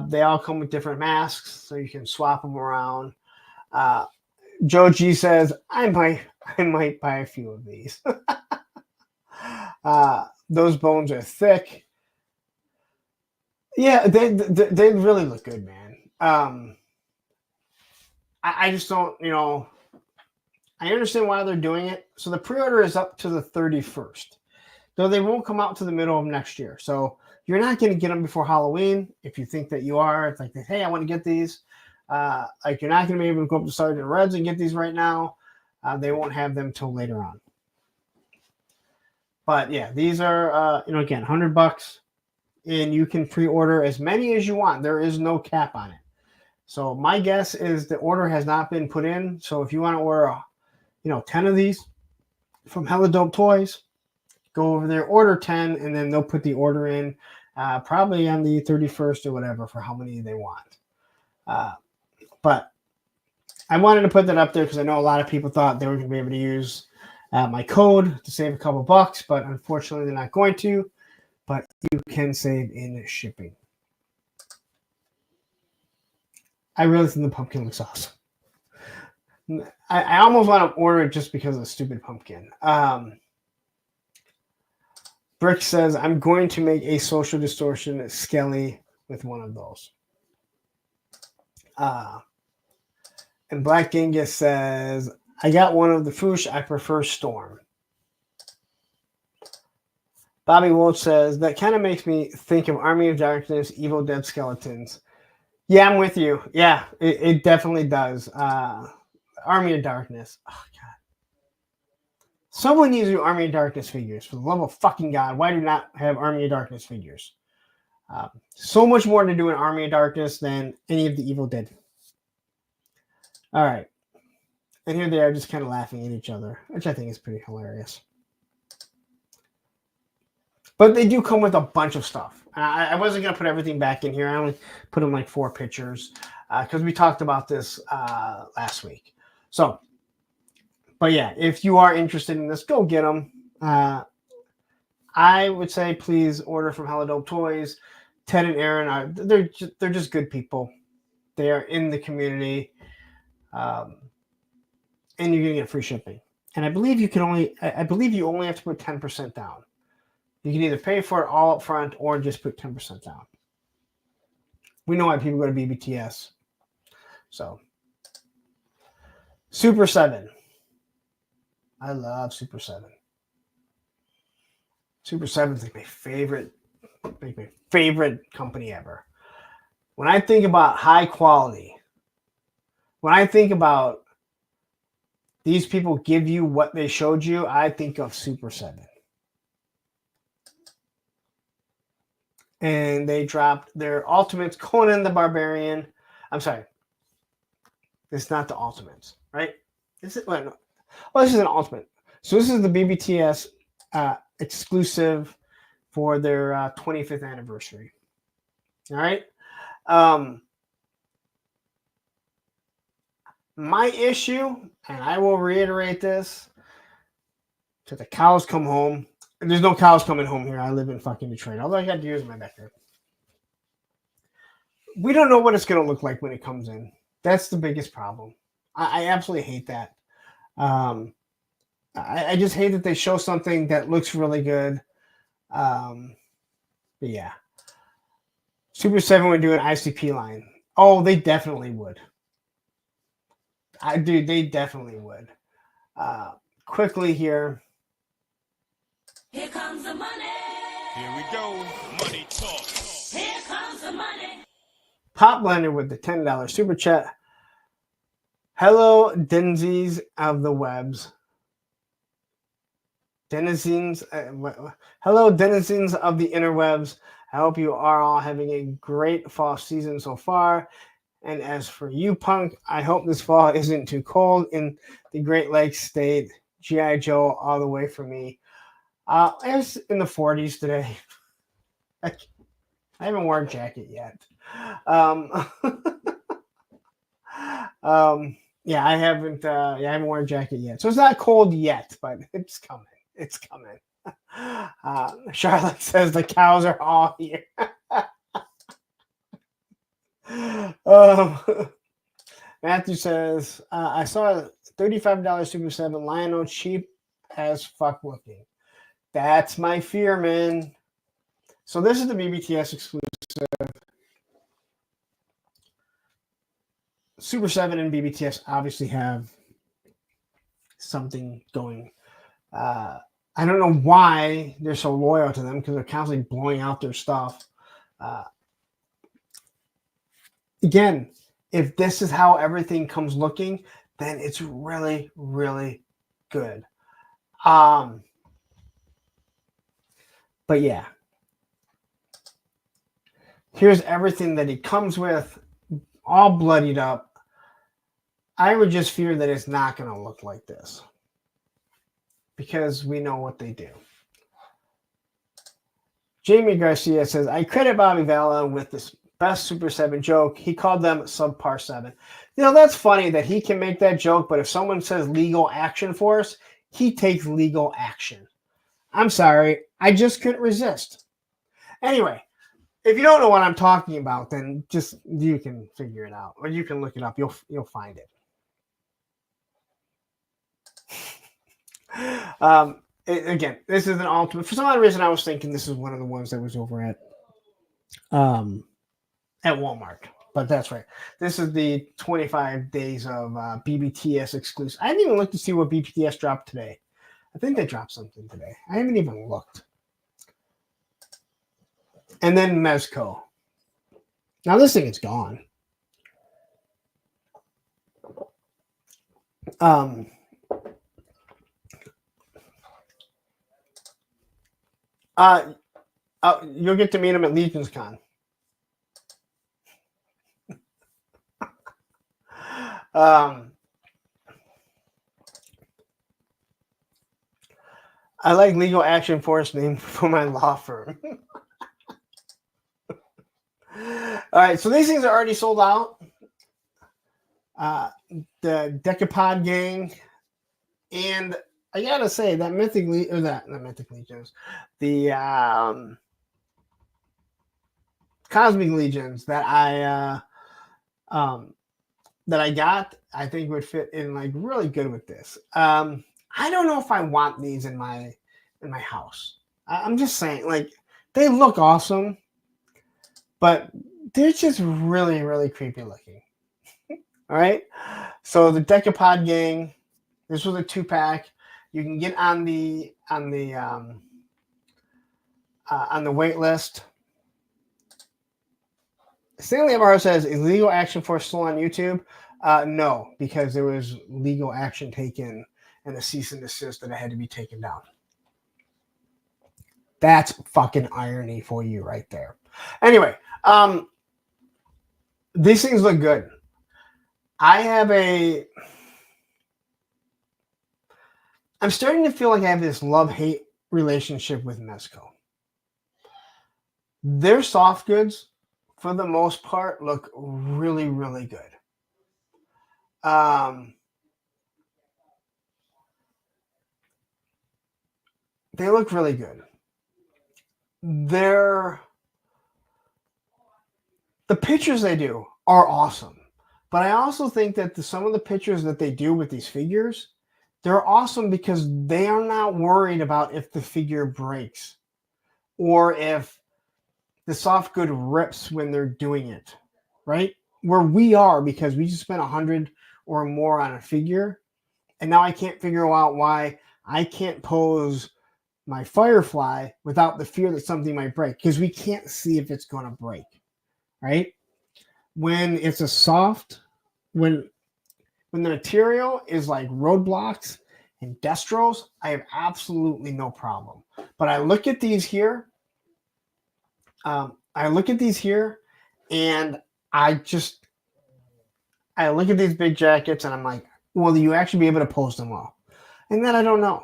They all come with different masks, so you can swap them around. Joe G says, I might buy a few of these. Those bones are thick. Yeah, they really look good, man. I just don't, you know, I understand why they're doing it. So the pre-order is up to the 31st. though they won't come out to the middle of next year. So you're not going to get them before Halloween. If you think that you are, it's like, hey, I want to get these. Like you're not going to be able to go up to Sergeant Reds and get these right now. They won't have them till later on. But yeah, these are, again, $100, and you can pre-order as many as you want. There is no cap on it. So my guess is the order has not been put in. So if you want to order, 10 of these from Hella Dope Toys, go over there, order 10, and then they'll put the order in probably on the 31st or whatever for how many they want. But I wanted to put that up there because I know a lot of people thought they were going to be able to use my code to save a couple bucks, but unfortunately they're not going to. But you can save in shipping. I really think the pumpkin looks awesome. I almost want to order it just because of the stupid pumpkin. Brick says, I'm going to make a social distortion Skelly with one of those. And Black Genghis says, I got one of the Foosh. I prefer Storm. Bobby Wolf says, that kind of makes me think of Army of Darkness, Evil Dead Skeletons. Yeah, I'm with you. Yeah, it definitely does. Army of Darkness. Oh, God. Someone needs to do Army of Darkness figures. For the love of fucking God, why do you not have Army of Darkness figures? So much more to do in Army of Darkness than any of the Evil Dead. All right. And here they are just kind of laughing at each other, which I think is pretty hilarious. But they do come with a bunch of stuff. I wasn't going to put everything back in here. I only put in like 4 pictures because we talked about this last week. So, but yeah, if you are interested in this, go get them. I would say please order from Hella Dope Toys. Ted and Aaron they're just good people. They are in the community, and you're going to get free shipping. And I believe you only have to put 10% down. You can either pay for it all up front or just put 10% down. We know why people go to BBTS. So, Super 7. I love Super 7. Super 7 is like my favorite company ever. When I think about high quality, when I think about these people give you what they showed you, I think of Super 7. And they dropped their Ultimates, Conan the Barbarian. I'm sorry. It's not the Ultimates, right? Is it? Well, no. Oh, this is an Ultimate. So this is the BBTS exclusive for their 25th anniversary. All right. My issue, and I will reiterate this, till the cows come home. There's no cows coming home here. I live in fucking Detroit. All I got to do is my backyard. We don't know what it's going to look like when it comes in. That's the biggest problem. I absolutely hate that. I just hate that they show something that looks really good. But yeah. Super 7 would do an ICP line. Oh, they definitely would. They definitely would. Quickly here. Here comes the money. Here we go. Money talk. Here comes the money. Pop Blender with the $10 super chat. Hello, denizens of the webs. Hello, denizens of the interwebs. I hope you are all having a great fall season so far. And as for you, Punk, I hope this fall isn't too cold in the Great Lakes state. G.I. Joe all the way for me. It was in the 40s today. I haven't worn a jacket yet. Yeah, I haven't worn a jacket yet. So it's not cold yet, but it's coming. It's coming. Charlotte says the cows are all here. Matthew says, I saw a $35 Super 7 Lionel cheap as fuck looking. That's my fear, man. So this is the BBTS exclusive. Super 7 and BBTS obviously have something going I don't know why they're so loyal to them because they're constantly blowing out their stuff. Again, if this is how everything comes looking, then it's really, really good. But yeah, here's everything that he comes with, all bloodied up. I would just fear that it's not going to look like this because we know what they do. Jamie Garcia says, I credit Bobby Valla with this best Super 7 joke. He called them subpar 7. You know, that's funny that he can make that joke, but if someone says legal action force, he takes legal action. I'm sorry. I just couldn't resist. Anyway, if you don't know what I'm talking about, then just you can figure it out, or you can look it up. You'll find it. Again, this is an ultimate. For some odd reason, I was thinking this is one of the ones that was over at Walmart, but that's right. This is the 25 days of BBTS exclusive. I didn't even look to see what BBTS dropped today. I think they dropped something today. I haven't even looked. And then Mezco. Now this thing is gone. You'll get to meet him at Legion's Con. I like Legal Action Force name for my law firm. All right, so these things are already sold out. The Decapod gang, and I gotta say that not Mythic Legions, the Cosmic Legions that I got, I think would fit in like really good with this. I don't know if I want these in my house. I'm just saying, like, they look awesome, but they're just really, really creepy looking. All right. So the Decapod gang, this was a 2-pack. You can get on the wait list. Stanley Amaro says, is Legal Action Force still on YouTube? No, because there was legal action taken and a cease and desist that had to be taken down. That's fucking irony for you right there. Anyway, these things look good. I'm starting to feel like I have this love-hate relationship with Mezco. Their soft goods, for the most part, look really, really good. They look really good. The pictures they do are awesome. But I also think that some of the pictures that they do with these figures, they're awesome because they are not worried about if the figure breaks or if the soft good rips when they're doing it, right? Where we are, because we just spent $100 or more on a figure, and now I can't figure out why I can't pose my Firefly without the fear that something might break, because we can't see if it's going to break, right? When it's a soft, when the material is like roadblocks and destros, I have absolutely no problem. But I look at these here, and I look at these big jackets, and I'm like, will you actually be able to pose them well? And then I don't know.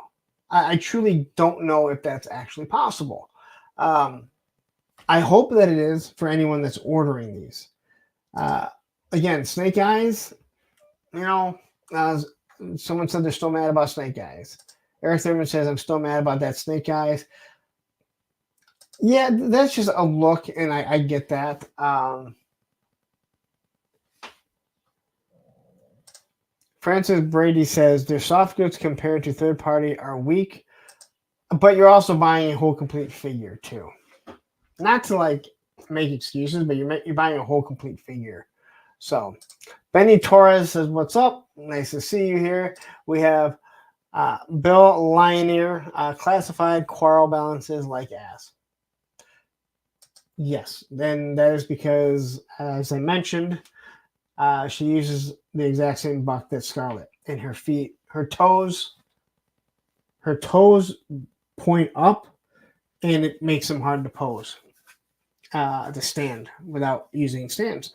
I truly don't know if that's actually possible. I hope that it is for anyone that's ordering these. Again, Snake Eyes, someone said they're still mad about Snake Eyes. Eric Thurman says, I'm still mad about that Snake Eyes. Yeah, that's just a look, and I get that. Francis Brady says, their soft goods compared to third party are weak, but you're also buying a whole complete figure too. Not to like make excuses, but you're buying a whole complete figure. So Benny Torres says, what's up? Nice to see you here. We have Bill Lioneer, classified quarrel balances like ass. Yes, then that is because, as I mentioned, she uses the exact same buck that Scarlet, and her feet, her toes point up, and it makes them hard to pose, to stand without using stands.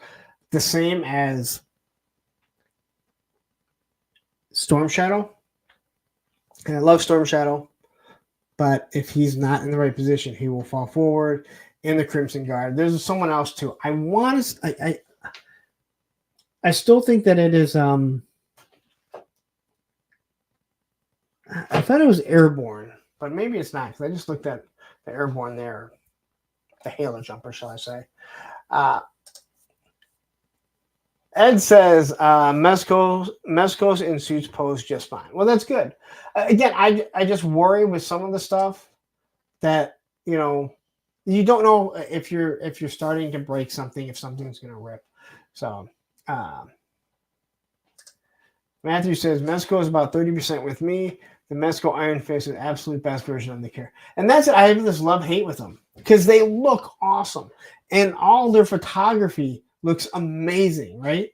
The same as Storm Shadow. And I love Storm Shadow, but if he's not in the right position, he will fall forward in the Crimson Guard. There's someone else too. I still think that it is. I thought it was Airborne, but maybe it's not, because I just looked at the Airborne there, the Halo Jumper, shall I say. Ed says Mezco's in suits pose just fine. Well, that's good. Again, I just worry with some of the stuff that, you don't know if you're starting to break something, if something's going to rip. So Matthew says Mezco is about 30% with me. The Mezco Iron Fist is the absolute best version of the character. And that's it. I have this love-hate with them because they look awesome. And all their photography looks amazing, right?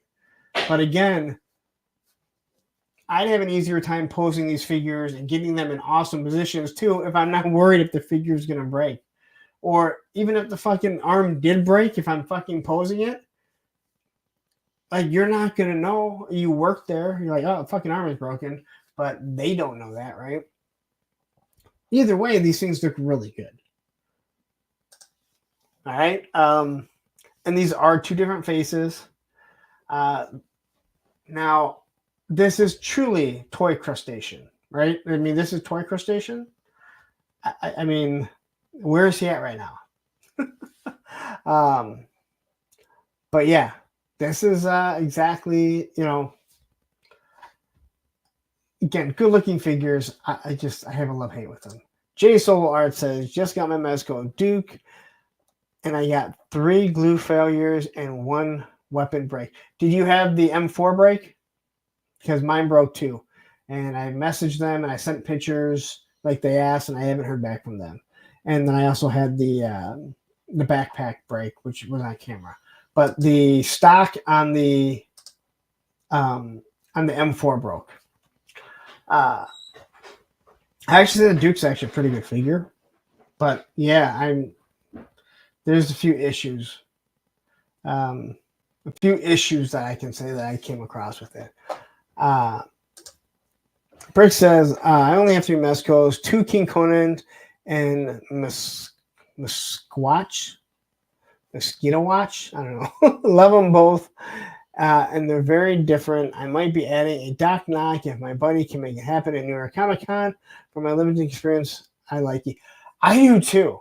But again, I'd have an easier time posing these figures and getting them in awesome positions too if I'm not worried if the figure is going to break. Or even if the fucking arm did break, if I'm fucking posing it, like, you're not going to know. You work there. You're like, oh, the fucking arm is broken. But they don't know that, right? Either way, these things look really good. All right. And these are two different faces. Now, this is truly toy crustacean, right? I mean, this is toy crustacean. I mean, where is he at right now? But yeah, this is exactly, again, good looking figures. I have a love-hate with them. J Solo Art says, just got my Mezco Duke, and I got 3 glue failures and 1 weapon break. Did you have the M4 break? Because mine broke too. And I messaged them and I sent pictures like they asked, and I haven't heard back from them. And then I also had the backpack break, which was on camera. But the stock on the M4 broke. I actually think the Duke's actually a pretty good figure. But yeah, there's a few issues. A few issues that I can say that I came across with it. Brick says, I only have 3 Mezcos, 2 King Conan, and Mesquatch. Mosquito Watch. I don't know. Love them both. And they're very different. I might be adding a Doc Knock if my buddy can make it happen at New York Comic Con. From my limited experience, I like it. I do too.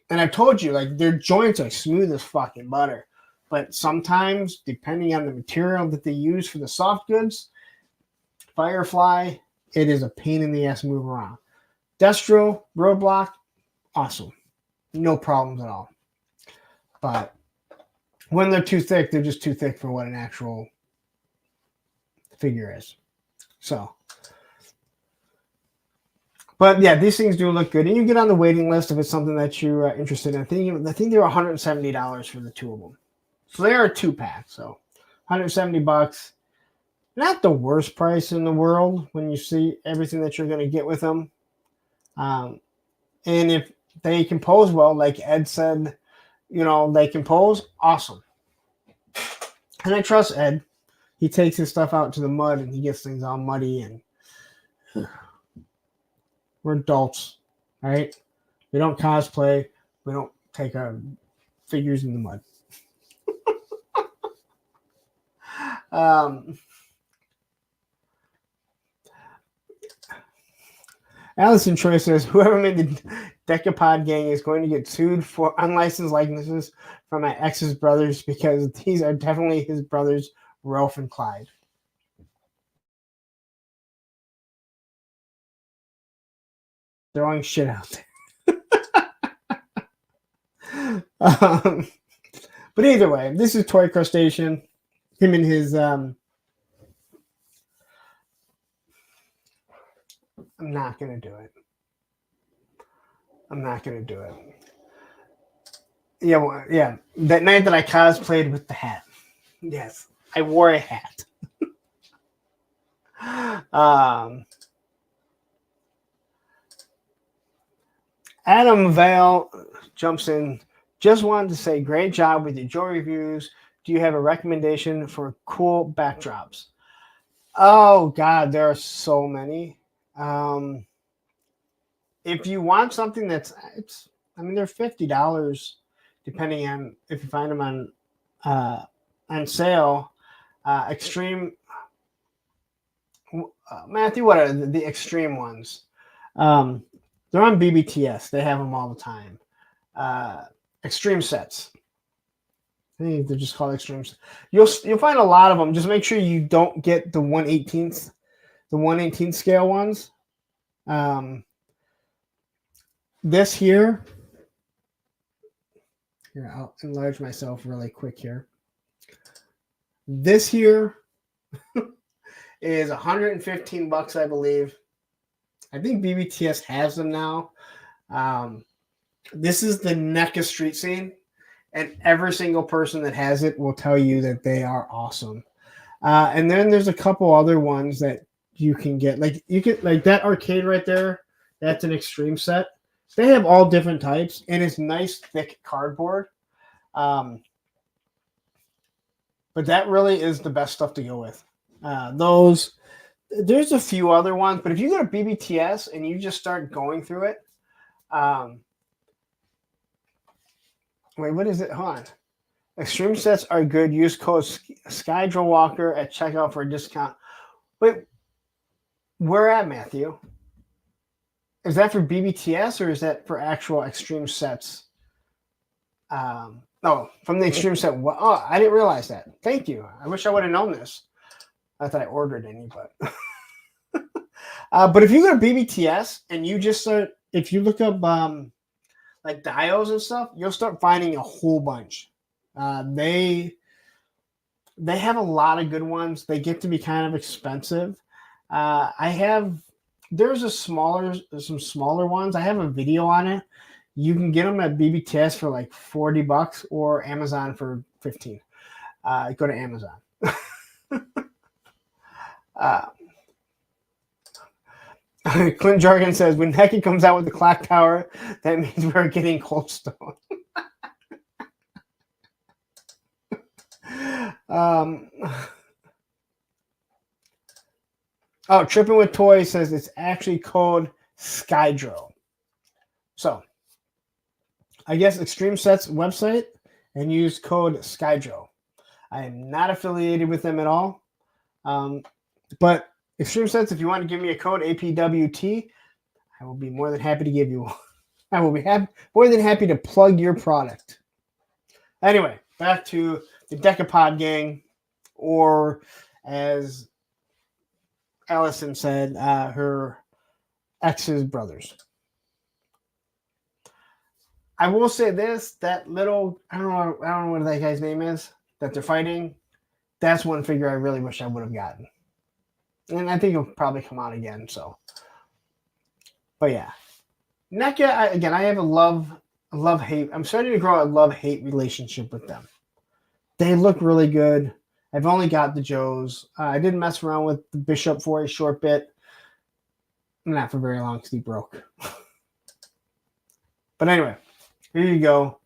And I've told you, like, their joints are smooth as fucking butter. But sometimes, depending on the material that they use for the soft goods, Firefly, it is a pain in the ass to move around. Destro, Roadblock, awesome. No problems at all. But when they're too thick, they're just too thick for what an actual figure is. So, but yeah, these things do look good. And you get on the waiting list if it's something that you're interested in. I think they were $170 for the 2 of them. So they are a 2-pack. So $170. Not the worst price in the world when you see everything that you're going to get with them. And if they compose well, like Ed said, they compose, awesome. And I trust Ed. He takes his stuff out to the mud and he gets things all muddy, and we're adults, all right? We don't cosplay. We don't take our figures in the mud. Allison Troy says, whoever made the Decapod gang is going to get sued for unlicensed likenesses from my ex's brothers, because these are definitely his brothers, Ralph and Clyde. Throwing shit out there. But either way, this is Toy Crustacean. Him and his I'm not going to do it. I'm not going to do it. Yeah, well, yeah. That night that I cosplayed with the hat. Yes, I wore a hat. Adam Vale jumps in. Just wanted to say, great job with your Joe reviews. Do you have a recommendation for cool backdrops? Oh God, there are so many. If you want something they're $50 depending on if you find them on sale. Extreme, Matthew, what are the extreme ones? They're on BBTS. They have them all the time. Extreme sets. I think they're just called extremes. You'll find a lot of them. Just make sure you don't get the 1/18th scale ones. This here, I'll enlarge myself really quick here. This here is $115, I believe. I think BBTS has them now. This is the NECA street scene, and every single person that has it will tell you that they are awesome. And then there's a couple other ones that you can get. Like that arcade right there. That's an extreme set. They have all different types, and it's nice thick cardboard. But that really is the best stuff to go with. There's a few other ones, but if you go to BBTS and you just start going through it, wait, what is it? Hold on. Extreme sets are good. Use code SkyDrillWalker at checkout for a discount. Wait, where at, Matthew? Is that for BBTS or is that for actual extreme sets? No, from the extreme set. Oh, I didn't realize that. Thank you. I wish I would have known this. Not that I ordered any, but but if you go to BBTS and you just if you look up like dials and stuff, you'll start finding a whole bunch. They have a lot of good ones. They get to be kind of expensive. There's some smaller ones. I have a video on it. You can get them at BBTS for like $40 or Amazon for $15. Go to Amazon. Clint Jargon says, when NECA comes out with the clock tower, that means we're getting Cold Stone. Tripping with Toys says it's actually code SkyDrill. So, I guess Extreme Sets website and use code SkyDrill. I am not affiliated with them at all. But Extreme Sets, if you want to give me a code APWT, I will be more than happy to give you one. I will be more than happy to plug your product. Anyway, back to the Decapod gang, or as Allison said, her ex's brothers. I will say this: that little, I don't know what that guy's name is that they're fighting. That's one figure I really wish I would have gotten. And I think it'll probably come out again. So, but yeah, NECA. I have a love-hate. I'm starting to grow a love-hate relationship with them. They look really good. I've only got the Joes. I didn't mess around with the Bishop for a short bit. Not for very long because he broke. But anyway, here you go.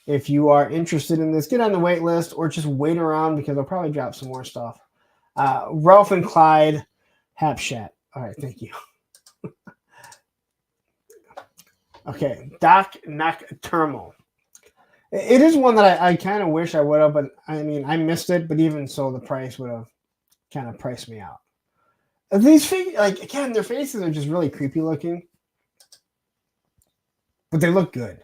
If you are interested in this, get on the wait list or just wait around because I'll probably drop some more stuff. Ralph and Clyde Hapshat. All right, thank you. Okay, Doc Nocturnal. It is one that I kind of wish I would have, but I mean, I missed it. But even so, the price would have kind of priced me out. These figures, like, again, their faces are just really creepy looking, but they look good.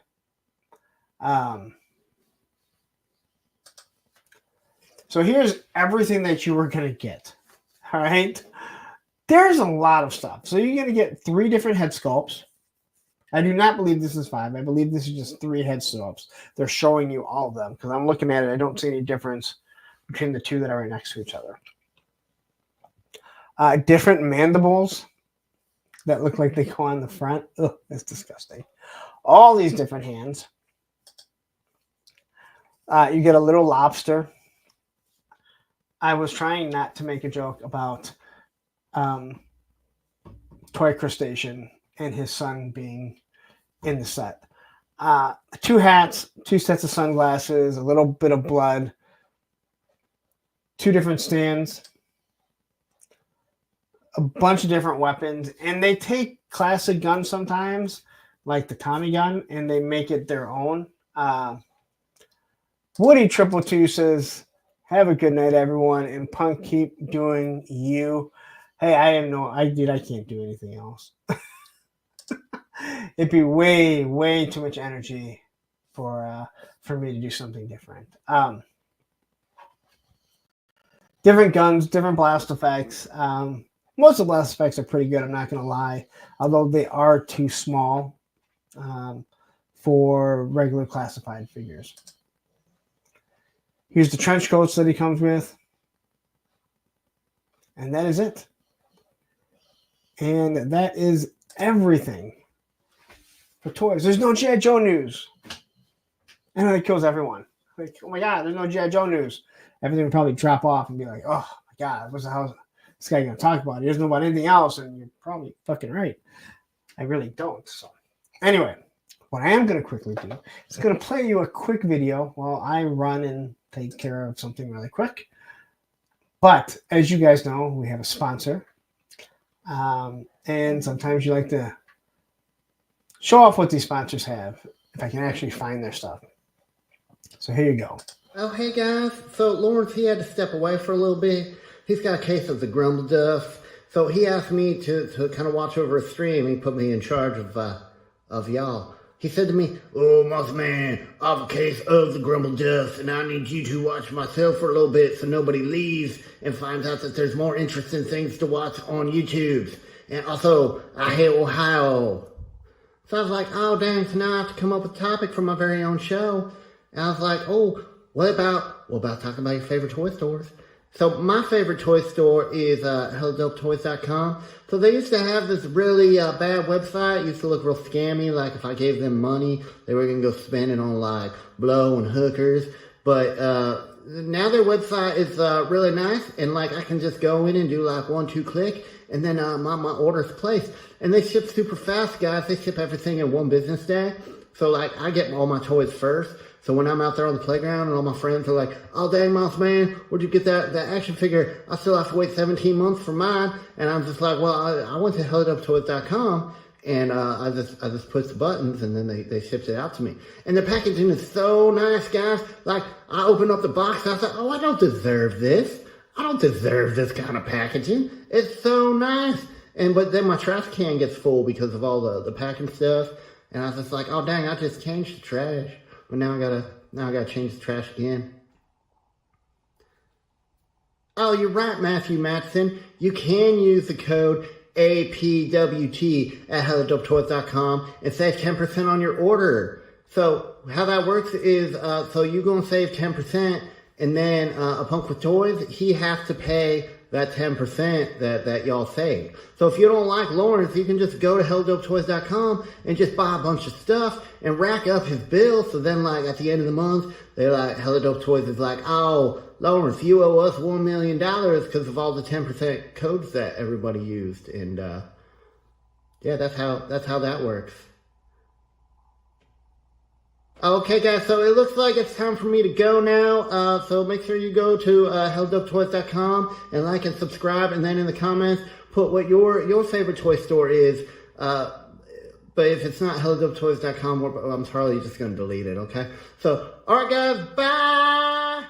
So here's everything that you were going to get. All right. There's a lot of stuff. So you're going to get 3 different head sculpts. I do not believe this is 5. I believe this is just 3 head sculpts. They're showing you all of them because I'm looking at it. I don't see any difference between the 2 that are right next to each other. Different mandibles. that look like they go on the front. Oh, that's disgusting. All these different hands. You get a little lobster. I was trying not to make a joke about Toy Crustacean and his son being in the set. 2 hats, 2 sets of sunglasses, a little bit of blood, 2 different stands, a bunch of different weapons, and they take classic guns sometimes, like the Tommy gun, and they make it their own. Woody 222 says, "Have a good night, everyone, and Punk, keep doing you." Hey, I can't do anything else. It'd be way, way too much energy for me to do something different. Different guns, different blast effects. Most of the blast effects are pretty good, I'm not going to lie, although they are too small for regular classified figures. Here's the trench coats that he comes with. And that is it. And that is everything for toys. There's no G.I. Joe news. I know that kills everyone. Like, oh my God, there's no G.I. Joe news. Everything would probably drop off and be like, oh my God, what's the hell this guy going to talk about? He doesn't know about anything else. And you're probably fucking right. I really don't. So anyway, what I am going to quickly do is going to play you a quick video while I run and take care of something really quick. But as you guys know, we have a sponsor. And sometimes you like to show off what these sponsors have, if I can actually find their stuff. So here you go. Oh, hey guys. So Lawrence, he had to step away for a little bit. He's got a case of the grumble dust. So he asked me to kind of watch over a stream. He put me in charge of y'all. He said to me, "Oh, Moss Man, I have a case of the grumble dust, and I need you to watch myself for a little bit so nobody leaves and finds out that there's more interesting things to watch on YouTube. And also, I hate Ohio." So I was like, oh, dang, so now I have to come up with a topic for my very own show. And I was like, oh, what about talking about your favorite toy stores? So my favorite toy store is HelloDopeToys.com. So they used to have this really bad website. It used to look real scammy. Like if I gave them money, they were going to go spend it on like blow and hookers. But now their website is really nice. And like I can just go in and do like 1-2 click. And then my order's placed. And they ship super fast, guys. They ship everything in 1 business day. So like I get all my toys first. So when I'm out there on the playground and all my friends are like, oh, dang, Moss Man, where'd you get that action figure? I still have to wait 17 months for mine. And I'm just like, well, I went to HelloDopeToys.com and I just pushed the buttons and then they shipped it out to me. And the packaging is so nice, guys. Like, I opened up the box and I was like, oh, I don't deserve this. I don't deserve this kind of packaging. It's so nice. But then my trash can gets full because of all the packing stuff. And I was just like, oh, dang, I just changed the trash. But now I gotta change the trash again. Oh, you're right, Matthew Matson. You can use the code APWT at HelloDopeToys.com and save 10% on your order. So how that works is, so you're gonna save 10%, and then a Punk with Toys, he has to pay that 10% that y'all saved. So if you don't like Lawrence, you can just go to HelloDopeToys.com and just buy a bunch of stuff and rack up his bill. So then like at the end of the month, they're like, Hello Toys is like, oh, Lawrence, you owe us $1 million because of all the 10% codes that everybody used. And yeah, that's how that works. Okay, guys, so it looks like it's time for me to go now. So make sure you go to HelloDopeToys.com and like and subscribe. And then in the comments, put what your favorite toy store is. But if it's not HelloDopeToys.com, I'm probably just going to delete it, okay? So, all right, guys, bye!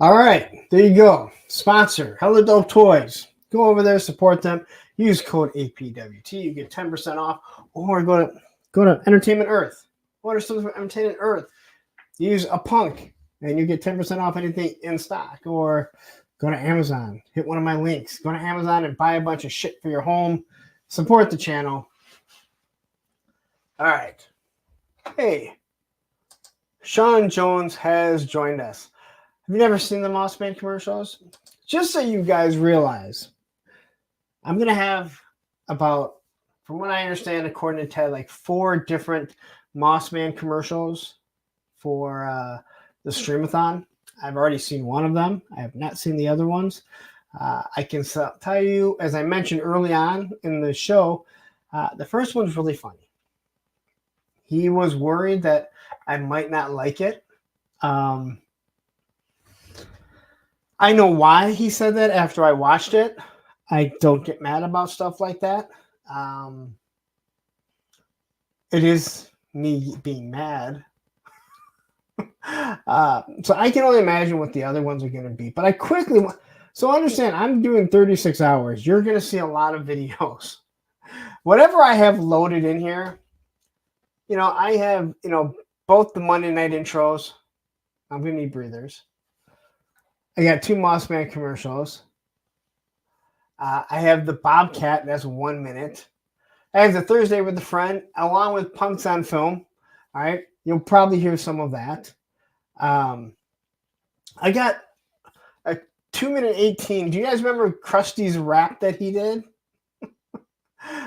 All right, there you go. Sponsor, Hello Dope Toys. Go over there, support them. Use code APWT. You get 10% off. Or go to Entertainment Earth. Order something from Entertainment Earth. Use a Punk, and you get 10% off anything in stock. Or go to Amazon. Hit one of my links. Go to Amazon and buy a bunch of shit for your home. Support the channel. All right. Hey, Sean Jones has joined us. Have you never seen the Moss Man commercials? Just so you guys realize, I'm going to have about, from what I understand, according to Ted, like 4 different Mossman commercials for the Streamathon. I've already seen one of them. I have not seen the other ones. I can tell you, as I mentioned early on in the show, the first one's really funny. He was worried that I might not like it. I know why he said that after I watched it. I don't get mad about stuff like that. It is me being mad. So I can only imagine what the other ones are going to be. But I quickly... So understand, I'm doing 36 hours. You're going to see a lot of videos. Whatever I have loaded in here, I have, both the Monday night intros. I'm going to need breathers. I got 2 Mossman commercials. I have the Bobcat. That's 1 minute. I have the Thursday with a Friend, along with Punks on Film. All right. You'll probably hear some of that. I got a 2 minute 18. Do you guys remember Krusty's rap that he did?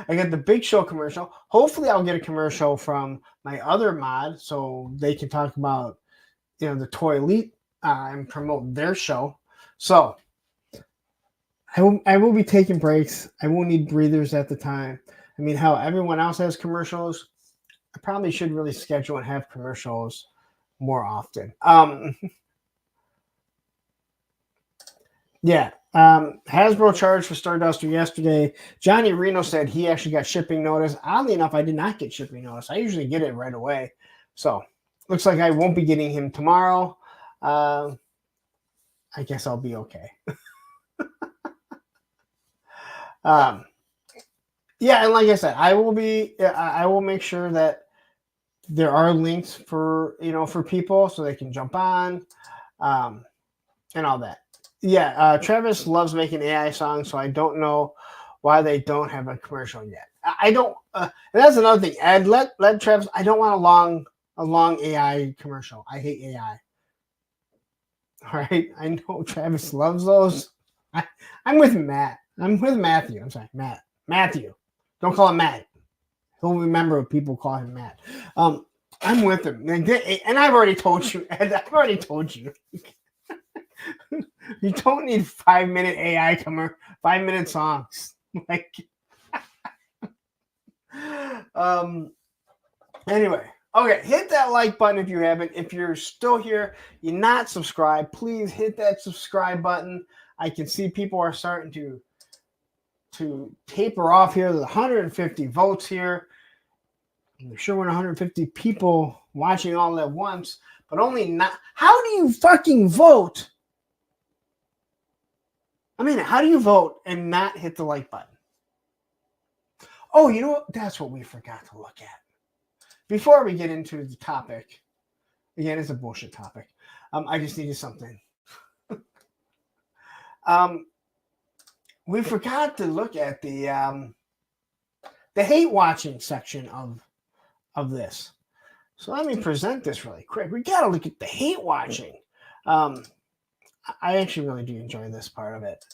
I got the Big Show commercial. Hopefully I'll get a commercial from my other mod so they can talk about, the Toy Elite and promote their show. So I will be taking breaks. I won't need breathers at the time. I mean, how everyone else has commercials. I probably should really schedule and have commercials more often. Yeah. Hasbro charged for Starduster yesterday. Johnny Reno said he actually got shipping notice. Oddly enough, I did not get shipping notice. I usually get it right away. So looks like I won't be getting him tomorrow. I guess I'll be okay. Yeah, and like I said, I will make sure that there are links for people so they can jump on, and all that. Yeah, Travis loves making AI songs, so I don't know why they don't have a commercial yet. I don't. And that's another thing. Ed, let Travis. I don't want a long AI commercial. I hate AI. All right, I know Travis loves those. I'm with Matt. I'm with Matthew. I'm sorry, Matthew. Don't call him Matt. He'll remember when people call him Matt. I'm with him, and I've already told you. Ed, I've already told you. You don't need 5-minute AI 5-minute songs. Like, anyway, okay, hit that like button if you haven't. If you're still here, you're not subscribed, please hit that subscribe button. I can see people are starting to taper off here. There's 150 votes here. I'm sure we're 150 people watching all at once, but only not. How do you fucking vote? I mean, how do you vote and not hit the like button? Oh, you know what? That's what we forgot to look at. Before we get into the topic, again, it's a bullshit topic. I just needed something. We forgot to look at the hate watching section of this. So let me present this really quick. We got to look at the hate watching. I actually really do enjoy this part of it.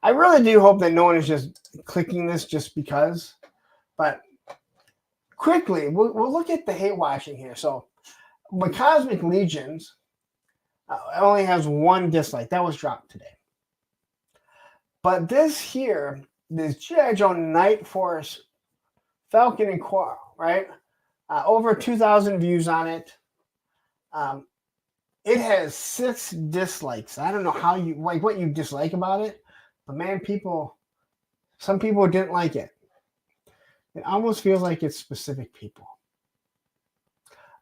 I really do hope that no one is just clicking this just because. But quickly, we'll look at the hate watching here. So, the Cosmic Legions only has 1 dislike. That was dropped today. But this here, this G.I. Joe Night Force Falcon and Quarrel, right? Over 2,000 views on it. It has 6 dislikes. I don't know how you like what you dislike about it, but man, some people didn't like it. It almost feels like it's specific people.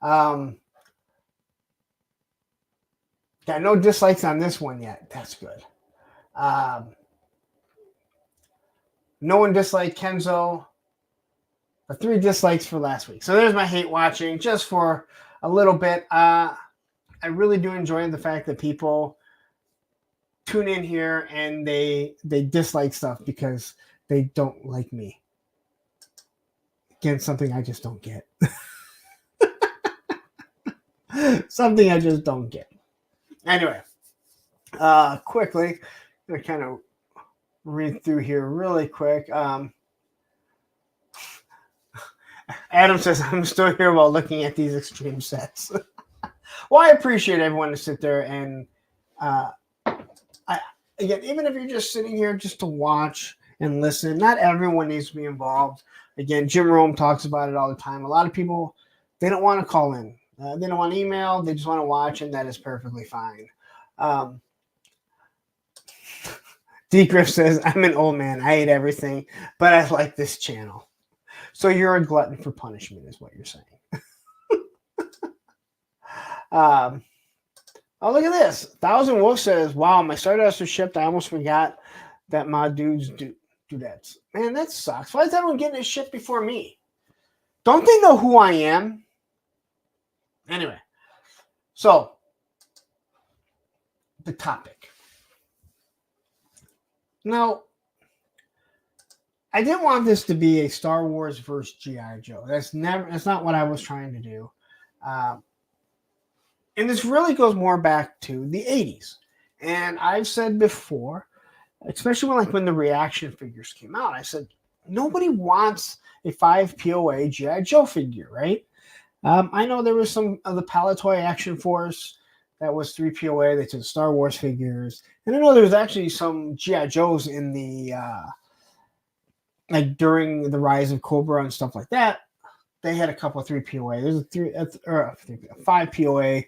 Got no dislikes on this one yet. That's good. No one disliked Kenzo, but 3 dislikes for last week. So there's my hate watching just for a little bit. I really do enjoy the fact that people tune in here and they dislike stuff because they don't like me. Again, something I just don't get. Something I just don't get. Anyway, quickly, I'm gonna kind of read through here really quick. Adam says, I'm still here while looking at these extreme sets. Well, I appreciate everyone to sit there and again, even if you're just sitting here just to watch and listen, not everyone needs to be involved. Again, Jim Rome talks about it all the time. A lot of people, they don't want to call in. They don't want to email. They just want to watch, and that is perfectly fine. D. Griff says, I'm an old man. I hate everything, but I like this channel. So you're a glutton for punishment is what you're saying. Oh, look at this. Thousand Wolf says, wow, my Stardust was shipped. I almost forgot that my dudes do that. Man, that sucks. Why is everyone getting it shipped before me? Don't they know who I am? Anyway, so the topic. Now, I didn't want this to be a Star Wars versus G.I. Joe. That's not what I was trying to do. And this really goes more back to the 80s. And I've said before, especially when the reaction figures came out, I said, nobody wants a 5 POA G.I. Joe figure, right? I know there was some of the Palatoy Action Force that was 3 POA. They took Star Wars figures. And I know there was actually some G.I. Joes in the, during the rise of Cobra and stuff like that. They had a couple of 3 POA. There's a 5 POA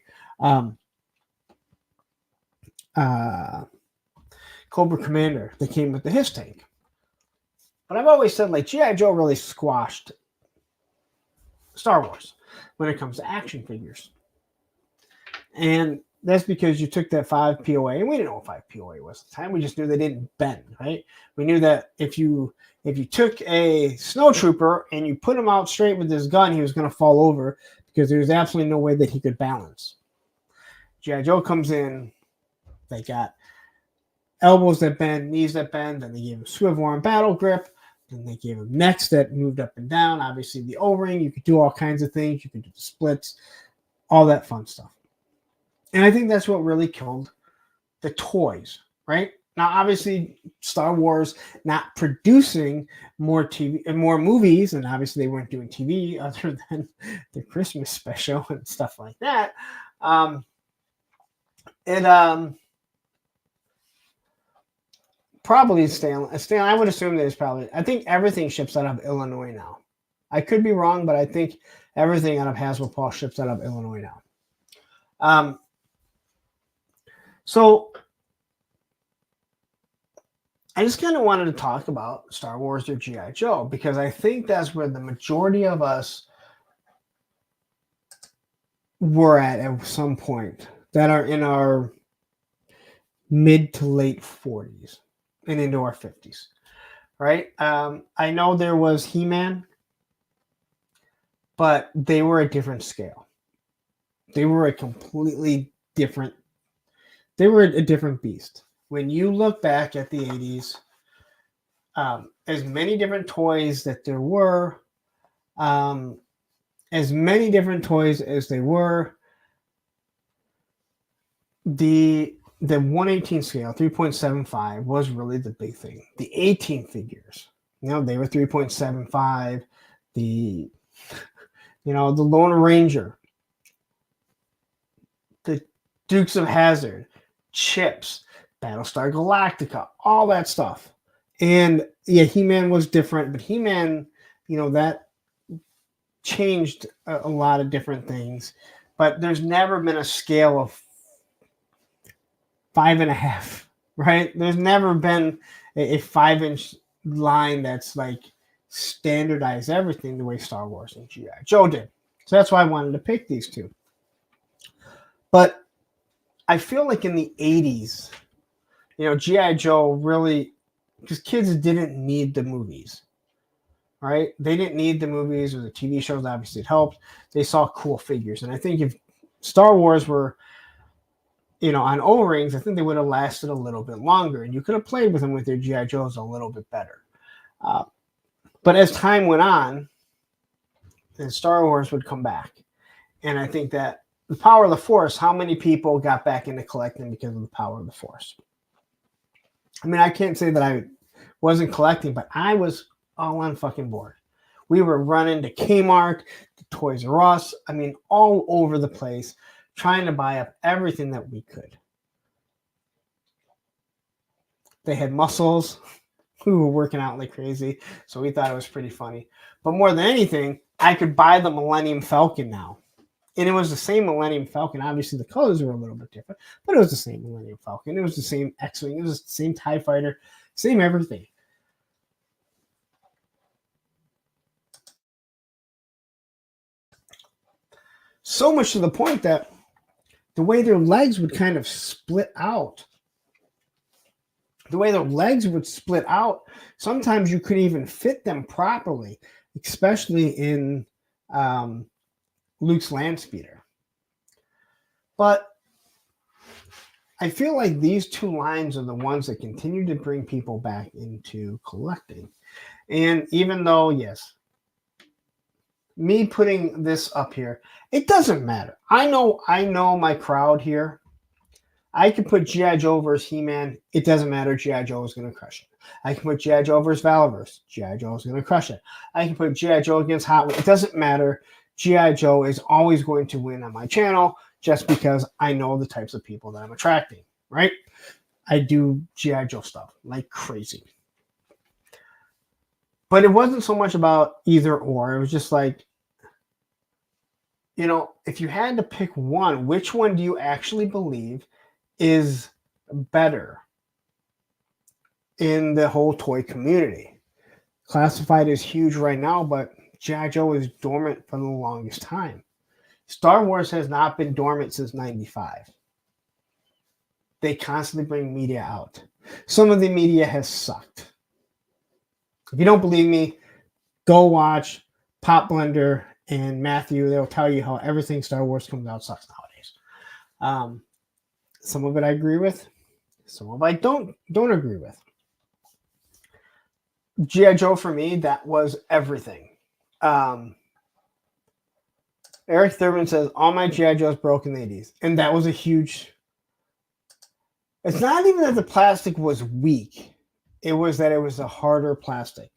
Cobra Commander that came with the HISS tank. But I've always said, G.I. Joe really squashed Star Wars when it comes to action figures. And that's because you took that 5 POA, and we didn't know what 5 POA was at the time. We just knew they didn't bend, right? We knew that if you took a snow trooper and you put him out straight with his gun, he was going to fall over because there was absolutely no way that he could balance. G.I. Joe comes in, they got elbows that bend, knees that bend, then they gave him swivel arm battle grip, then they gave him necks that moved up and down. Obviously, the O-ring, you could do all kinds of things. You could do the splits, all that fun stuff. And I think that's what really killed the toys, right? Now, obviously, Star Wars not producing more TV and more movies, and obviously they weren't doing TV other than the Christmas special and stuff like that. Probably Stan. I would assume there's probably. I think everything ships out of Illinois now. I could be wrong, but I think everything out of Hasbro Paul ships out of Illinois now. So I just kind of wanted to talk about Star Wars or G.I. Joe because I think that's where the majority of us were at some point that are in our mid to late 40s and into our 50s, right? I know there was He-Man, but they were a different scale. They were a completely different. They were a different beast. When you look back at the 80s, as many different toys that there were, as many different toys as they were, the 1/18 scale, 3.75 was really the big thing. The 18 figures, they were 3.75. The Lone Ranger, the Dukes of Hazzard, Chips, Battlestar Galactica, all that stuff. And yeah, He-Man was different, but He-Man, that changed a lot of different things. But there's never been a scale of 5.5, right? There's never been a 5-inch line that's standardized everything the way Star Wars and G.I. Joe did. So that's why I wanted to pick these two. But I feel like in the 80s, G.I. Joe really, because kids didn't need the movies, right? They didn't need the movies or the TV shows. Obviously, it helped. They saw cool figures. And I think if Star Wars were, on O-rings, I think they would have lasted a little bit longer. And you could have played with them with your G.I. Joes a little bit better. But as time went on, then Star Wars would come back. And I think that the power of the Force, how many people got back into collecting because of the power of the Force? I mean, I can't say that wasn't collecting, but I was all on fucking board. We were running to Kmart, to Toys R Us, I mean, all over the place, trying to buy up everything that we could. They had muscles. We were working out like crazy, so we thought it was pretty funny. But more than anything, I could buy the Millennium Falcon now. And it was the same Millennium Falcon. Obviously, the colors were a little bit different, but it was the same Millennium Falcon. It was the same X-Wing. It was the same TIE Fighter, same everything. So much to the point that the way their legs would kind of split out, sometimes you couldn't even fit them properly, especially in Luke's land speeder. But I feel like these two lines are the ones that continue to bring people back into collecting. And even though, yes, me putting this up here, it doesn't matter. I know my crowd here. I can put G.I. Joe versus He-Man. It doesn't matter. G.I. Joe is going to crush it. I can put G.I. Joe versus Valorverse. G.I. Joe is going to crush it. I can put G.I. Joe against Hot Wheels. It doesn't matter. G.I. Joe is always going to win on my channel just because I know the types of people that I'm attracting, right? I do G.I. Joe stuff like crazy. But it wasn't so much about either or. It was just like, you know, if you had to pick one, which one do you actually believe is better in the whole toy community? Classified is huge right now, but G.I. Joe is dormant for the longest time. Star Wars has not been dormant since 95. They constantly bring media out. Some of the media has sucked. If you don't believe me, go watch Pop Blender and Matthew. They'll tell you how everything Star Wars comes out sucks nowadays. Some of it I agree with. Some of it I don't agree with. G.I. Joe for me, that was everything. Eric Thurman says, all my G.I. Joes broke in the 80s. And that was a huge... It's not even that the plastic was weak. It was that it was a harder plastic.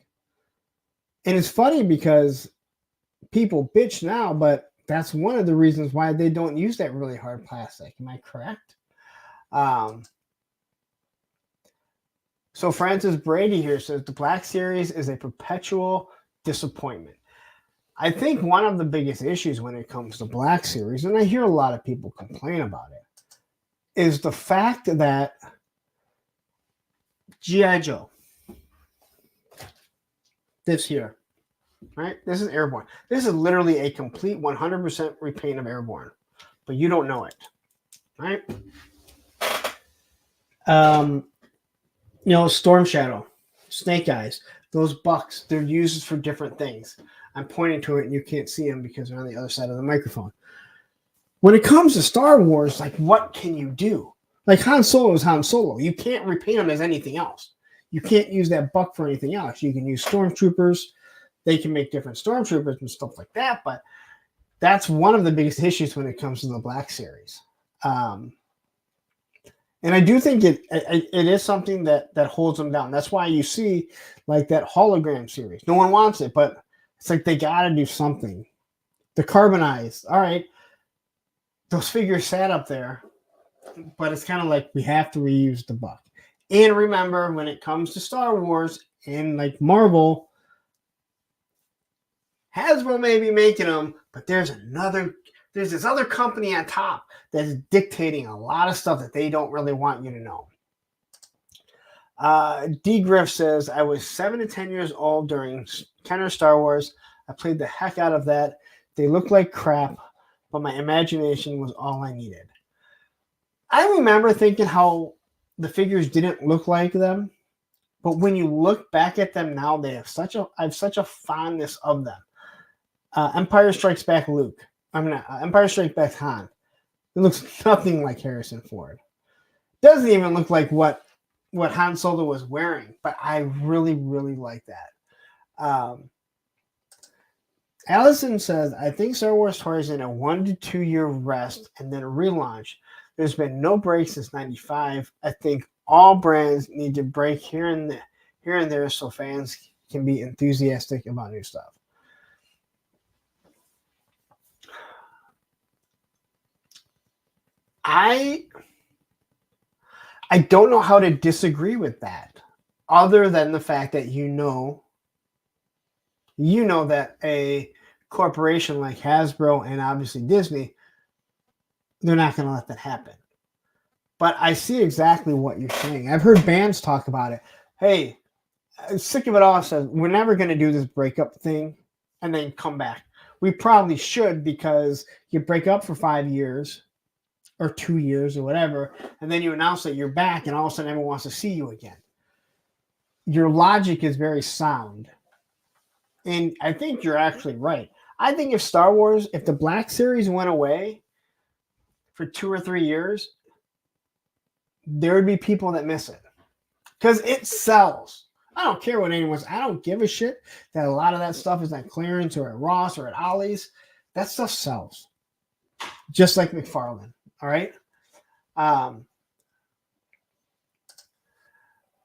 And it's funny because people bitch now, but that's one of the reasons why they don't use that really hard plastic. Am I correct? So Francis Brady here says, the Black Series is a perpetual disappointment. I think one of the biggest issues when it comes to Black Series, and I hear a lot of people complain about it, is the fact that G.I. Joe, this here, right? This is Airborne. This is literally a complete 100% repaint of Airborne, but you don't know it, right? You know, Storm Shadow, Snake Eyes, those bucks, they're used for different things. I'm pointing to it and you can't see them because they're on the other side of the microphone. When it comes to Star Wars, like, what can you do? Like, Han Solo is Han Solo. You can't repaint him as anything else. You can't use that buck for anything else. You can use stormtroopers. They can make different stormtroopers and stuff like that, but that's one of the biggest issues when it comes to the Black Series. And I do think it is something that holds them down. That's why you see, like, that hologram series. No one wants it, but it's like they got to do something. The carbonized, all right, those figures sat up there, but it's kind of like we have to reuse the buck. And remember, when it comes to Star Wars and like Marvel, Hasbro may be making them, but there's this other company on top that is dictating a lot of stuff that they don't really want you to know. D. Griff says, I was 7 to 10 years old during Kenner Star Wars. I played the heck out of that. They looked like crap, but my imagination was all I needed. I remember thinking how the figures didn't look like them, but when you look back at them now, I have such a fondness of them. Empire Strikes Back Luke. Empire Strikes Back Han. It looks nothing like Harrison Ford. Doesn't even look like what Han Solo was wearing, but I really, really like that. Allison says, I think Star Wars toys in a 1 to 2 year rest and then a relaunch. There's been no break since 95. I think all brands need to break here and here and there so fans can be enthusiastic about new stuff. I don't know how to disagree with that, other than the fact that you know that a corporation like Hasbro and obviously Disney, they're not going to let that happen. But I see exactly what you're saying. I've heard bands talk about it. Hey, I'm sick of it all. Says we're never going to do this breakup thing and then come back. We probably should, because you break up for 5 years or 2 years or whatever, and then you announce that you're back, and all of a sudden everyone wants to see you again. Your logic is very sound. And I think you're actually right. I think if Star Wars, if the Black Series went away for 2 or 3 years, there would be people that miss it. Because it sells. I don't care what anyone's. I don't give a shit that a lot of that stuff is at clearance or at Ross or at Ollie's. That stuff sells. Just like McFarlane. All right?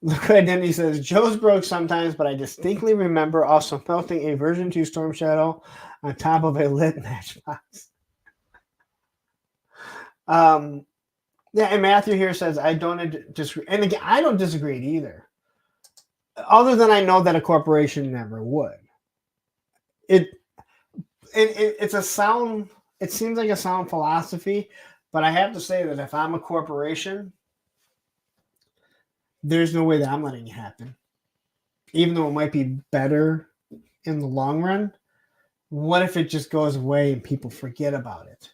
Look what Identity says. Joe's broke sometimes, but I distinctly remember also melting a version 2 Storm Shadow on top of a lit matchbox. Yeah, and Matthew here says, I don't disagree. And again, I don't disagree either. Other than I know that a corporation never would. It's a sound, it seems like a sound philosophy, but I have to say that if I'm a corporation, there's no way that I'm letting it happen. Even though it might be better in the long run, what if it just goes away and people forget about it?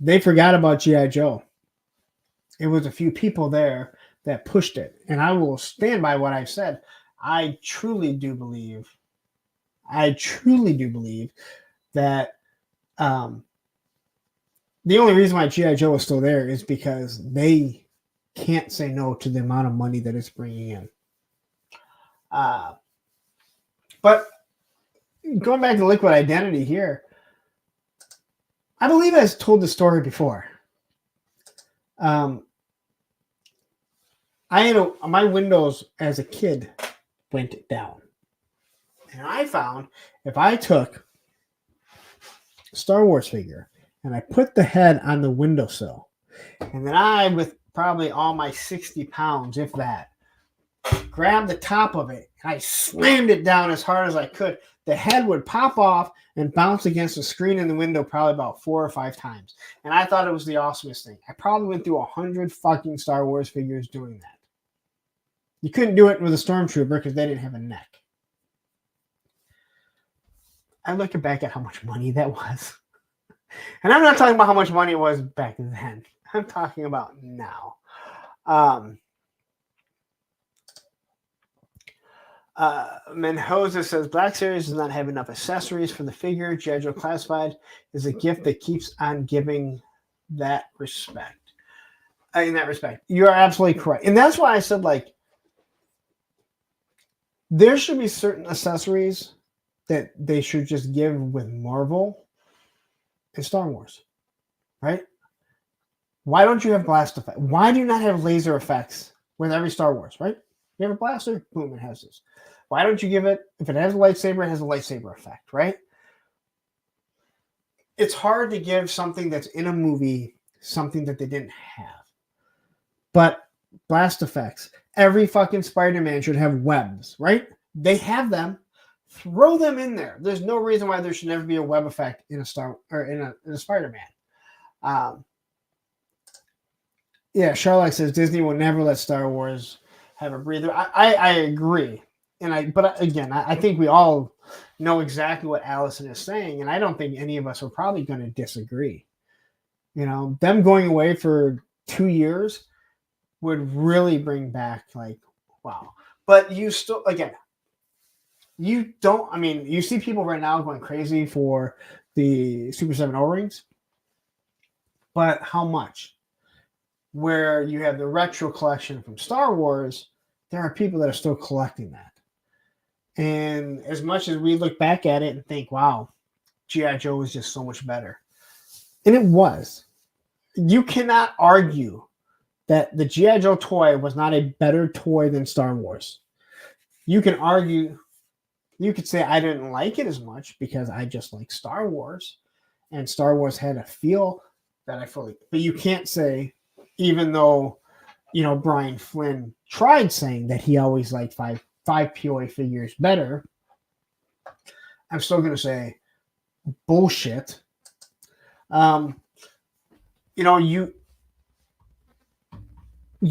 They forgot about G.I. Joe. It was a few people there that pushed it. And I will stand by what I've said. I truly do believe that the only reason why G.I. Joe is still there is because they can't say no to the amount of money that it's bringing in. But going back to Liquid Identity here, I believe I've told the story before. My Windows as a kid went down. And I found if I took a Star Wars figure and I put the head on the windowsill, and then I, with probably all my 60 pounds, if that, grabbed the top of it, and I slammed it down as hard as I could, the head would pop off and bounce against the screen in the window probably about 4 or 5 times. And I thought it was the awesomest thing. I probably went through 100 fucking Star Wars figures doing that. You couldn't do it with a Stormtrooper because they didn't have a neck. I look back at how much money that was. And I'm not talking about how much money it was back then. I'm talking about now. Menhoza says, Black Series does not have enough accessories for the figure. G.I. Joe Classified is a gift that keeps on giving that respect. In that respect. You're absolutely correct. And that's why I said, like, there should be certain accessories that they should just give with Marvel and Star Wars. Right? Why don't you have blast effect? Why do you not have laser effects with every Star Wars, right? You have a blaster, boom, it has this. Why don't you give it, if it has a lightsaber, it has a lightsaber effect, right? It's hard to give something that's in a movie something that they didn't have. But blast effects, every fucking Spider-Man should have webs, right? They have them. Throw them in there. There's no reason why there should never be a web effect in a Spider-Man. Yeah, Charlotte says Disney will never let Star Wars have a breather. I agree. But again, I think we all know exactly what Allison is saying, and I don't think any of us are probably going to disagree. Them going away for 2 years would really bring back, like, wow. But you still, again, you see people right now going crazy for the Super 7 O-rings, but how much? Where you have the retro collection from Star Wars, there are people that are still collecting that. And as much as we look back at it and think, wow, G.I. Joe was just so much better. And it was. You cannot argue that the G.I. Joe toy was not a better toy than Star Wars. You can argue, you could say I didn't like it as much because I just like Star Wars, and Star Wars had a feel that I fully. But you can't say, even though, Brian Flynn tried saying that he always liked five POA figures better, I'm still going to say bullshit. You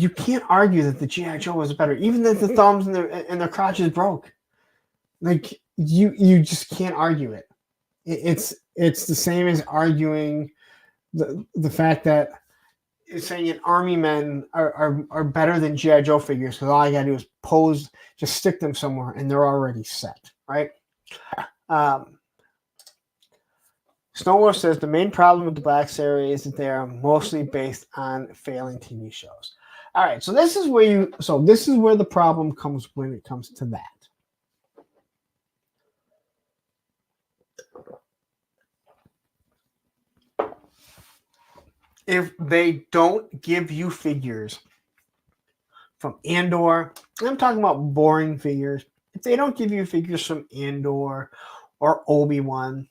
can't argue that the G.I. Joe was better, even that the thumbs and their crotches broke. Like you just can't argue it. It's the same as arguing the fact that saying an army men are better than G.I. Joe figures because all I gotta do is pose, just stick them somewhere and they're already set, right? Snowwolf says the main problem with the Black Series is that they are mostly based on failing TV shows. All right, so this is where the problem comes when it comes to that. If they don't give you figures from Andor, I'm talking about boring figures. If they don't give you figures from Andor or Obi-Wan,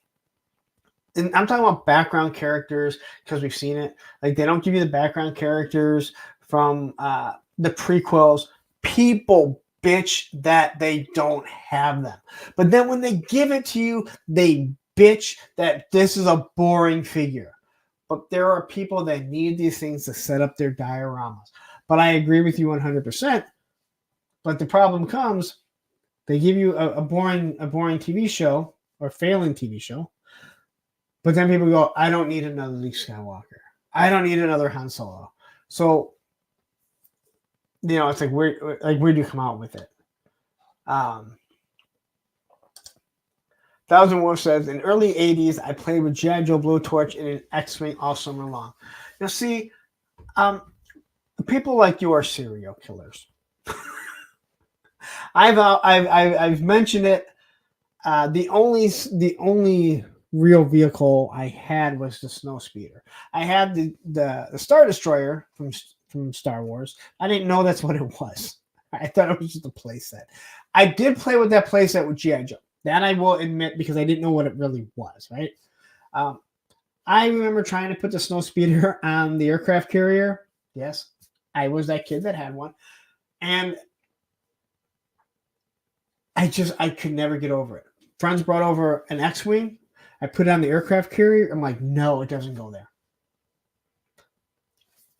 and I'm talking about background characters because we've seen it. Like they don't give you the background characters from the prequels. People bitch that they don't have them. But then when they give it to you, they bitch that this is a boring figure. But there are people that need these things to set up their dioramas. But I agree with you 100%. But the problem comes, they give you a boring TV show or failing TV show. But then people go, I don't need another Luke Skywalker. I don't need another Han Solo. So, it's like where do you come out with it? Thousand Wolf says, in early 80s, I played with G.I. Joe Blowtorch in an X-Wing all summer long. See, people like you are serial killers. I've mentioned it. The only real vehicle I had was the Snowspeeder. I had the Star Destroyer from Star Wars. I didn't know that's what it was. I thought it was just a playset. I did play with that playset with G.I. Joe. That I will admit because I didn't know what it really was, right? I remember trying to put the Snowspeeder on the aircraft carrier. Yes, I was that kid that had one. And I could never get over it. Friends brought over an X-Wing. I put it on the aircraft carrier. I'm like, no, it doesn't go there.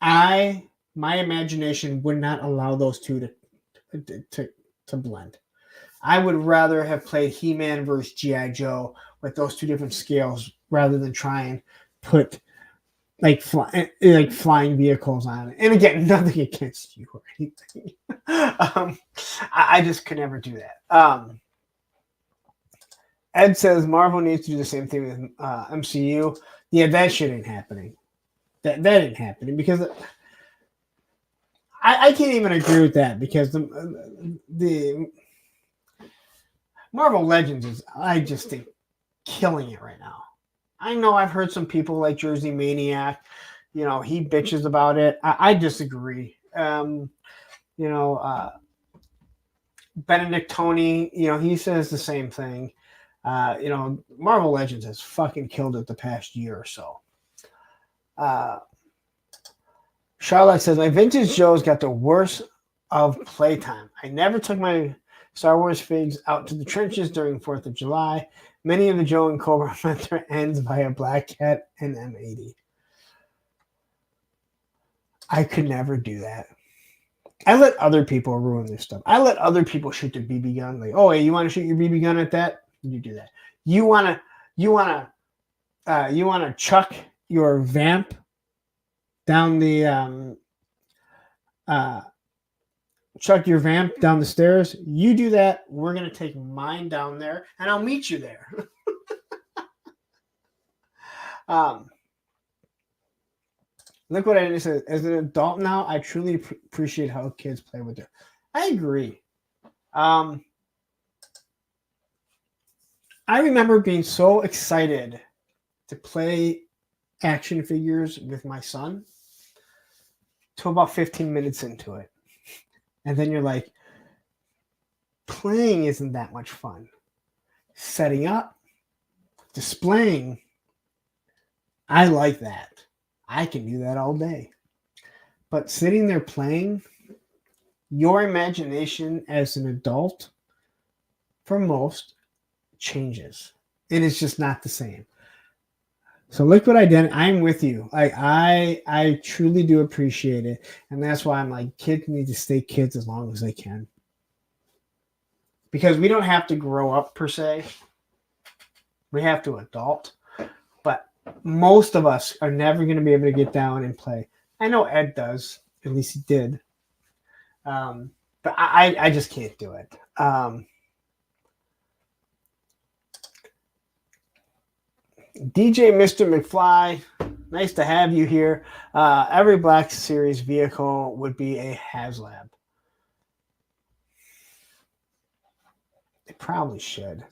My imagination would not allow those two to blend. I would rather have played He-Man versus G.I. Joe with those two different scales rather than try and put flying vehicles on it. And again, nothing against you or anything. I just could never do that. Ed says Marvel needs to do the same thing with MCU. Yeah, that shit ain't happening. That ain't happening because I can't even agree with that because the Marvel Legends is, I just think, killing it right now. I know I've heard some people like Jersey Maniac, he bitches about it. I disagree. Benedict Tony, he says the same thing. Marvel Legends has fucking killed it the past year or so. Charlotte says, my vintage Joe's got the worst of playtime. I never took my Star Wars figs out to the trenches during 4th of July. Many of the Joe and Cobra met their ends by a Black Cat and M80. I could never do that. I let other people ruin this stuff. I let other people shoot their BB gun. Like, oh, hey, you want to shoot your BB gun at that? You do that. You wanna chuck your vamp down the stairs. You do that. We're gonna take mine down there, and I'll meet you there. Look what I just said. As an adult now, I truly appreciate how kids play with it. I agree. I remember being so excited to play action figures with my son. to about 15 minutes into it. And then you're like, playing isn't that much fun. Setting up, displaying, I like that. I can do that all day. But sitting there playing, your imagination as an adult, for most, changes. It is just not the same. So Liquid Identity, I'm with you. I truly do appreciate it. And that's why I'm like, kids need to stay kids as long as they can. Because we don't have to grow up per se. We have to adult. But most of us are never going to be able to get down and play. I know Ed does. At least he did. But I just can't do it. DJ Mr. McFly, nice to have you here. Every Black Series vehicle would be a HasLab. They probably should.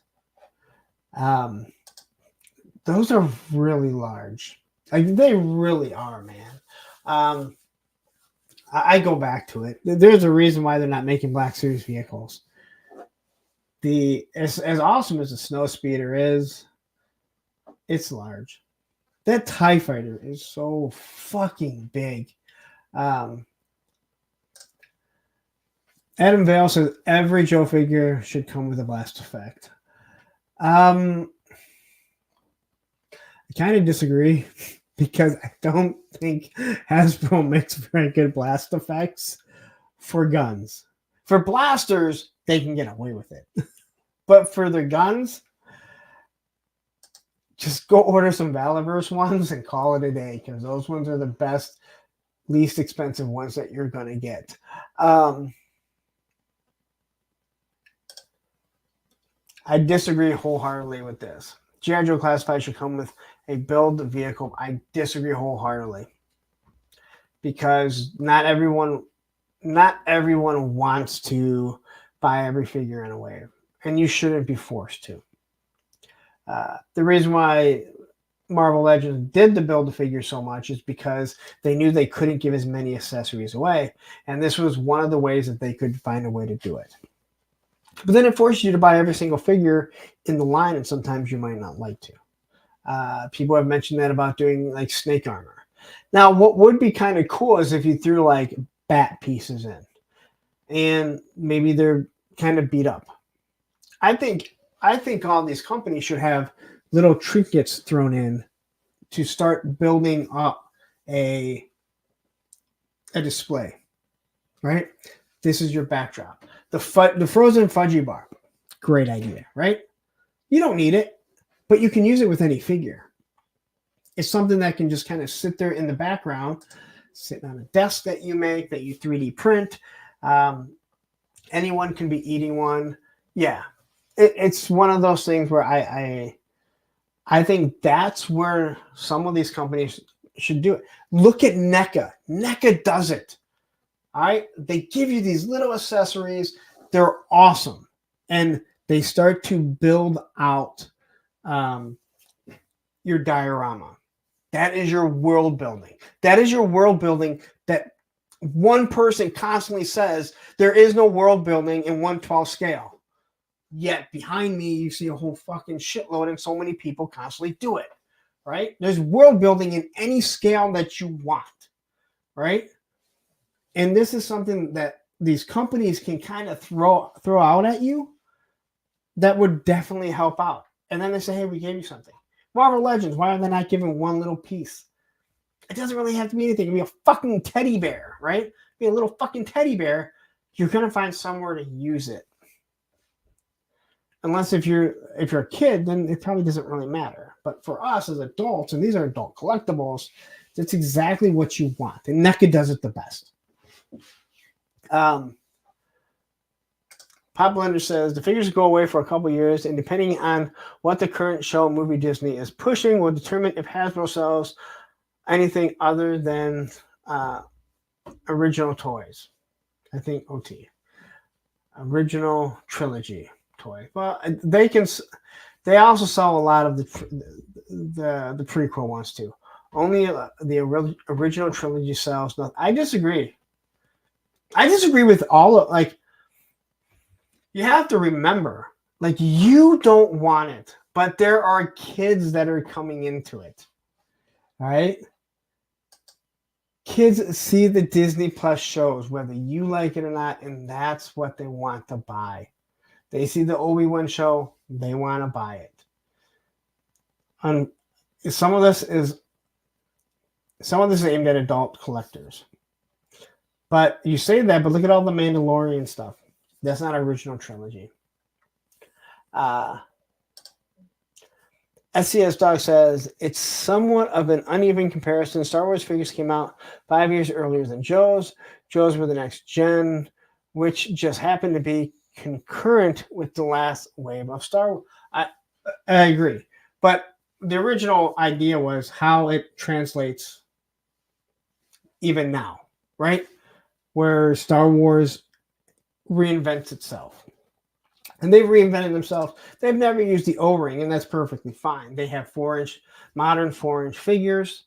Those are really large. Like, they really are, man. I go back to it. There's a reason why they're not making Black Series vehicles. As awesome as the Snow Speeder is, it's large. That TIE Fighter is so fucking big. Adam Vale says every Joe figure should come with a blast effect. I kind of disagree because I don't think Hasbro makes very good blast effects for guns. For blasters, they can get away with it. But for their guns, just go order some Valiverse ones and call it a day, because those ones are the best, least expensive ones that you're going to get. I disagree wholeheartedly with this. G.I. Joe Classified should come with a build vehicle. I disagree wholeheartedly, because not everyone wants to buy every figure in a wave, and you shouldn't be forced to. The reason why Marvel Legends did the build a figure so much is because they knew they couldn't give as many accessories away, and this was one of the ways that they could find a way to do it. But then it forces you to buy every single figure in the line, and sometimes you might not like to. People have mentioned that about doing like snake armor. Now, what would be kind of cool is if you threw like bat pieces in, and maybe they're kind of beat up. I think all these companies should have little trinkets thrown in to start building up a display, right? This is your backdrop. The frozen fudgy bar, great idea, right? You don't need it, but you can use it with any figure. It's something that can just kind of sit there in the background, sitting on a desk that you make, that you 3D print. Anyone can be eating one. Yeah, it's one of those things where I think that's where some of these companies should do it. Look at NECA. NECA does it. All right, they give you these little accessories. They're awesome, and they start to build out your diorama. That is your world building. That is your world building that one person constantly says there is no world building in 1/12 scale. Yet behind me, you see a whole fucking shitload, and so many people constantly do it, right? There's world building in any scale that you want, right? And this is something that these companies can kind of throw out at you that would definitely help out. And then they say, hey, we gave you something. Marvel Legends, why are they not giving one little piece? It doesn't really have to be anything. It can be a fucking teddy bear, right? Be a little fucking teddy bear. You're going to find somewhere to use it. Unless if you're a kid, then it probably doesn't really matter. But for us as adults, and these are adult collectibles, that's exactly what you want. And NECA does it the best. Pop Blender says the figures go away for a couple years, and depending on what the current show movie Disney is pushing will determine if Hasbro sells anything other than original toys. I think OT, original trilogy toy. Well, they also sell a lot of the prequel ones too. Only the original trilogy sells. No, I disagree. I disagree with all of, like, you have to remember, like, you don't want it, but there are kids that are coming into it. All right? Kids see the Disney Plus shows, whether you like it or not, and that's what they want to buy. They see the Obi-Wan show, they want to buy it. Some of this is aimed at adult collectors. But you say that, but look at all the Mandalorian stuff. That's not original trilogy. SCS Dog says, it's somewhat of an uneven comparison. Star Wars figures came out 5 years earlier than Joe's. Joe's were the next gen, which just happened to be concurrent with the last wave of Star Wars. I agree. But the original idea was how it translates even now, right? Where Star Wars reinvents itself. And they've reinvented themselves. They've never used the O-ring, and that's perfectly fine. They have modern 4-inch figures.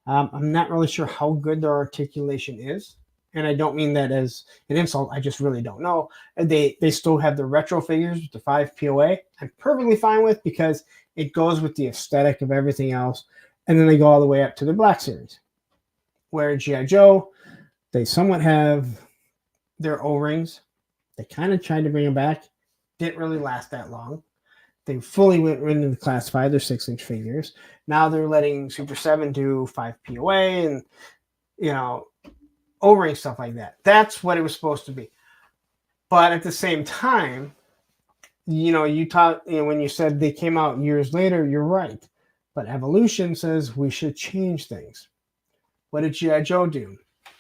I'm not really sure how good their articulation is. And I don't mean that as an insult. I just really don't know. They still have the retro figures with the 5 POA. I'm perfectly fine with, because it goes with the aesthetic of everything else. And then they go all the way up to the Black Series. Where G.I. Joe, they somewhat have their O-rings. They kind of tried to bring them back. Didn't really last that long. They fully went into the Class 5, their 6-inch figures. Now they're letting Super 7 do 5 POA and, O-ring stuff like that. That's what it was supposed to be. But at the same time, you taught, when you said they came out years later, you're right. But evolution says we should change things. What did G.I. Joe do?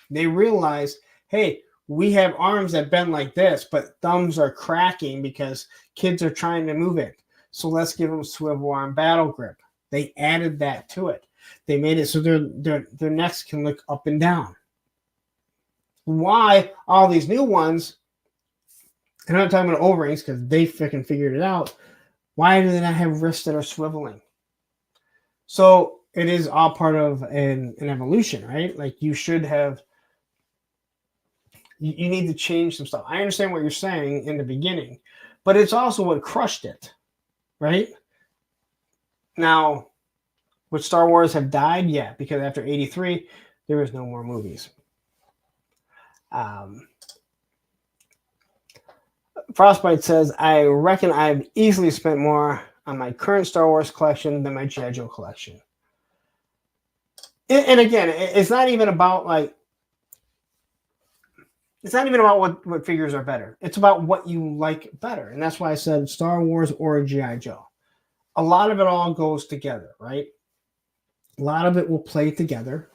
They realized, hey, we have arms that bend like this, but thumbs are cracking because kids are trying to move it. So let's give them swivel arm battle grip. They added that to it. They made it so their necks can look up and down. Why all these new ones, and I'm not talking about O-rings because they freaking figured it out, why do they not have wrists that are swiveling? So it is all part of an evolution, right? Like you should have, you need to change some stuff. I understand what you're saying in the beginning, but it's also what crushed it, right? Now, would Star Wars have died? Yeah, because after 83, there was no more movies. Frostbite says, I reckon I've easily spent more on my current Star Wars collection than my G.I. Joe collection. And again, it's not even about what figures are better. It's about what you like better. And that's why I said Star Wars or G.I. Joe. A lot of it all goes together, right? A lot of it will play together.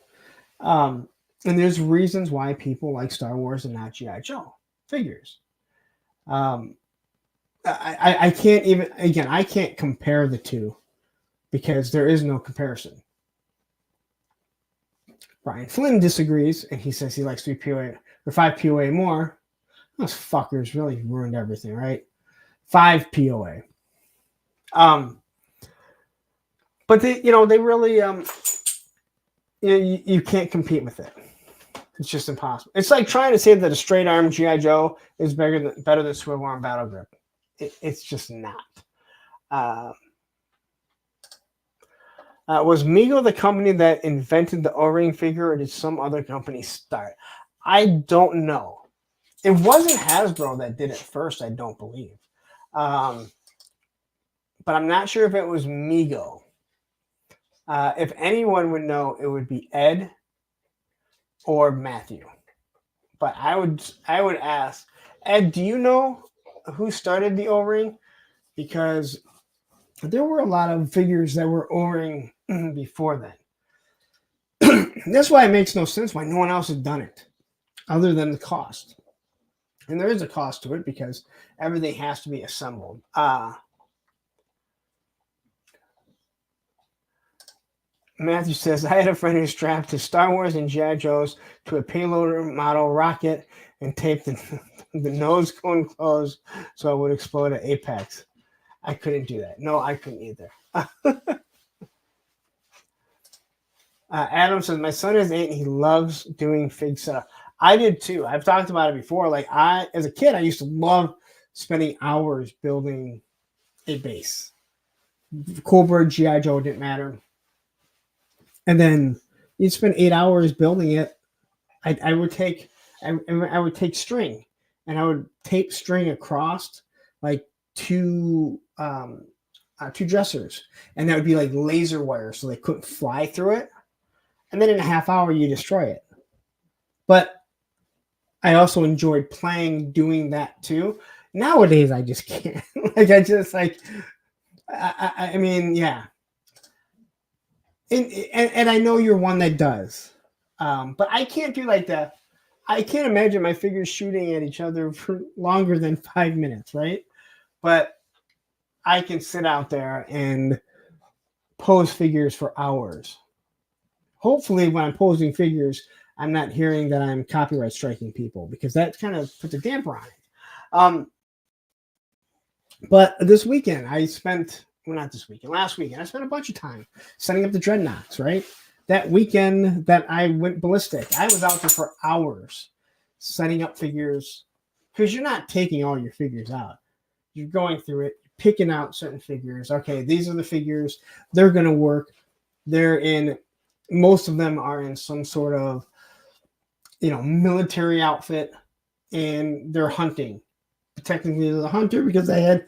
And there's reasons why people like Star Wars and not G.I. Joe figures. I can't even, again, I can't compare the two because there is no comparison. Brian Flynn disagrees, and he says he likes 3 POA or 5 POA more. Those fuckers really ruined everything, right? 5 POA. But they really, you can't compete with it. It's just impossible. It's like trying to say that a straight arm G.I. Joe is better than swivel arm battle grip. It's just not. Was Mego the company that invented the O-ring figure, or did some other company start? I don't know. It wasn't Hasbro that did it first, I don't believe. But I'm not sure if it was Mego. If anyone would know, it would be Ed or Matthew. But I would ask, Ed, do you know who started the O-ring? Because there were a lot of figures that were O-ring before then. That's why it makes no sense why no one else has done it, other than the cost. And there is a cost to it because everything has to be assembled. Matthew says, I had a friend who strapped his Star Wars and G.I. Joe's to a payloader model rocket and taped the nose cone closed so it would explode at apex. I couldn't do that. No, I couldn't either. Adam says, my son is 8 and he loves doing fig setup. I did too. I've talked about it before. Like as a kid, I used to love spending hours building a base. Cobra, G.I. Joe, didn't matter. And then you'd spend 8 hours building it. I would take string and I would tape string across like two dressers, and that would be like laser wire so they couldn't fly through it. And then in a half hour, you destroy it. But I also enjoyed doing that too. Nowadays, I just can't. I mean, yeah. And I know you're one that does. But I can't do like that. I can't imagine my figures shooting at each other for longer than 5 minutes, right? But I can sit out there and pose figures for hours. Hopefully, when I'm posing figures, I'm not hearing that I'm copyright striking people, because that kind of puts a damper on it. But this weekend, last weekend, I spent a bunch of time setting up the dreadnoughts, right? That weekend that I went ballistic, I was out there for hours setting up figures, because you're not taking all your figures out. You're going through it, picking out certain figures. Okay, these are the figures. They're going to work. Most of them are in some sort of, military outfit, and they're hunting. Technically, they're the hunter because I had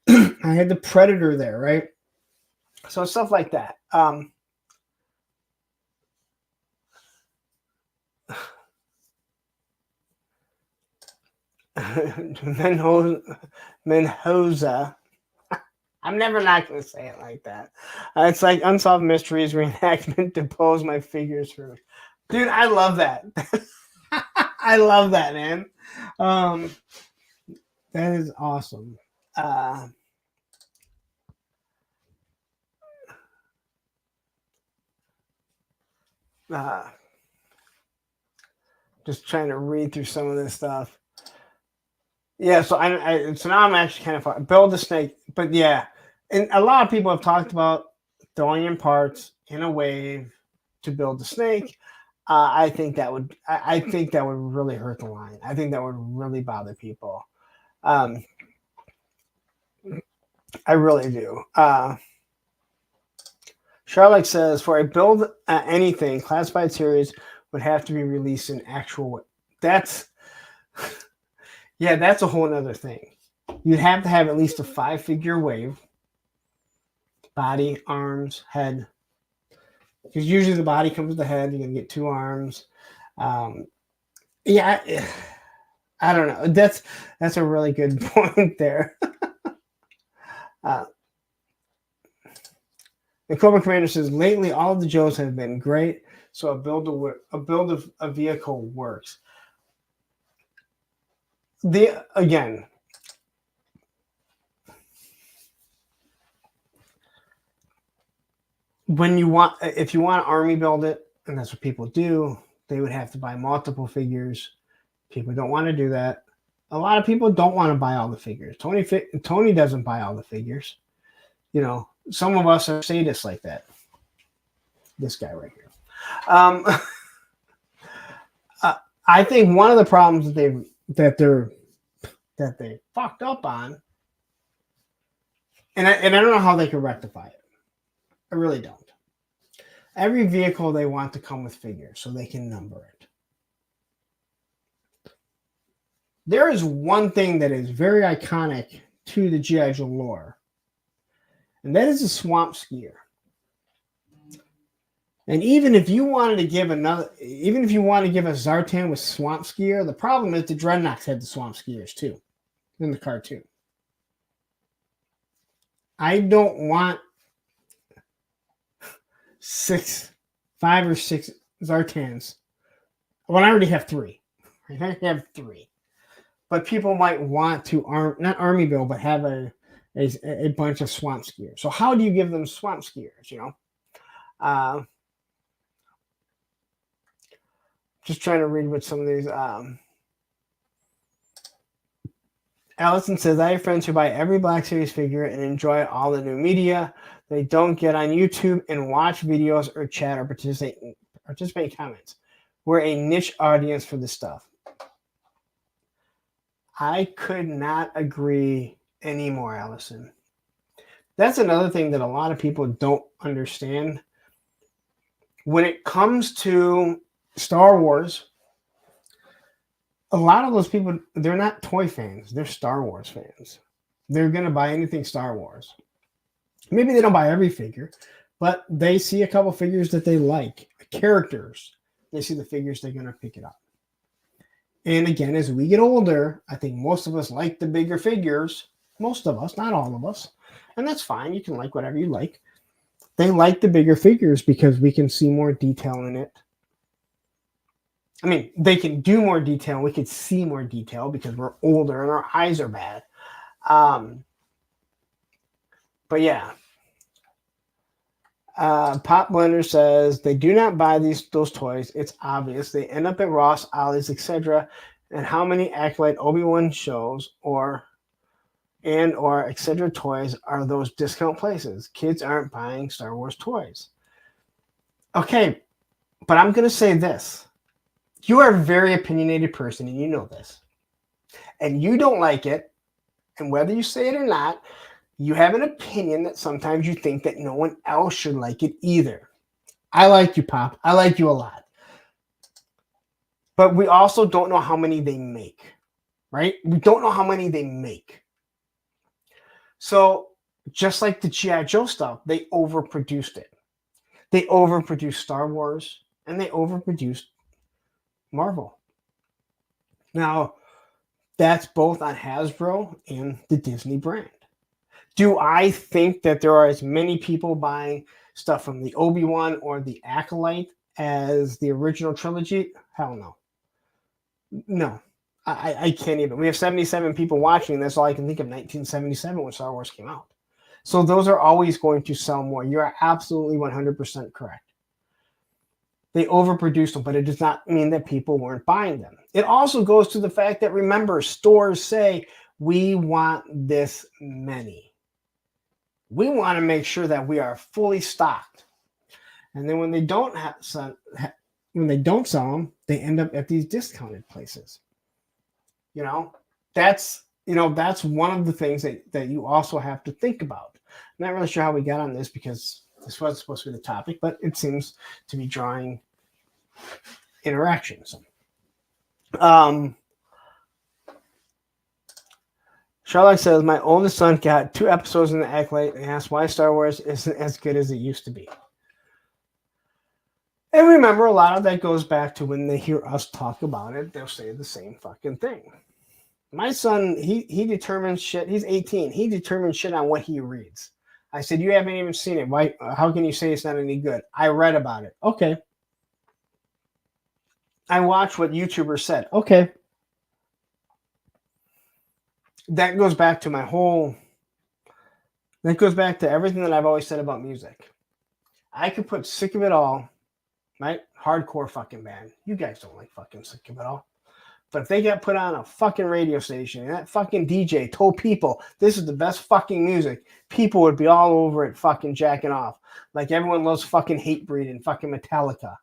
I had the predator there, right? So stuff like that. Menhoza. I'm never not going to say it like that. It's like Unsolved Mysteries reenactment to pose my figures for. Dude, I love that. I love that, man. That is awesome. Just trying to read through some of this stuff. Yeah, so so now I'm actually kind of build the snake, but yeah, and a lot of people have talked about throwing in parts in a wave to build the snake. I think that would really hurt the line. I think that would really bother people. I really do. Charlotte says, for a build anything, classified series would have to be released in actual. That's a whole other thing. You'd have to have at least a 5-figure wave. Body, arms, head. Because usually the body comes with the head. You're going to get 2 arms. I don't know. That's a really good point there. The Cobra Commander says, lately all of the Joes have been great, so a build of a vehicle works. Again, if you want to army build it, and that's what people do, they would have to buy multiple figures. People don't want to do that. A lot of people don't want to buy all the figures. Tony doesn't buy all the figures. Some of us are sadists like that. This guy right here. I think one of the problems that they fucked up on, and I don't know how they can rectify it. I really don't. Every vehicle they want to come with figures so they can number it. There is one thing that is very iconic to the G.I. Joe lore, and that is a swamp skier. And even if you wanted to give a Zartan with swamp skier, the problem is the Dreadnoughts had the swamp skiers too in the cartoon. I don't want 5 or 6 Zartans. Well, I already have 3. I have 3. But people might want to not army build, but have a bunch of swamp skiers. So how do you give them swamp skiers? Just trying to read what some of these. Allison says, I have friends who buy every Black Series figure and enjoy all the new media. They don't get on YouTube and watch videos or chat or participate in comments. We're a niche audience for this stuff. I could not agree anymore, Allison. That's another thing that a lot of people don't understand. When it comes to Star Wars, a lot of those people, they're not toy fans. They're Star Wars fans. They're going to buy anything Star Wars. Maybe they don't buy every figure, but they see a couple figures that they like, characters. They see the figures, they're going to pick it up. And again, as we get older, I think most of us like the bigger figures. Most of us, not all of us. And that's fine. You can like whatever you like. They like the bigger figures because we can see more detail in it. I mean, they can do more detail. We could see more detail because we're older and our eyes are bad. But yeah. Pop Blender says they do not buy those toys. It's obvious. They end up at Ross, Ollie's, etc. And how many Acolyte Obi-Wan shows or etc. toys are those discount places? Kids aren't buying Star Wars toys. Okay, but I'm going to say this. You are a very opinionated person, and you know this. And you don't like it, and whether you say it or not, you have an opinion that sometimes you think that no one else should like it either. I like you, Pop. I like you a lot. But we also don't know how many they make, right? We don't know how many they make. So just like the G.I. Joe stuff, they overproduced it. They overproduced Star Wars, and they overproduced Marvel. Now, that's both on Hasbro and the Disney brand. Do I think that there are as many people buying stuff from the Obi-Wan or the Acolyte as the original trilogy? Hell no. No. I can't even. We have 77 people watching. That's all I can think of 1977 when Star Wars came out. So those are always going to sell more. You are absolutely 100% correct. They overproduced them, but it does not mean that people weren't buying them. It also goes to the fact that, remember, stores say, we want this many. We want to make sure that we are fully stocked. And then when they don't sell them, they end up at these discounted places. That's one of the things that you also have to think about. I'm not really sure how we got on this because this was supposed to be the topic, but it seems to be drawing interaction. So, Charlotte says, my oldest son got 2 episodes in the Acolyte and asked why Star Wars isn't as good as it used to be. And remember, a lot of that goes back to when they hear us talk about it, they'll say the same fucking thing. My son, he determines shit. He's 18. He determines shit on what he reads. I said, you haven't even seen it. Why? How can you say it's not any good? I read about it. Okay. I watched what YouTubers said. Okay. That goes back to that goes back to everything that I've always said about music. I could put Sick of It All, right? Hardcore fucking band. You guys don't like fucking Sick of It All. But if they got put on a fucking radio station and that fucking DJ told people this is the best fucking music, people would be all over it fucking jacking off. Like everyone loves fucking Hatebreed and fucking Metallica.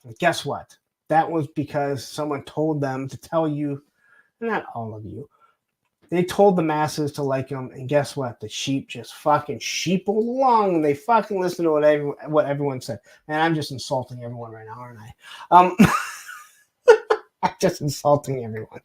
And guess what? That was because someone told them to tell you, not all of you, they told the masses to like them, and guess what? The sheep just fucking sheepled along, and they fucking listened to what everyone said. Man, I'm just insulting everyone right now, aren't I? I'm just insulting everyone.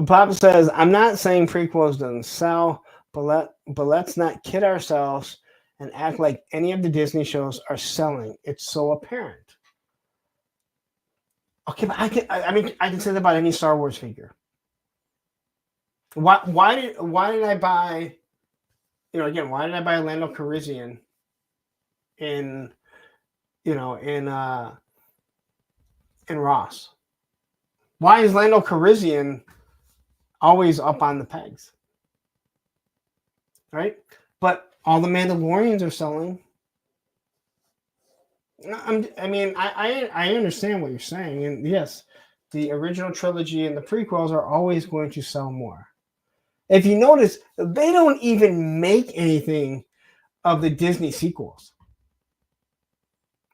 Papa says, I'm not saying prequels doesn't sell, but let's not kid ourselves and act like any of the Disney shows are selling. It's so apparent. Okay, but I can say that about any Star Wars figure. Why did I buy, why did I buy Lando Calrissian in Ross? Why is Lando Calrissian always up on the pegs? Right? But all the Mandalorians are selling. I understand what you're saying, and yes, the original trilogy and the prequels are always going to sell more. If you notice, they don't even make anything of the Disney sequels.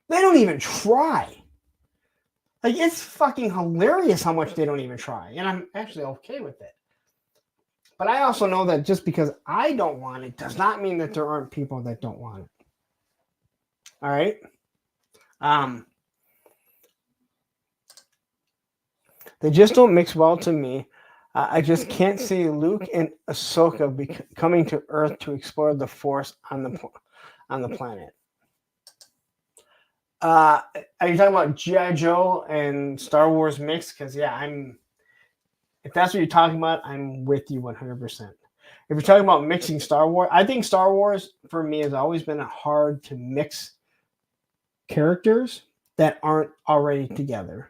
They don't even try. Like, it's fucking hilarious how much they don't even try. And I'm actually okay with it. But I also know that just because I don't want it does not mean that there aren't people that don't want it. All right? They just don't mix well to me. I just can't see Luke and Ahsoka coming to Earth to explore the Force on the planet. Are you talking about G.I. Joe and Star Wars mix? Because yeah, if that's what you're talking about, I'm with you 100%. If you're talking about mixing Star Wars, I think Star Wars for me has always been hard to mix characters that aren't already together.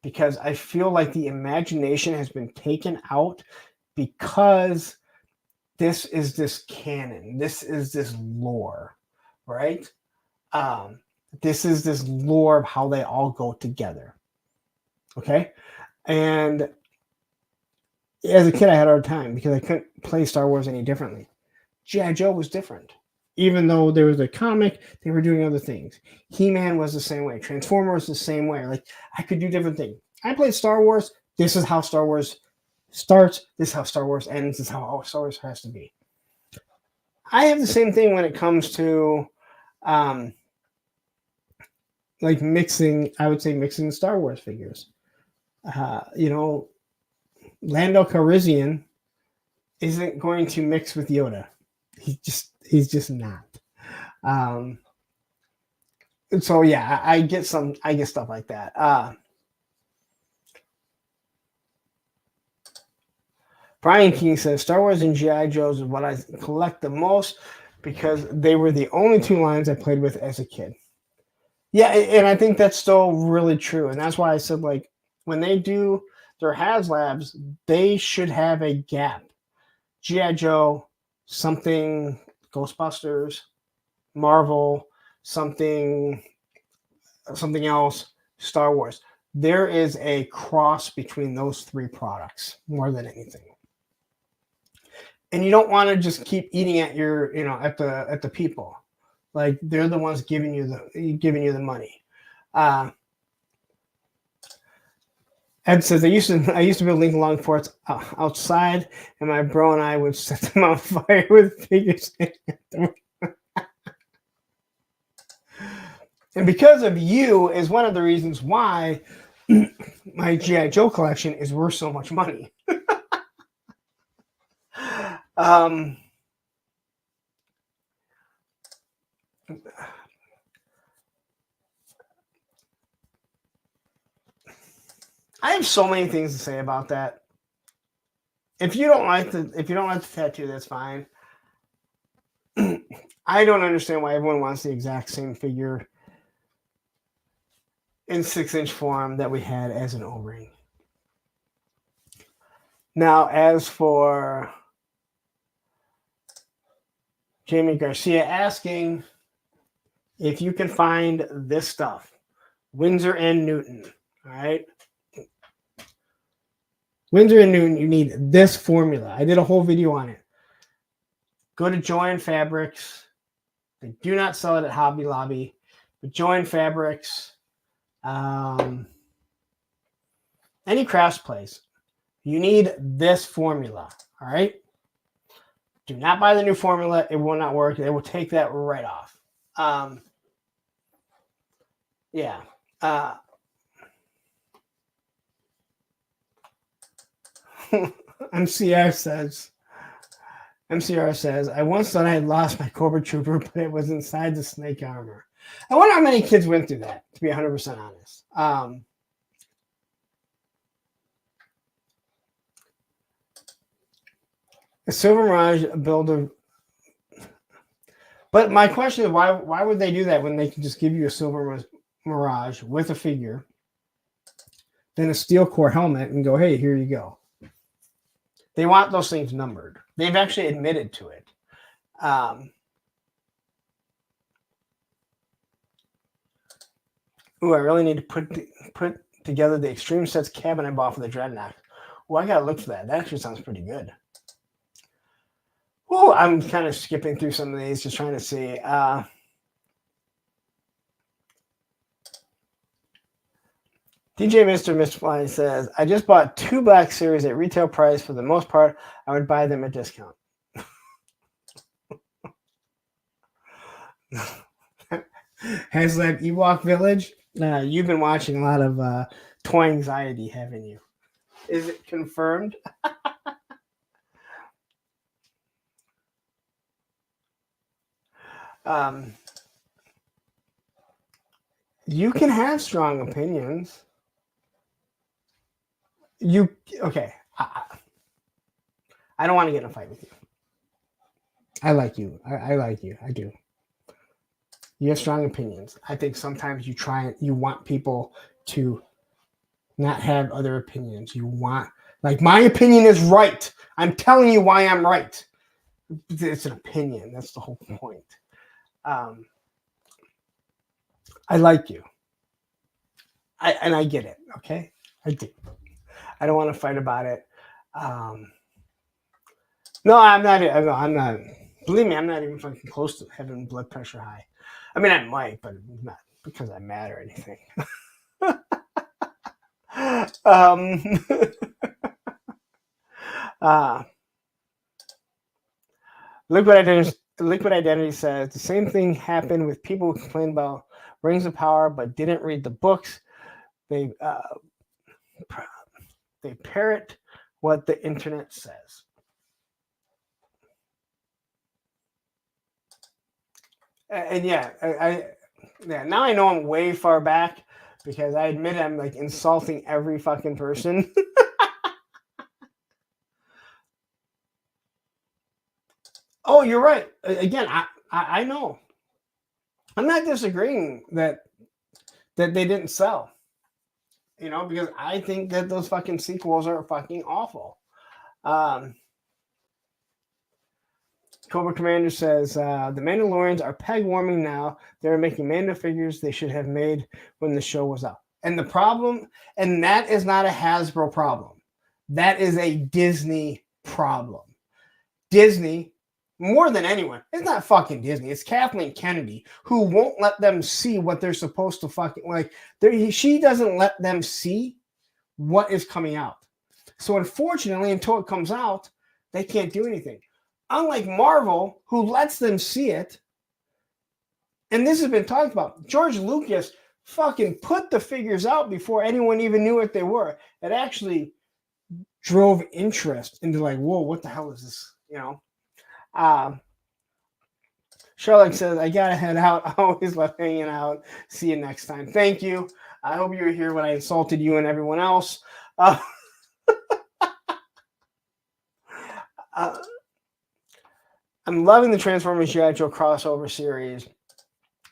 Because I feel like the imagination has been taken out because this is this canon. This is this lore, right? This is this lore of how they all go together. Okay? And as a kid, I had a hard time because I couldn't play Star Wars any differently. G.I. Joe was different. Even though there was a comic, they were doing other things. He-Man was the same way. Transformers the same way. Like, I could do different things. I played Star Wars. This is how Star Wars starts. This is how Star Wars ends. This is how Star Wars has to be. I have the same thing when it comes to like mixing, I would say mixing Star Wars figures. Lando Calrissian isn't going to mix with Yoda. He's just not. So yeah, I get stuff like that. Brian King says Star Wars and G.I. Joes is what I collect the most because they were the only two lines I played with as a kid. Yeah, and I think that's still really true. And that's why I said, like, when they do their HasLabs, they should have a gap. G.I. Joe, something Ghostbusters, Marvel, something else, Star Wars. There is a cross between those three products more than anything. And you don't want to just keep eating at your, at the people. Like, they're the ones giving you the money. Ed says, I used to build Lincoln Long forts outside, and my bro and I would set them on fire with figures. And because of you is one of the reasons why my G.I. Joe collection is worth so much money. I have so many things to say about that. If you don't like the tattoo, that's fine. I don't understand why everyone wants the exact same figure in 6-inch form that we had as an O-ring. Now, as for Jamie Garcia asking if you can find this stuff, Winsor and Newton, all right? Winsor and Newton, you need this formula. I did a whole video on it. Go to Joann Fabrics. They do not sell it at Hobby Lobby, but Joann Fabrics, any crafts place, you need this formula, all right? Do not buy the new formula. It will not work. They will take that right off. Yeah. MCR says, I once thought I had lost my Horde Trooper, but it was inside the snake armor. I wonder how many kids went through that, to be 100% honest. A Silver Mirage builder. But my question is, why would they do that when they can just give you a Silver Mirage with a figure, then a steel core helmet, and go, hey, here you go. They want those things numbered. They've actually admitted to it. Ooh, I really need to put together the Extreme Sets cabinet bought for the Dreadnought. Well, I gotta look for that. That actually sounds pretty good. Oh, I'm kind of skipping through some of these, just trying to see. DJ Mr. McFarlane says, I just bought 2 Black Series at retail price. For the most part, I would buy them at discount. Haslab Ewok Village. You've been watching a lot of Toy Anxiety, haven't you? Is it confirmed? You can have strong opinions. Okay. I don't want to get in a fight with you. I like you. I like you. I do. You have strong opinions. I think sometimes you want people to not have other opinions. You want, like, my opinion is right. I'm telling you why I'm right. It's an opinion. That's the whole point. I like you. I get it. Okay. I do. I don't want to fight about it. No, I'm not. Believe me, I'm not even fucking close to having blood pressure high. I mean, I might, but not because I'm mad or anything. Liquid Identity says the same thing happened with people who complained about Rings of Power but didn't read the books. They parrot what the internet says. And yeah, now I know I'm way far back because I admit I'm like insulting every fucking person. Oh, you're right. Again, I know. I'm not disagreeing that they didn't sell. You know, because I think that those fucking sequels are fucking awful. Cobra Commander says, the Mandalorians are peg warming now. They're making Mando figures they should have made when the show was out. And the problem, and that is not a Hasbro problem. That is a Disney problem. Disney, more than anyone, it's not fucking Disney. It's Kathleen Kennedy who won't let them see what they're supposed to fucking, like, she doesn't let them see what is coming out. So unfortunately, until it comes out, they can't do anything. Unlike Marvel, who lets them see it, and this has been talked about, George Lucas fucking put the figures out before anyone even knew what they were. It actually drove interest into like, whoa, what the hell is this? You know? Sherlock says, I gotta head out. I always love hanging out. See you next time. Thank you. I hope you were here when I insulted you and everyone else. I'm loving the Transformers G.I. Joe crossover series.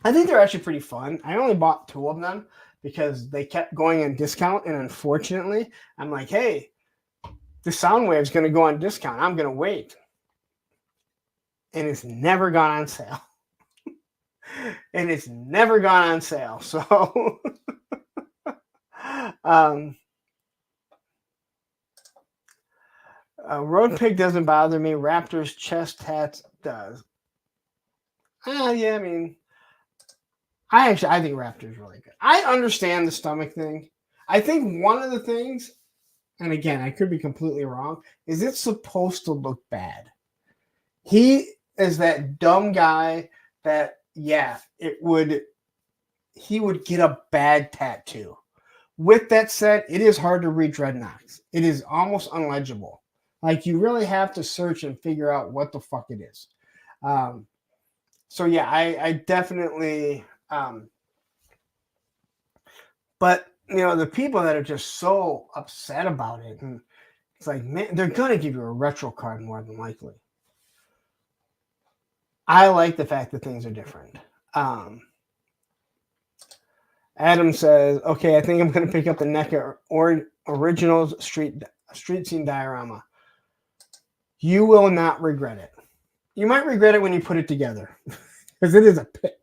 I think they're actually pretty fun. I only bought 2 of them because they kept going on discount, and unfortunately, I'm like, hey, the Soundwave's going to go on discount. I'm going to wait. And it's never gone on sale. And it's never gone on sale. So, Road Pig doesn't bother me. Raptor's chest tats does. Yeah, I mean, I think Raptor's really good. I understand the stomach thing. I think one of the things, and again, I could be completely wrong, is it's supposed to look bad. He is that dumb guy that, yeah, he would get a bad tattoo. With that said, it is hard to read Dreadnoks. It is almost unlegible. Like, you really have to search and figure out what the fuck it is. So, yeah, I definitely... but, you know, the people that are just so upset about it, and it's like, man, they're going to give you a retro card more than likely. I like the fact that things are different. Adam says, okay, I think I'm going to pick up the NECA Originals Street Scene Diorama. You will not regret it. You might regret it when you put it together. Because it is a pit.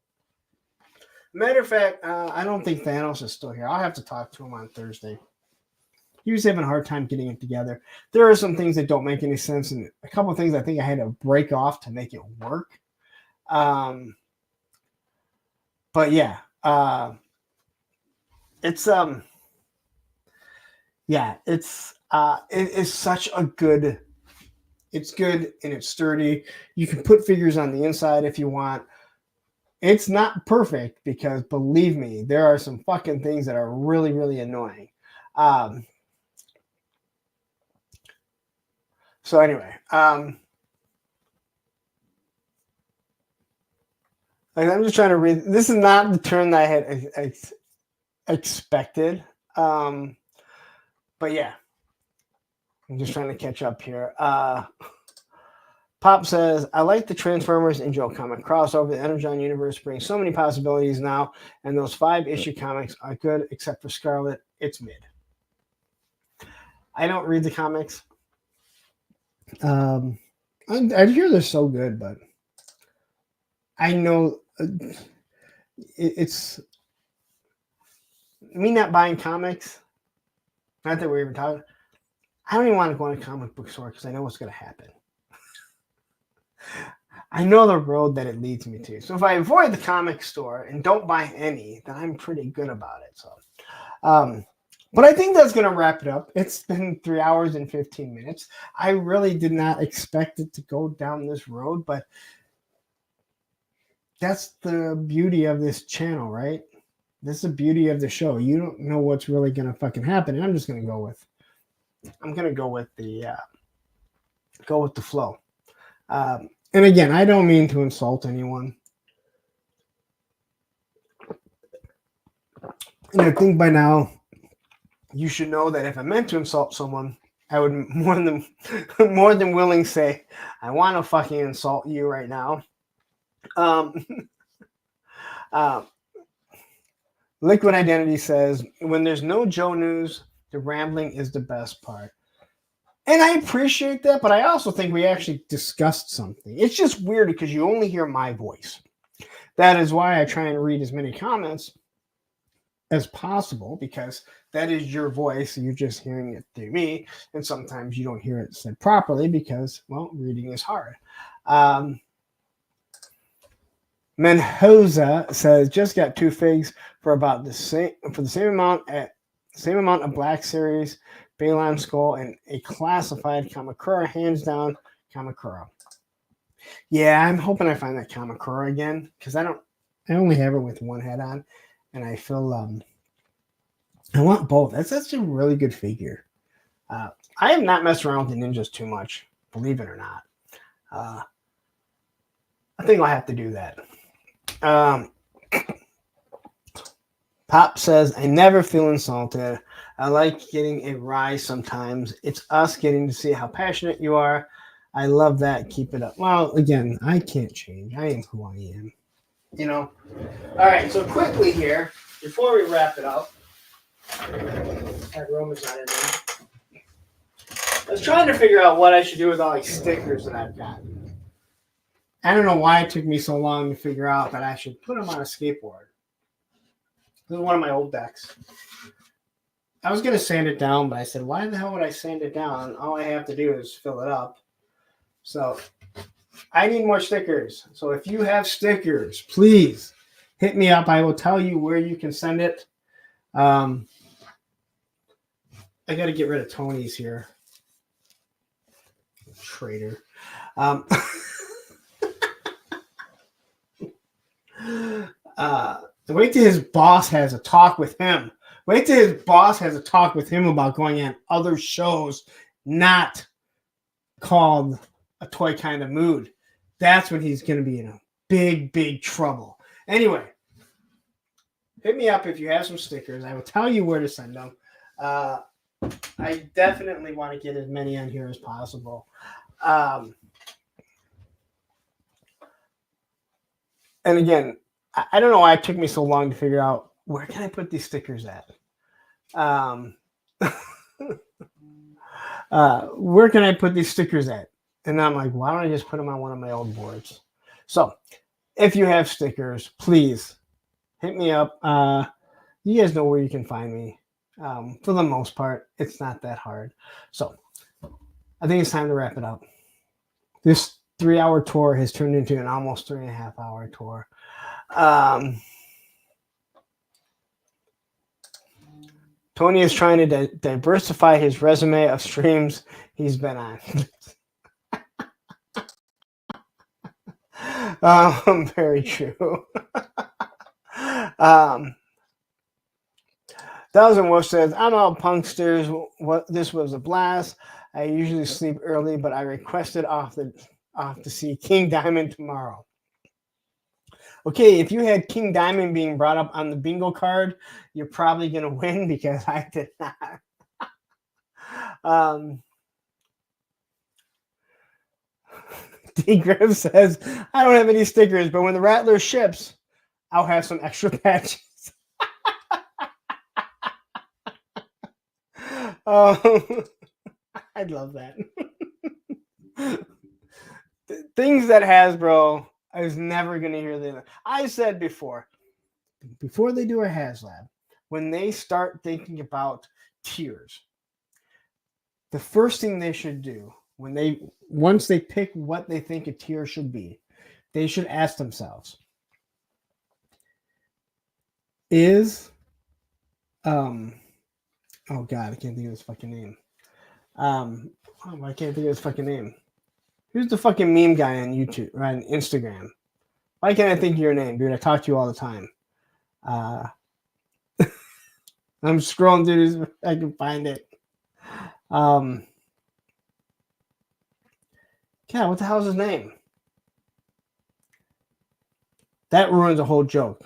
Matter of fact, I don't think Thanos is still here. I'll have to talk to him on Thursday. he was having a hard time getting it together. There are some things that don't make any sense, and a couple of things I think I had to break off to make it work. But yeah, it's it is such a good. It's good and it's sturdy. You can put figures on the inside if you want. It's not perfect because, believe me, there are some fucking things that are really, really annoying. So anyway, I'm just trying to read. This is not the turn that I had expected. But yeah, I'm just trying to catch up here. Pop says, I like the Transformers and Joe comic crossover. The Energon universe brings so many possibilities now, and those 5-issue comics are good, except for Scarlet. It's mid. I don't read the comics. I hear they're so good, but I know it's me not buying comics. Not that we're even talking. I don't even want to go in a comic book store because I know what's going to happen. I know the road that it leads me to. So if I avoid the comic store and don't buy any, then I'm pretty good about it. So, but I think that's going to wrap it up. It's been 3 hours and 15 minutes. I really did not expect it to go down this road, but that's the beauty of this channel, right? That's the beauty of the show. You don't know what's really going to fucking happen. And I'm just going to go with the flow. And again, I don't mean to insult anyone. And I think by now you should know that if I meant to insult someone, I would more than willing say, I want to fucking insult you right now. Liquid Identity says, when there's no Joe news, the rambling is the best part. And I appreciate that, but I also think we actually discussed something. It's just weird because you only hear my voice. That is why I try and read as many comments as possible, because that is your voice. And you're just hearing it through me. And sometimes you don't hear it said properly because, well, reading is hard. Menhoza says, just got 2 figs for about the same amount of Black Series, Balon Skull, and a classified Kamakura. Hands down, Kamakura. Yeah, I'm hoping I find that Kamakura again, because I only have it with one head on, and I feel I want both. That's a really good figure. I have not messed around with the ninjas too much, believe it or not. I think I'll have to do that. Pop says, I never feel insulted. I like getting a rise sometimes. It's us getting to see how passionate you are. I love that. Keep it up. Well, again, I can't change. I am who I am. You know? All right, so quickly here, before we wrap it up, that room is not in there. I was trying to figure out what I should do with all these stickers that I've got. I don't know why it took me so long to figure out that I should put them on a skateboard. This is one of my old decks. I was going to sand it down, but I said, why the hell would I sand it down? All I have to do is fill it up. So I need more stickers. So if you have stickers, please hit me up. I will tell you where you can send it. I got to get rid of Tony's here. Traitor. Wait till his boss has a talk with him. Wait till his boss has a talk with him about going on other shows, not called A Toy Kind of Mood. That's when he's going to be in a big, big trouble. Anyway, hit me up if you have some stickers. I will tell you where to send them. I definitely want to get as many on here as possible. And again, I don't know why it took me so long to figure out where can I put these stickers at. Where can I put these stickers at? And I'm like, why don't I just put them on one of my old boards? So if you have stickers, please hit me up. You guys know where you can find me. For the most part, it's not that hard. So I think it's time to wrap it up. This 3-hour tour has turned into an almost 3.5-hour tour. Tony is trying to diversify his resume of streams he's been on. Very true. Thousand Wolf says, I'm out, punksters. This was a blast. I usually sleep early, but I requested off to see King Diamond tomorrow. Okay, if you had King Diamond being brought up on the bingo card, you're probably going to win because I did not. D. Griff says, I don't have any stickers, but when the Rattler ships, I'll have some extra patches. I'd love that. Things that Hasbro is never going to hear. I said before they do a HasLab, when they start thinking about tiers, the first thing they should do once they pick what they think a tier should be, they should ask themselves, oh God, I can't think of his fucking name. I can't think of his fucking name. Who's the fucking meme guy on YouTube or on Instagram? Why can't I think of your name, dude? I talk to you all the time. I'm scrolling through this. I can find it. God, what the hell is his name? That ruins the whole joke.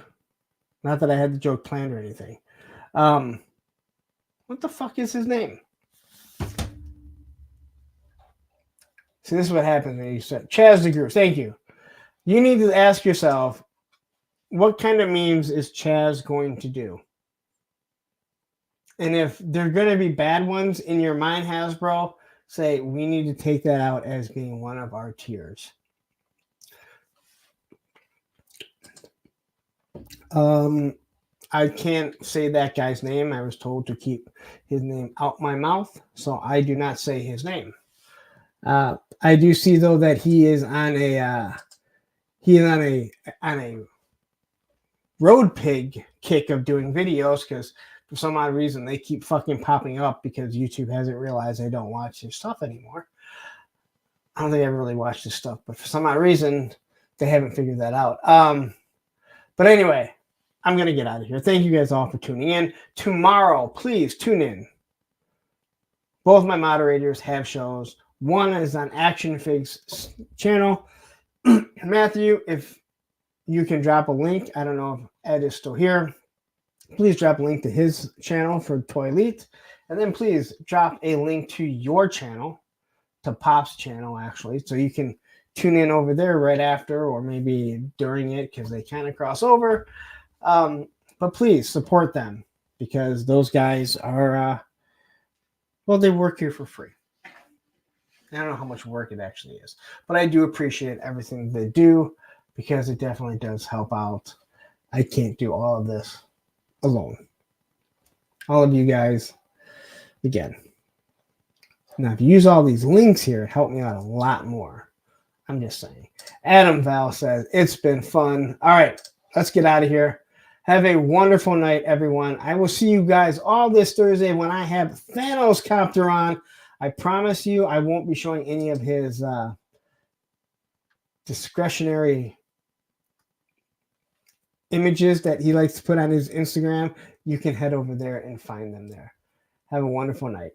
Not that I had the joke planned or anything. What the fuck is his name? See, this is what happens when you said Chaz the Groove. Thank you. You need to ask yourself, what kind of memes is Chaz going to do? And if they're going to be bad ones in your mind, Hasbro, say, we need to take that out as being one of our tiers. I can't say that guy's name. I was told to keep his name out my mouth, so I do not say his name. I do see though that he is on a road pig kick of doing videos because for some odd reason they keep fucking popping up because YouTube hasn't realized I don't watch his stuff anymore. I don't think I ever really watched his stuff, but for some odd reason they haven't figured that out. But anyway, I'm going to get out of here. Thank you guys all for tuning in. Tomorrow, please tune in. Both my moderators have shows. One is on Action Fig's channel. Matthew, if you can drop a link, I don't know if Ed is still here. Please drop a link to his channel for Toy Elite. And then please drop a link to your channel, to Pop's channel, actually, so you can tune in over there right after or maybe during it because they kind of cross over. But please support them because those guys are, they work here for free. I don't know how much work it actually is, but I do appreciate everything they do because it definitely does help out. I can't do all of this alone. All of you guys, again. Now, if you use all these links here, it helped me out a lot more. I'm just saying. Adam Val says, it's been fun. All right, let's get out of here. Have a wonderful night, everyone. I will see you guys all this Thursday when I have Thanos Copter on. I promise you I won't be showing any of his discretionary images that he likes to put on his Instagram. You can head over there and find them there. Have a wonderful night.